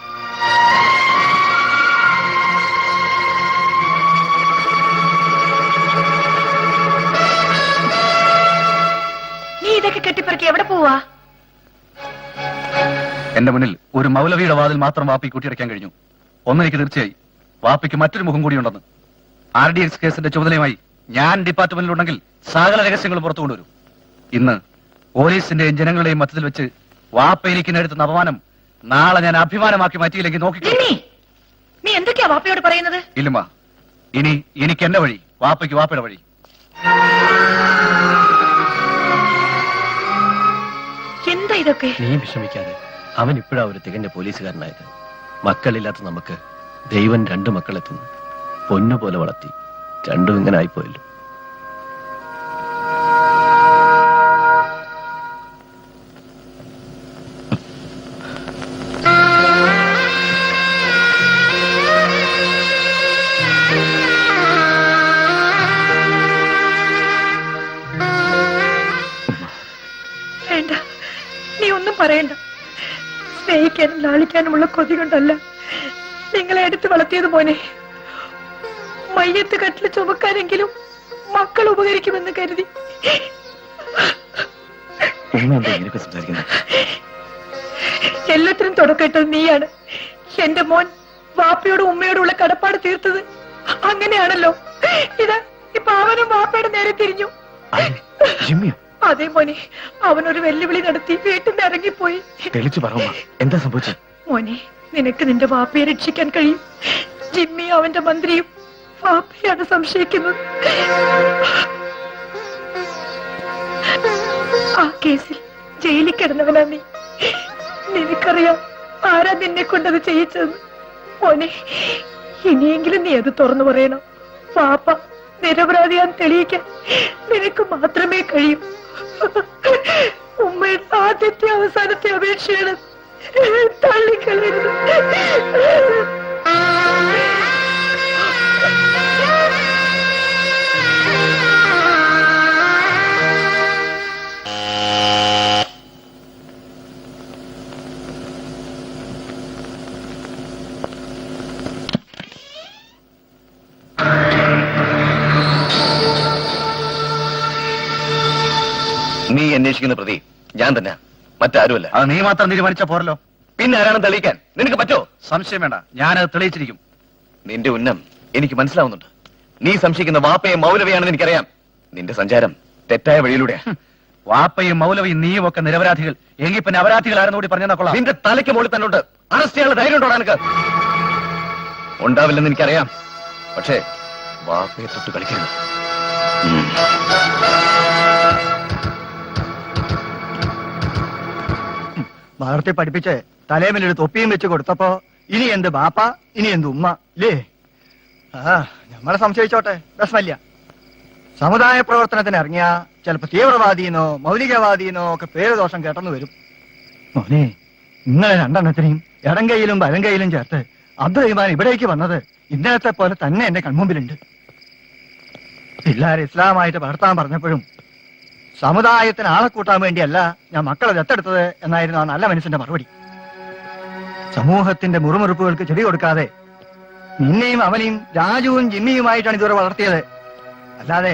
നീ ഇതൊക്കെ കെട്ടിപ്പറക്കി എവിടെ പോവാ? എന്റെ മുന്നിൽ ഒരു മൗലവിയുടെ വാതിൽ മാത്രം വാപ്പി കൂട്ടിയടയ്ക്കാൻ കഴിഞ്ഞു. ഒന്നെനിക്ക് തീർച്ചയായി, വാപ്പിക്ക് മറ്റൊരു മുഖം കൂടിയുണ്ടെന്ന്. RDX കേസിന്റെ ചുമതലയുമായി ഞാൻ ഡിപ്പാർട്ട്മെന്റിലുണ്ടെങ്കിൽ സകല രഹസ്യങ്ങളും പുറത്തു കൊണ്ടുവരും. ഇന്ന് പോലീസിന്റെയും ജനങ്ങളുടെയും മധ്യത്തിൽ വെച്ച് വാപ്പ എനിക്ക് നേടുന്ന അപമാനം നാളെ ഞാൻ അഭിമാനമാക്കി മാറ്റിയില്ലെങ്കിൽ നോക്കിക്കോ. നീ എന്തൊക്കെയാ വാപ്പയോട് പറയുന്നത്? ഇല്ലുമ്മ, ഇനി എനിക്ക് എന്റെ വഴി, വാപ്പയ്ക്ക് വാപ്പയുടെ വഴി. എന്താ ഇതൊക്കെ? നീ വിഷമിക്കാതെ, അവൻ ഇപ്പോഴാ ഒരു തികഞ്ഞ പോലീസുകാരനായത്. മക്കളില്ലാത്ത നമുക്ക് ദൈവം 2 മക്കളെത്തുന്നു. പൊന്നുപോലെ വളർത്തി, രണ്ടും ഇങ്ങനെ ആയിപ്പോയല്ലോ. വേണ്ട, നീ ഒന്നും പറയണ്ട. സ്നേഹിക്കാനും ലാളിക്കാനുമുള്ള കൊതി കൊണ്ടല്ല നിങ്ങളെ എടുത്ത് വളർത്തിയത് മോനെ. മയ്യത്ത് കട്ടിൽ ചുമക്കാനെങ്കിലും മക്കൾ ഉപകരിക്കുമെന്ന് കരുതി. എല്ലാത്തിനും തുടക്കട്ടത് നീയാണ്. എന്റെ മോൻ വാപ്പയോടും ഉമ്മയോടുള്ള കടപ്പാട് തീർത്തത് അങ്ങനെയാണല്ലോ. ഇതാ ഇപ്പൊ അവനും വാപ്പയുടെ നേരെ തിരിഞ്ഞു. അതേ മോനെ, അവനൊരു വെല്ലുവിളി നടത്തി വീട്ടിൽ നിന്ന് ഇറങ്ങിപ്പോയി. എന്താ സംഭവിച്ചത്? മോനെ, നിനക്ക് നിന്റെ വാപ്പയെ രക്ഷിക്കാൻ കഴിയും. ജിമ്മി അവന്റെ മന്ത്രിയും വാപ്പയാണ് സംശയിക്കുന്നത്. ആ കേസിൽ ജയിലിൽ കിടന്നവനാ നീ. നിനക്കറിയാം ആരാ നിന്നെ കൊണ്ടത് ചെയ്യിച്ചതെന്ന്. മോനെ, ഇനിയെങ്കിലും നീ അത് തുറന്നു പറയണം. വാപ്പ നിരപരാധിയാൻ തെളിയിക്കാൻ നിനക്ക് മാത്രമേ കഴിയൂ. ഉമ്മയുടെ ആദ്യത്തെ അവസാനത്തെ അപേക്ഷയാണ്, തള്ളിക്കളയരുത്. നീ അന്വേഷിക്കുന്ന പ്രതി ഞാൻ തന്നെ, മറ്റാരുമല്ല. അത് നീ മാത്രം തീരുമാനിച്ച പോരല്ലോ. പിന്നെ ആരാണെന്ന് തെളിയിക്കാൻ നിനക്ക് പറ്റോ? സംശയം വേണ്ട, ഞാനത് തെളിയിച്ചിരിക്കും. നിന്റെ ഉന്നം എനിക്ക് മനസ്സിലാവുന്നുണ്ട്. നീ സംശയിക്കുന്ന വാപ്പയെ മൗലവിയാണെന്ന് എനിക്കറിയാം. നിന്റെ സഞ്ചാരം തെറ്റായ വഴിയിലൂടെയാ. വാപ്പയും മൗലവിയും നീയും ഒക്കെ നിരപരാധികൾ. എങ്കിൽ പിന്നെ അപരാധികൾ കൂടി പറഞ്ഞാൽ കൊള്ളാം. നിന്റെ തലയ്ക്ക് മുകളിൽ തന്നെ ഉണ്ട്. അറസ്റ്റ് ചെയ്യാനുള്ള ധൈര്യം ഉണ്ടോ നിനക്ക്? ഉണ്ടാവില്ലെന്ന് എനിക്കറിയാം. പക്ഷേ വാപ്പയെ തൊട്ട് കളിക്കരുത്. വളർത്തി പഠിപ്പിച്ച് തലേമിലൊരു തൊപ്പിയും വെച്ച് കൊടുത്തപ്പോ ഇനി എന്ത് ബാപ്പ ഇനി എന്ത് ഉമ്മ ഇല്ലേ? നമ്മളെ സംശയിച്ചോട്ടെ, പ്രശ്നമില്ല. സമുദായ പ്രവർത്തനത്തിന് ഇറങ്ങിയ ചിലപ്പോ തീവ്രവാദിന്നോ മൗലികവാദിന്നോ ഒക്കെ പേര് ദോഷം കേട്ടെന്ന് വരും. മോനെ, ഇന്നലെ രണ്ടെണ്ണത്തിനെയും ഇടം കൈയിലും വലം കൈയിലും ചേർത്ത് അബ്ദുറഹിമാൻ ഇവിടേക്ക് വന്നത് ഇന്നലത്തെ പോലെ തന്നെ എന്റെ കൺമുമ്പിലുണ്ട്. പിള്ളേർ ഇസ്ലാമായിട്ട് വളർത്താൻ പറഞ്ഞപ്പോഴും സമുദായത്തിന് ആളെ കൂട്ടാൻ വേണ്ടിയല്ല ഞാൻ മക്കളെ ദത്തെടുത്തത് എന്നായിരുന്നു ആ നല്ല മനുഷ്യന്റെ മറുപടി. സമൂഹത്തിന്റെ മുറുമുറുപ്പുകൾക്ക് ചെടി കൊടുക്കാതെ നിന്നെയും അവനെയും രാജുവും ജിമ്മിയുമായിട്ടാണ് ഇതുവരെ വളർത്തിയത്, അല്ലാതെ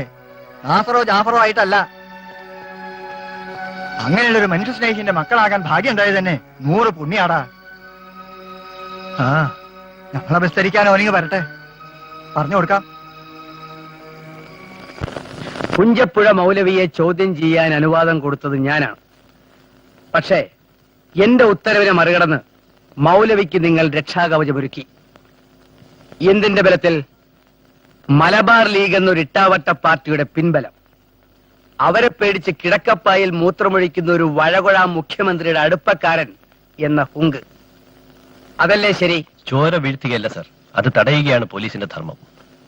നാസറോ ജാഫറോ ആയിട്ടല്ല. അങ്ങനെയുള്ളൊരു മനുഷ്യ സ്നേഹിന്റെ മക്കളാകാൻ ഭാഗ്യം ഉണ്ടായത് തന്നെ 100 പുണ്യാടാ. നമ്മളെ വിസ്തരിക്കാൻ അവനിങ്ങ് വരട്ടെ, പറഞ്ഞു കൊടുക്കാം. പുഞ്ചപ്പുഴ മൗലവിയെ ചോദ്യം ചെയ്യാൻ അനുവാദം കൊടുത്തത് ഞാനാണ്. പക്ഷേ എന്റെ ഉത്തരവിനെ മറികടന്ന് മൗലവിക്ക് നിങ്ങൾ രക്ഷാകവചമൊരുക്കി. എന്തിന്റെ ബലത്തിൽ? മലബാർ ലീഗ് എന്നൊരു ഇട്ടാവട്ട പാർട്ടിയുടെ പിൻബലം. അവരെ പേടിച്ച് കിടക്കപ്പായിൽ മൂത്രമൊഴിക്കുന്ന ഒരു വഴകൊഴ മുഖ്യമന്ത്രിയുടെ അടുപ്പക്കാരൻ എന്ന ഹുങ്ക്. അതല്ലേ ശരി? ചോര വീഴ്ത്തുകയല്ല സർ, അത് തടയുകയാണ് പോലീസിന്റെ ധർമ്മം.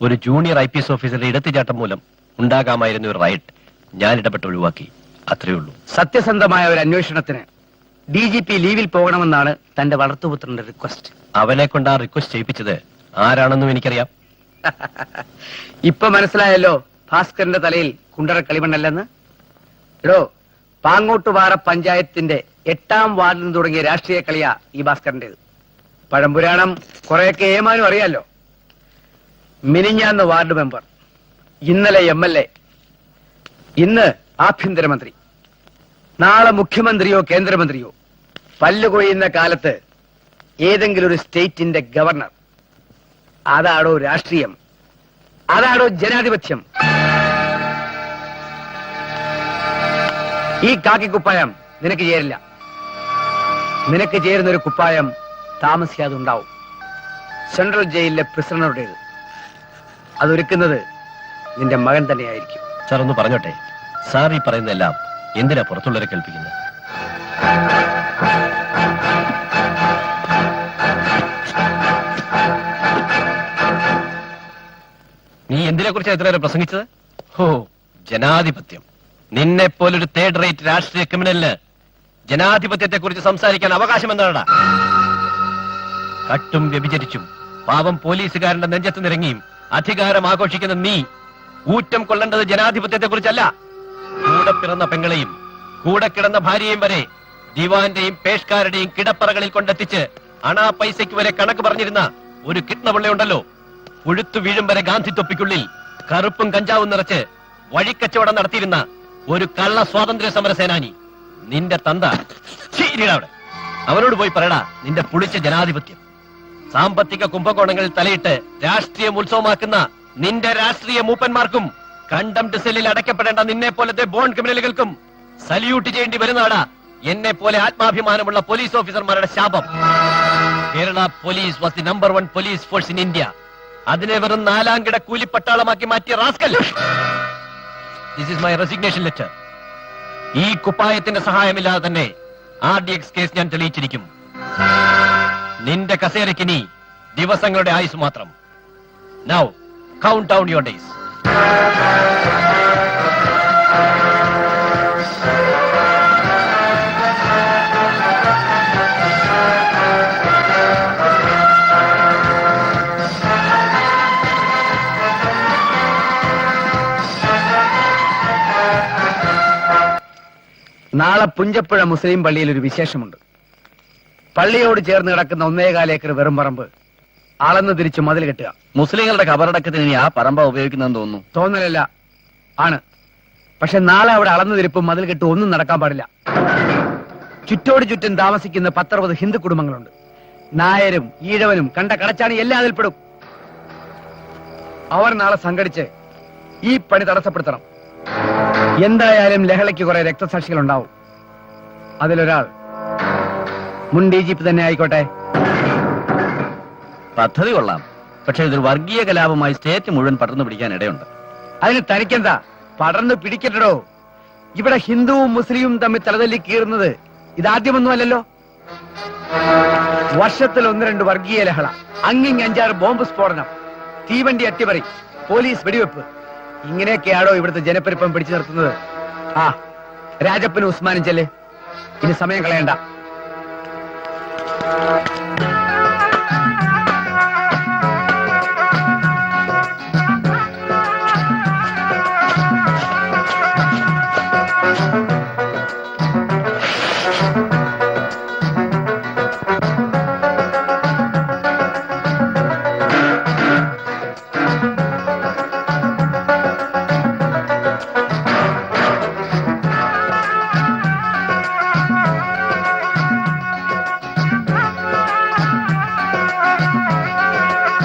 ഒരു ജൂനിയർ IPS ഓഫീസറുടെ ഇടത്തുചാട്ടം മൂലം ഉണ്ടാകാമായിരുന്ന ഒരു റൈറ്റ് ഞാൻ ഇടപെട്ട് ഒഴിവാക്കി, അത്രേ ഉള്ളൂ. സത്യസന്ധമായ ഒരു അന്വേഷണത്തിന് DGP ലീവിൽ പോകണമെന്നാണ് തന്റെ വളർത്തുപുത്രന്റെ റിക്വസ്റ്റ്. അവനെ കൊണ്ട് ആ റിക്വസ്റ്റ് ചെയ്യിപ്പിച്ചത് ആരാണെന്നും എനിക്കറിയാം. ഇപ്പൊ മനസ്സിലായല്ലോ ഭാസ്കരന്റെ തലയിൽ കുണ്ടറ കളിമണ്ണല്ലെന്ന്. എടോ, പാങ്ങോട്ടുപാറ പഞ്ചായത്തിന്റെ 8ാം വാർഡിൽ നിന്ന് തുടങ്ങിയ രാഷ്ട്രീയ കളിയാ ഈ ഭാസ്കരന്റേത്. പഴംപുരാണം കുറെയൊക്കെ ഏമാനും അറിയാലോ. മിനിഞ്ഞാന്ന് വാർഡ് മെമ്പർ, ഇന്നലെ MLA, ഇന്ന് ആഭ്യന്തരമന്ത്രി, നാളെ മുഖ്യമന്ത്രിയോ കേന്ദ്രമന്ത്രിയോ, പല്ലുകൊയ്യുന്ന കാലത്ത് ഏതെങ്കിലും ഒരു സ്റ്റേറ്റിന്റെ ഗവർണർ. അതാണോ രാഷ്ട്രീയം? അതാണോ ജനാധിപത്യം? ഈ കാക്കിക്കുപ്പായം നിനക്ക് ചേരില്ല. നിനക്ക് ചേരുന്ന ഒരു കുപ്പായം താമസിയാതെ ഉണ്ടാവും. സെൻട്രൽ ജയിലിലെ പ്രിസണറുടേത്. അതൊരുക്കുന്നത് നിന്റെ മകൻ തന്നെയായിരിക്കും. സാർ ഒന്ന് പറഞ്ഞോട്ടെ, സാർ ഈ പറയുന്നതെല്ലാം എന്തിനാ പുറത്തുള്ളവരെ കേൾപ്പിക്കുന്നത്? നീ എന്തിനെ കുറിച്ചാണ് ഇത്രയേറെ പ്രസംഗിച്ചത്? ജനാധിപത്യം. നിന്നെ പോലൊരു 3rd റേറ്റ് രാഷ്ട്രീയ ക്രിമിനലിന് ജനാധിപത്യത്തെ കുറിച്ച് സംസാരിക്കാൻ അവകാശം എന്താണടാ? കട്ടും വ്യഭിചരിച്ചും പാവം പോലീസുകാരന്റെ നെഞ്ചത്ത് നിറങ്ങിയും അധികാരം ആഘോഷിക്കുന്ന നീ ഊറ്റം കൊള്ളേണ്ടത് ജനാധിപത്യത്തെ കുറിച്ചല്ല. കൂടെ പിറന്ന പെങ്ങളെയും കൂടെ കിടന്ന ഭാര്യയും വരെ ദിവാന്റെയും പേഷ്കാരുടെയും കിടപ്പറകളിൽ കൊണ്ടെത്തിച്ച് അണാ പൈസയ്ക്ക് വരെ കണക്ക് പറഞ്ഞിരുന്ന ഒരു കിട്ണപിള്ളയുണ്ടല്ലോ. പുഴുത്തു വീഴും വരെ ഗാന്ധി തൊപ്പിക്കുള്ളിൽ കറുപ്പും കഞ്ചാവും നിറച്ച് വഴിക്കച്ചവടം നടത്തിയിരുന്ന ഒരു കള്ള സ്വാതന്ത്ര്യ സമര സേനാനി. നിന്റെ തന്ത അവിടെ. അവനോട് പോയി പറയടാ നിന്റെ പുളിച്ച ജനാധിപത്യം. സാമ്പത്തിക കുംഭകോണങ്ങളിൽ തലയിട്ട് രാഷ്ട്രീയം ഉത്സവമാക്കുന്ന നിന്റെ രാഷ്ട്രീയ മൂപ്പന്മാർക്കും കണ്ടംപ്റ്റ് സെല്ലിൽ അടയ്ക്കപ്പെടേണ്ട നിന്നെ പോലത്തെ ബോൺ ക്രിമിനലുകൾക്കും സല്യൂട്ട് ചെയ്യേണ്ടി വരുന്നതാടാ എന്നെ പോലെ ആത്മാഭിമാനമുള്ള പോലീസ് ഓഫീസർമാരുടെ ശാപം. Kerala police was the number 1 police force in India. അതിനെ വെറും 4ാം കിട കൂലിപ്പട്ടാളമാക്കി മാറ്റിയ rascal. This is my resignation letter. ഈ കുപ്പായത്തിന്റെ സഹായമില്ലാതെ തന്നെ RDX കേസ് ഞാൻ തെളിയിച്ചിരിക്കും. നിന്റെ കസേരയ്ക്കിനി ദിവസങ്ങളുടെ ആയുസ് മാത്രം. Now count down your days. നാളെ പുഞ്ചപ്പുഴ മുസ്ലിം പള്ളിയിൽ ഒരു വിശേഷമുണ്ട്. പള്ളിയോട് ചേർന്ന് കിടക്കുന്ന 1.25 ഏക്കർ വെറും പറമ്പ് അളന്ന് തിരിച്ച് മതിൽ കെട്ടുക. മുസ്ലിങ്ങളുടെ ഖബറടക്കത്തിന് ഇനി ആ പറമ്പ ഉപയോഗിക്കുന്നതെന്ന് തോന്നുന്നു. തോന്നലല്ല, ആണ്. പക്ഷെ നാളെ അവിടെ അളന്നു തിരിപ്പും മതിൽ കെട്ടും ഒന്നും നടക്കാൻ പാടില്ല. ചുറ്റോട് ചുറ്റും താമസിക്കുന്ന 10-60 ഹിന്ദു കുടുംബങ്ങളുണ്ട്. നായരും ഈഴവനും കണ്ട കടച്ചാണി എല്ലാം അതിൽപ്പെടും. അവർ നാളെ സംഘടിച്ച് ഈ പണി തടസ്സപ്പെടുത്തണം. എന്തായാലും ലഹളയ്ക്ക് കുറെ രക്തസാക്ഷികൾ ഉണ്ടാവും. അതിലൊരാൾ മുൻ DGP തന്നെ ആയിക്കോട്ടെ. പദ്ധതി കൊള്ളാം. പക്ഷെ ഇതൊരു വർഗീയ കലാപമായി സ്റ്റേറ്റ് മുഴുവൻ പടർന്നു പിടിക്കാൻ ഇടയുണ്ട്. അതിന് തനിക്കെന്താ? പടർന്ന് പിടിക്കട്ടോ. ഇവിടെ ഹിന്ദുവും മുസ്ലിമും തമ്മിൽ തലതല്ലി കീറുന്നത് ഇതാദ്യമൊന്നുമല്ലല്ലോ. വർഷത്തിൽ 1-2 വർഗീയ ലഹള, അങ്ങിങ് 5-6 ബോംബ് സ്ഫോടനം, തീവണ്ടി അട്ടിമറി, പോലീസ് വെടിവെപ്പ്, ഇങ്ങനെയൊക്കെയാണോ ഇവിടുത്തെ ജനപ്പെരുപ്പം പിടിച്ചു നിർത്തുന്നത്? ആ, രാജപ്പനും ഉസ്മാനും ചെല്ല്. ഇനി സമയം കളയണ്ട.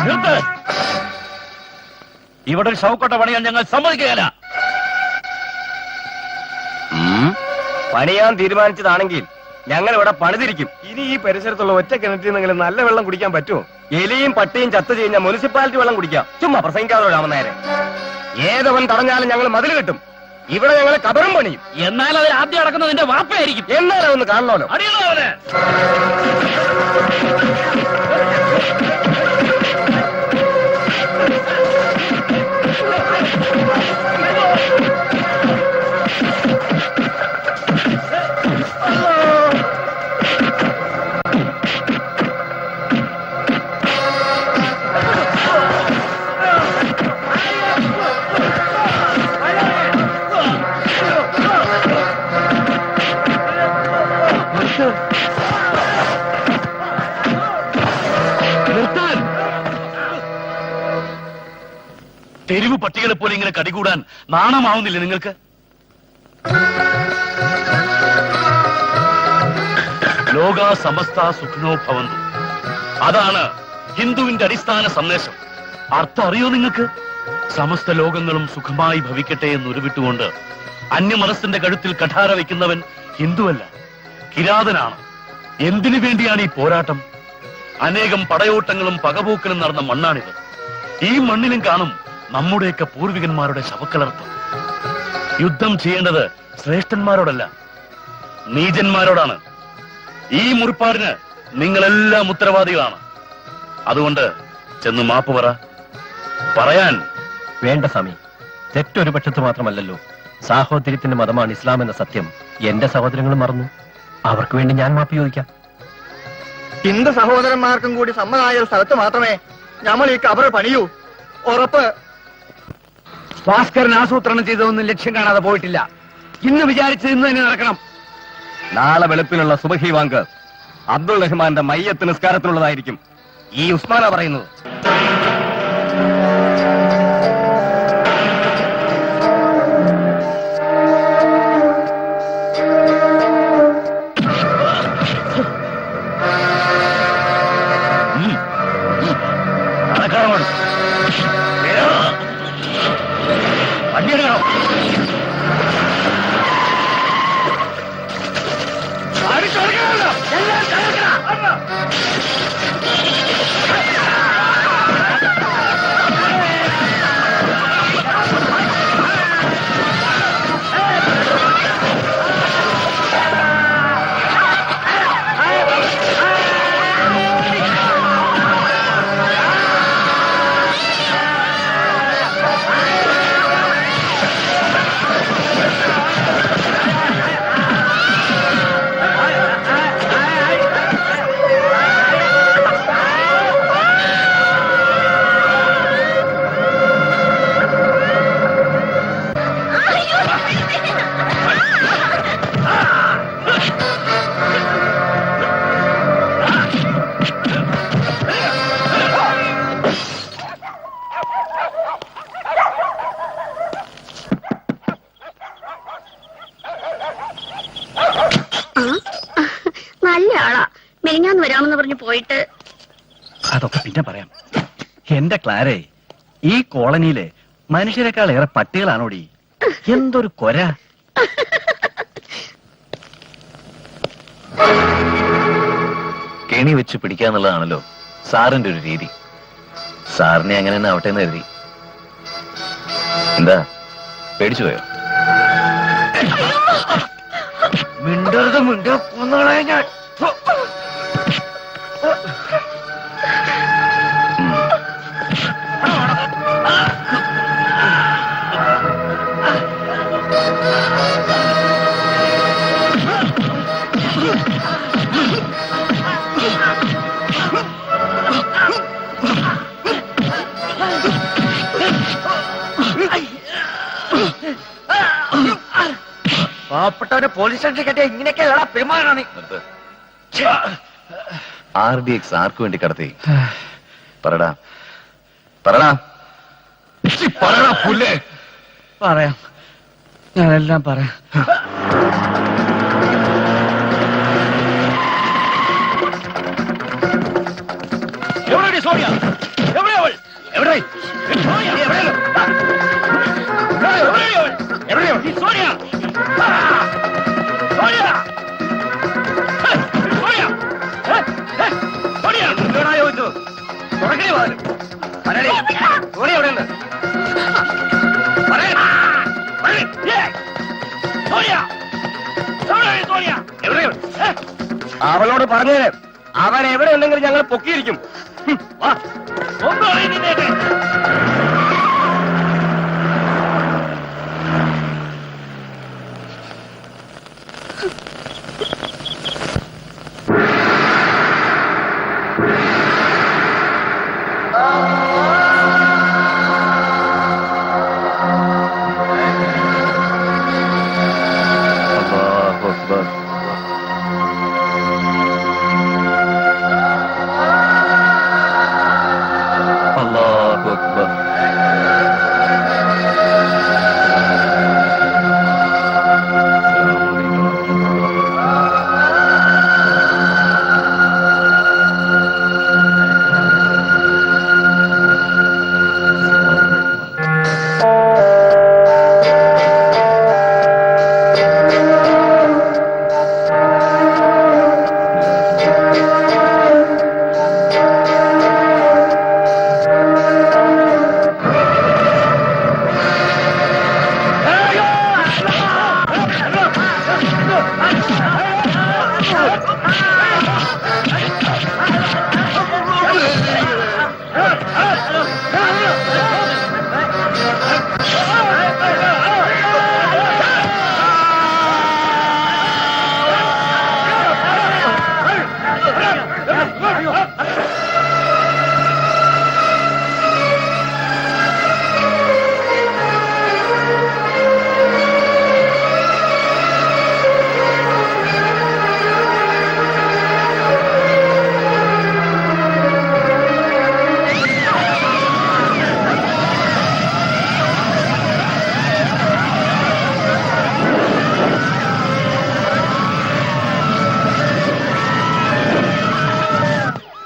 നിർത്ത്! ഇവിടെ ഒരു ശവക്കോട്ട പണിയാൻ ഞങ്ങൾ സമ്മതിക്കുകയില്ല. പണിയാൻ തീരുമാനിച്ചതാണെങ്കിൽ ഞങ്ങൾ ഇവിടെ പണിതിരിക്കും. ഇനി ഈ പരിസരത്തുള്ള ഒറ്റ കിണറ്റിൽ നിന്നെങ്കിലും നല്ല വെള്ളം കുടിക്കാൻ പറ്റുമോ? എലിയും പട്ടിയും ചത്തു കഴിഞ്ഞാൽ മുനിസിപ്പാലിറ്റി വെള്ളം കുടിക്കാം. ചുമ്മാ പ്രസംഗിക്കാതെ രാമനായരെ. ഏതവൻ തടഞ്ഞാലും ഞങ്ങൾ മതിൽ കെട്ടും. ഇവിടെ ഞങ്ങൾ കബറും പണിയും. എന്നാൽ അത് ആദ്യം അടക്കുന്നത് നിന്റെ വാപ്പയായിരിക്കും. എന്നാലും ഒന്ന് കാണണമല്ലോ. അറിയണോ അവനെ? തെരുവ് പട്ടികളെ പോലെ ഇങ്ങനെ കടികൂടാൻ നാണമാവുന്നില്ലേ നിങ്ങൾക്ക്? ലോകാ സമസ്ത സുഖിനോ ഭവന്തു. അതാണ് ഹിന്ദുവിന്റെ അടിസ്ഥാന സന്ദേശം. അർത്ഥം അറിയോ നിങ്ങൾക്ക്? സമസ്ത ലോകങ്ങളും സുഖമായി ഭവിക്കട്ടെ എന്ന് ഉരുവിട്ടുകൊണ്ട് അന്യമനസ്സിന്റെ കഴുത്തിൽ കഠാര വയ്ക്കുന്നവൻ ഹിന്ദുവല്ല, കിരാതനാണ്. എന്തിനു വേണ്ടിയാണ് ഈ പോരാട്ടം? അനേകം പടയോട്ടങ്ങളും പകപോക്കലും നടന്ന മണ്ണാണിത്. ഈ മണ്ണിലും കാണും നമ്മുടെയൊക്കെ പൂർവികന്മാരുടെ ശവക്കലർപ്പ്. യുദ്ധം ചെയ്യേണ്ടത് ശ്രേഷ്ഠന്മാരോടല്ല, നീചന്മാരോടാണ്. ഈ മുറിപ്പാടിന് നിങ്ങളെല്ലാം ഉത്തരവാദികളാണ്. അതുകൊണ്ട് ചെന്ന് മാപ്പ് പറ. പറയാൻ വേണ്ട സ്വാമി, തെറ്റൊരു പക്ഷത്ത് മാത്രമല്ലല്ലോ. സാഹോദര്യത്തിന്റെ മതമാണ് ഇസ്ലാം എന്ന സത്യം എന്റെ സഹോദരങ്ങളും മറന്നു. അവർക്ക് വേണ്ടി ഞാൻ മാപ്പ് ചോദിക്കാം. ഹിന്ദു സഹോദരന്മാർക്കും കൂടി സമ്മതമായ ഒരു സ്ഥലത്ത് മാത്രമേ നമ്മൾ ഈ കബറ് പണിയൂ. ഉറപ്പ്. ഭാസ്കരൻ ആസൂത്രണം ചെയ്തതൊന്നും ലക്ഷ്യം കാണാതെ പോയിട്ടില്ല. ഇന്ന് വിചാരിച്ചത് ഇന്ന് തന്നെ നടക്കണം. നാളെ വെളുപ്പിനുള്ള സുബഹി വാങ്ക് അബ്ദുൾ റഹ്മാന്റെ മയ്യത്ത് നിസ്കാരത്തിനുള്ളതായിരിക്കും. ഈ ഉസ്മാന പറയുന്നത്. നല്ല ആളാ. മെലിഞ്ഞാന്ന് വരാമെന്ന് പറഞ്ഞു പോയിട്ട്. അതൊക്കെ പിന്നെ പറയാം. എന്റെ ക്ലാരേ, ഈ കോളനിയിലെ മനുഷ്യരെക്കാൾ ഏറെ പട്ടികളാണോടി. എന്തൊരു കൊര. കെണി വെച്ച് പിടിക്കാന്നുള്ളതാണല്ലോ സാറിന്റെ ഒരു രീതി. സാറിനെ അങ്ങനെ തന്നെ ആവട്ടെ എന്ന് കരുതി. എന്താ പേടിച്ചു പോയോ? മിണ്ടരുത്, കൊന്നുകളെ ഞാൻ. പാവപ്പെട്ടവരെ പോലീസ് സ്റ്റേഷനിൽ കെട്ടിയ ഇങ്ങനെയൊക്കെ പെരുമാറാണ് നീ. RDX ആർക്ക് വേണ്ടി കടത്തി? പറടാ പറടാ പറടാ പുല്ലേ. പറയാം, ഞാനെല്ലാം പറയാം. എവിടെയാടി സോണിയ? എവിടെയാ അവൾ? എവിടെ? സോണിയ, എവിടെയാ? എവിടെയാ അവൾ? എവിടെയാ അവൾ? ഈ സോണിയ! ആ! സോണിയ! ഹേ! സോണിയ! ഹേ! ഹേ! സോണിയ! എവിടെയാ ചോദിച്ചു? തുറക്കണേ വാതില്. പറയടി. സോണിയ എവിടെയുണ്ട്? പറയടി. പറയടി. ഏയ്! സോണിയ! എവിടെയാ സോണിയ? എവിടെയാ അവൾ? ഹേ! അവളോട് പറഞ്ഞേരെ, അവൻ എവിടെ ഉണ്ടെങ്കിലും ഞങ്ങൾ പൊക്കിയിരിക്കും. വാ. ഒന്നും അറിയുന്നില്ലേ? അല്ലാഹു അക്ബർ. അല്ലാഹു അക്ബർ.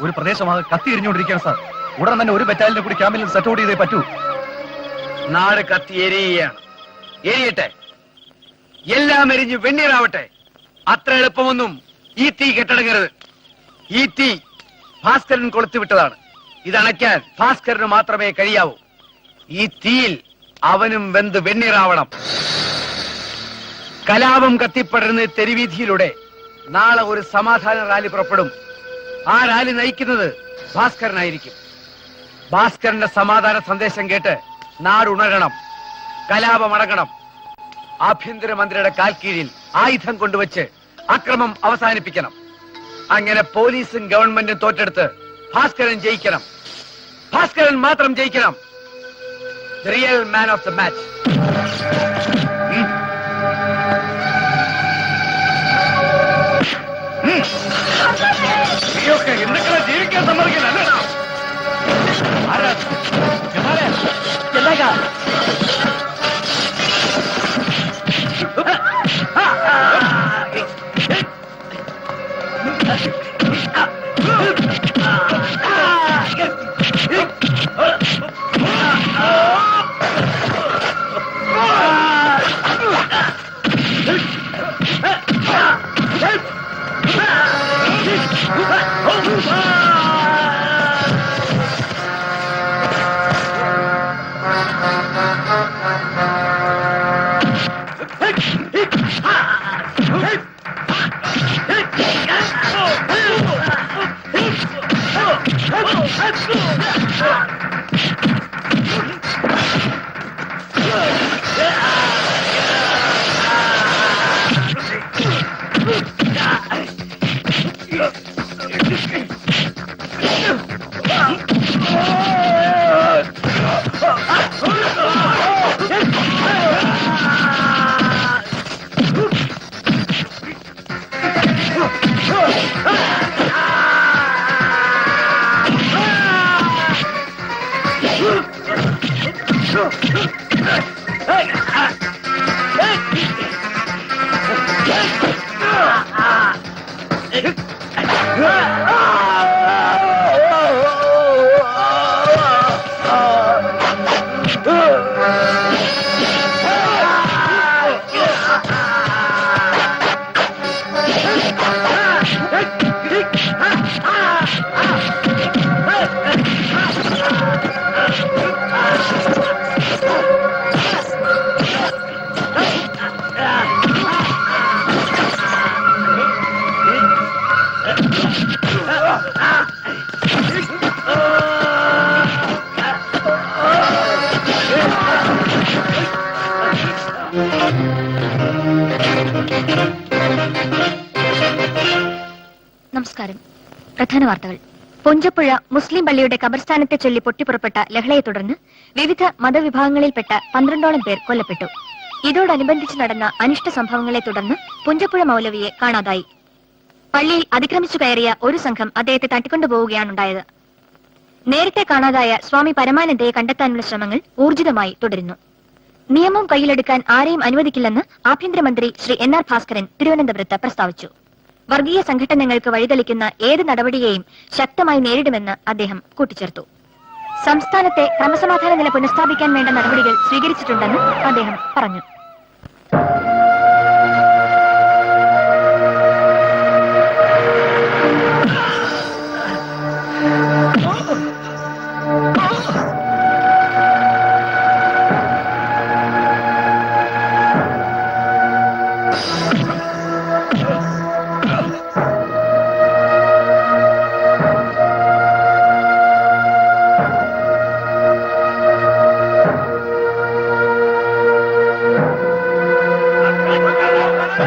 ഒരു പ്രദേശമാകെ കത്തി എരിഞ്ഞുകൊണ്ടിരിക്കുകയാണ് സാർ. ഉടൻ തന്നെ ഒരു ബറ്റാലിനെ കൂടി ക്യാമ്പിൽ സെറ്റ് ഔട്ട് ചെയ്തേ പറ്റൂ. നാട് കത്തി എരിയുകയാണ്. എരിയട്ടെ, എല്ലാം എരിഞ്ഞ് വെണ്ണീറാവട്ടെ. അത്ര എളുപ്പമൊന്നും ഈ തീ കെട്ടടങ്ങരുത്. ഈ തീ ഭാസ്കരൻ കൊളുത്തുവിട്ടതാണ്. ഇതണയ്ക്കാൻ ഭാസ്കരന് മാത്രമേ കഴിയാവൂ. ഈ തീയിൽ അവനും വെന്ത് വെണ്ണീറാവണം. കലാപം കത്തിപ്പടരുന്ന തെരുവീഥിയിലൂടെ നാളെ ഒരു സമാധാന റാലി പുറപ്പെടും. ആ റാലി നയിക്കുന്നത് ഭാസ്കരനായിരിക്കും. ഭാസ്കരന്റെ സമാധാന സന്ദേശം കേട്ട് നാട് ഉണരണം, കലാപമടങ്ങണം. ആഭ്യന്തരമന്ത്രിയുടെ കാൽ കീഴിൽ ആയുധം കൊണ്ടുവച്ച് അക്രമം അവസാനിപ്പിക്കണം. അങ്ങനെ പോലീസും ഗവൺമെന്റും തോറ്റെടുത്ത് ഭാസ്കരൻ ജയിക്കണം. ഭാസ്കരൻ മാത്രം ജയിക്കണം. The real man of the match. നീയൊക്കെ എന്തൊക്കെ ജീവിക്കാൻ സമ്മതിക്കില്ല. നമസ്കാരം. പ്രധാന വാർത്തകൾ. പുഞ്ചപ്പുഴ മുസ്ലിം പള്ളിയുടെ ഖബർസ്ഥാനത്തെ ചൊല്ലി പൊട്ടിപ്പുറപ്പെട്ട ലഹളയെ തുടർന്ന് വിവിധ മതവിഭാഗങ്ങളിൽപ്പെട്ട 12ഓളം പേർ കൊല്ലപ്പെട്ടു. ഇതോടനുബന്ധിച്ച് നടന്ന അനിഷ്ട സംഭവങ്ങളെ തുടർന്ന് പുഞ്ചപ്പുഴ മൗലവിയെ കാണാതായി. പള്ളിയിൽ അതിക്രമിച്ചു കയറിയ ഒരു സംഘം അദ്ദേഹത്തെ തട്ടിക്കൊണ്ടുപോവുകയാണുണ്ടായത്. നേരത്തെ കാണാതായ സ്വാമി പരമാനന്ദയെ കണ്ടെത്താനുള്ള ശ്രമങ്ങൾ ഊർജിതമായി തുടരുന്നു. നിയമം കയ്യിലെടുക്കാൻ ആരെയും അനുവദിക്കില്ലെന്ന് ആഭ്യന്തരമന്ത്രി ശ്രീ NR ഭാസ്കരൻ തിരുവനന്തപുരത്ത് പ്രസ്താവിച്ചു. വർഗീയ സംഘടനകൾക്ക് വഴിതെളിക്കുന്ന ഏത് നടപടിയെയും ശക്തമായി നേരിടുമെന്ന് അദ്ദേഹം കൂട്ടിച്ചേർത്തു. സംസ്ഥാനത്തെ ക്രമസമാധാന നില പുനഃസ്ഥാപിക്കാൻ വേണ്ട നടപടികൾ സ്വീകരിച്ചിട്ടുണ്ടെന്ന് അദ്ദേഹം പറഞ്ഞു.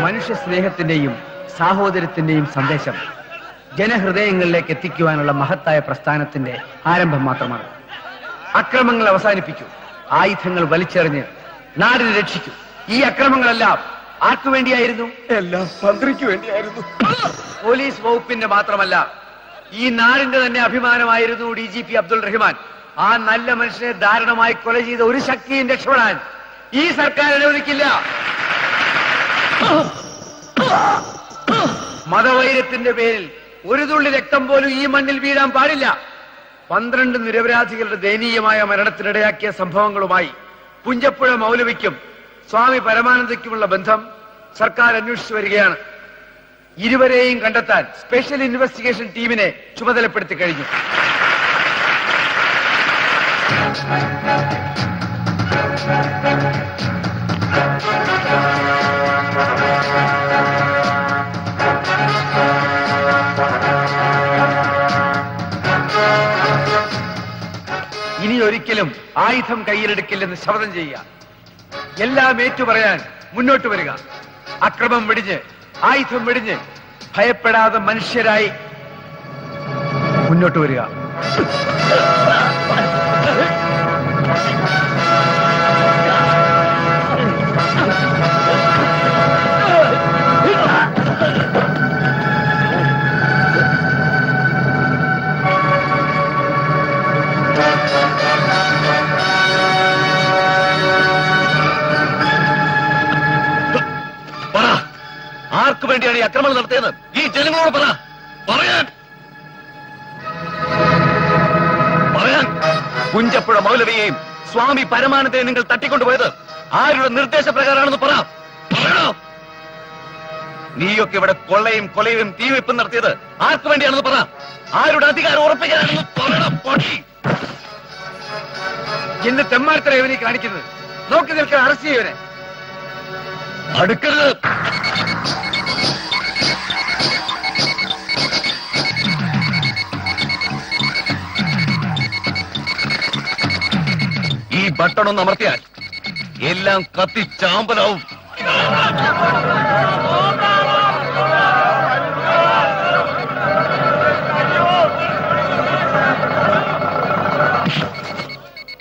മനുഷ്യ സ്നേഹത്തിന്റെയും സാഹോദര്യത്തിന്റെയും സന്ദേശം ജനഹൃദയങ്ങളിലേക്ക് എത്തിക്കുവാനുള്ള മഹത്തായ പ്രസ്ഥാനത്തിന്റെ ആരംഭം മാത്രമാണ്. അക്രമങ്ങൾ അവസാനിപ്പിക്കൂ, ആയുധങ്ങൾ വലിച്ചെറിഞ്ഞ് നാടിനെ രക്ഷിക്കൂ. ഈ അക്രമങ്ങളെല്ലാം ആർക്കു വേണ്ടിയായിരുന്നു? എല്ലാം മന്ത്രിക്ക് വേണ്ടിയായിരുന്നു. പോലീസ് വകുപ്പിന്റെ മാത്രമല്ല, ഈ നാടിന്റെ തന്നെ അഭിമാനമായിരുന്നു DGP അബ്ദുൾ റഹ്മാൻ. ആ നല്ല മനുഷ്യനെ ദാരുണമായി കൊല ചെയ്ത ഒരു ശക്തിയും രക്ഷപ്പെടാൻ ഈ സർക്കാർ അനുവദിക്കില്ല. മതവൈരത്തിന്റെ പേരിൽ ഒരു തുള്ളി രക്തം പോലും ഈ മണ്ണിൽ വീഴാൻ പാടില്ല. 12 നിരപരാധികളുടെ ദയനീയമായ മരണത്തിനിടയാക്കിയ സംഭവങ്ങളുമായി പുഞ്ചപ്പുഴ മൗലവിക്കും സ്വാമി പരമാനന്ദയ്ക്കുമുള്ള ബന്ധം സർക്കാർ അന്വേഷിച്ചു വരികയാണ്. ഇരുവരെയും കണ്ടെത്താൻ സ്പെഷ്യൽ ഇൻവെസ്റ്റിഗേഷൻ ടീമിനെ ചുമതലപ്പെടുത്തി കഴിഞ്ഞു. ഇനി ഒരിക്കലും ആയുധം കയ്യിലെടുക്കില്ലെന്ന് ശപഥം ചെയ്യുക. എല്ലാം ഏറ്റുപറയാൻ മുന്നോട്ട് വരിക. അക്രമം വെടിഞ്ഞ്, ആയുധം വെടിഞ്ഞ്, ഭയപ്പെടാതെ മനുഷ്യരായി മുന്നോട്ട് വരിക. ആർക്കു വേണ്ടിയാണ് ഈ അക്രമണം നടത്തിയത്? ഈ ജനങ്ങളോട് പറയാൻ പുഞ്ചപ്പുഴ മൗലവിയെയും സ്വാമി പരമാനന്ദയെ നിങ്ങൾ തട്ടിക്കൊണ്ടുപോയത് ആരുടെ നിർദ്ദേശപ്രകാരമാണെന്ന് പറയണോ? നീയൊക്കെ ഇവിടെ കൊള്ളയും കൊലയും തീവെപ്പും നടത്തിയത് ആർക്കു വേണ്ടിയാണെന്ന് പറ. ആരുടെ അധികാരം ഉറപ്പിക്കാനാണെന്ന് പറയണം. എന്ന് തെമ്മാർത്തര ഇവനെ കാണിക്കുന്നത് നോക്കി നിൽക്കാൻ അറസ്റ്റ് ചെയ്യവനെ. അടുക്കരുത്. ബട്ടൺ ഒന്ന് അമർത്തിയാൽ എല്ലാം കത്തി ചാമ്പലാവും.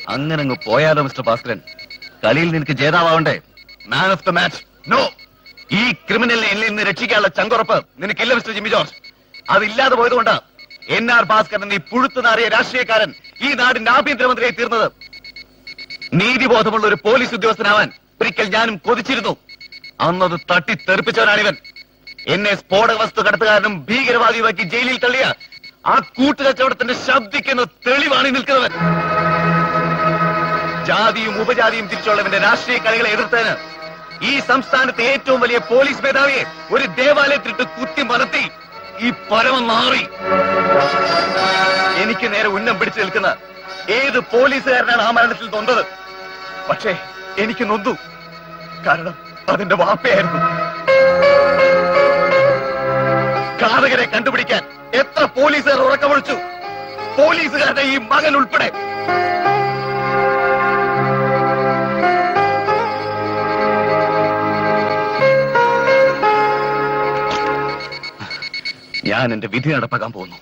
അങ്ങനെ അങ്ങ് പോയാലോ മിസ്റ്റർ ഭാസ്കരൻ? കളിയിൽ നിനക്ക് ജേതാവണ്ടേ? Man of the match? No. ഈ ക്രിമിനലിനെ എന്നിൽ നിന്ന് രക്ഷിക്കാനുള്ള ചങ്കുറപ്പ് നിനക്കില്ല മിസ്റ്റർ ജിമ്മി ജോർജ്. അതില്ലാതെ പോയതുകൊണ്ടാ NR ഭാസ്കരൻ ഈ പുഴുത്തു നാറിയ രാഷ്ട്രീയക്കാരൻ ഈ നാടിന്റെ ആഭ്യന്തരമന്ത്രിയായി തീർന്നത്. നീതിബോധമുള്ള ഒരു പോലീസ് ഉദ്യോഗസ്ഥനാവാൻ ഒരിക്കൽ ഞാനും കൊതിച്ചിരുന്നു. അന്നത് തട്ടിത്തെറിപ്പിച്ചവനാണിവൻ. എന്നെ സ്ഫോടക വസ്തു കടത്തുകാരനും ഭീകരവാദിയുമാക്കി ജയിലിൽ തള്ളിയ ആ കൂട്ടുകച്ചവടത്തിന്റെ ശബ്ദിക്കുന്ന തെളിവാണ് ഈ നിൽക്കുന്നവൻ. ജാതിയും ഉപജാതിയും തിരിച്ചുള്ളവന്റെ രാഷ്ട്രീയ കളികളെ എതിർത്തതിന് ഈ സംസ്ഥാനത്തെ ഏറ്റവും വലിയ പോലീസ് മേധാവിയെ ഒരു ദേവാലയത്തിലിട്ട് കുത്തി മലത്തി ഈ പരമം മാറി. എനിക്ക് നേരെ ഉന്നം പിടിച്ചു നിൽക്കുന്ന ഏത് പോലീസുകാരനാണ് ആ മരണത്തിൽ നൊന്തത്? പക്ഷേ എനിക്ക് നൊന്തു. കാരണം അതിന്റെ വാപ്പയായിരുന്നു. ഘാതകരെ കണ്ടുപിടിക്കാൻ എത്ര പോലീസുകാർ ഉറക്കമൊഴിച്ചു? പോലീസുകാരുടെ ഈ മകൻ ഉൾപ്പെടെ. ഞാൻ എന്റെ വിധി നടപ്പാക്കാൻ പോകുന്നു.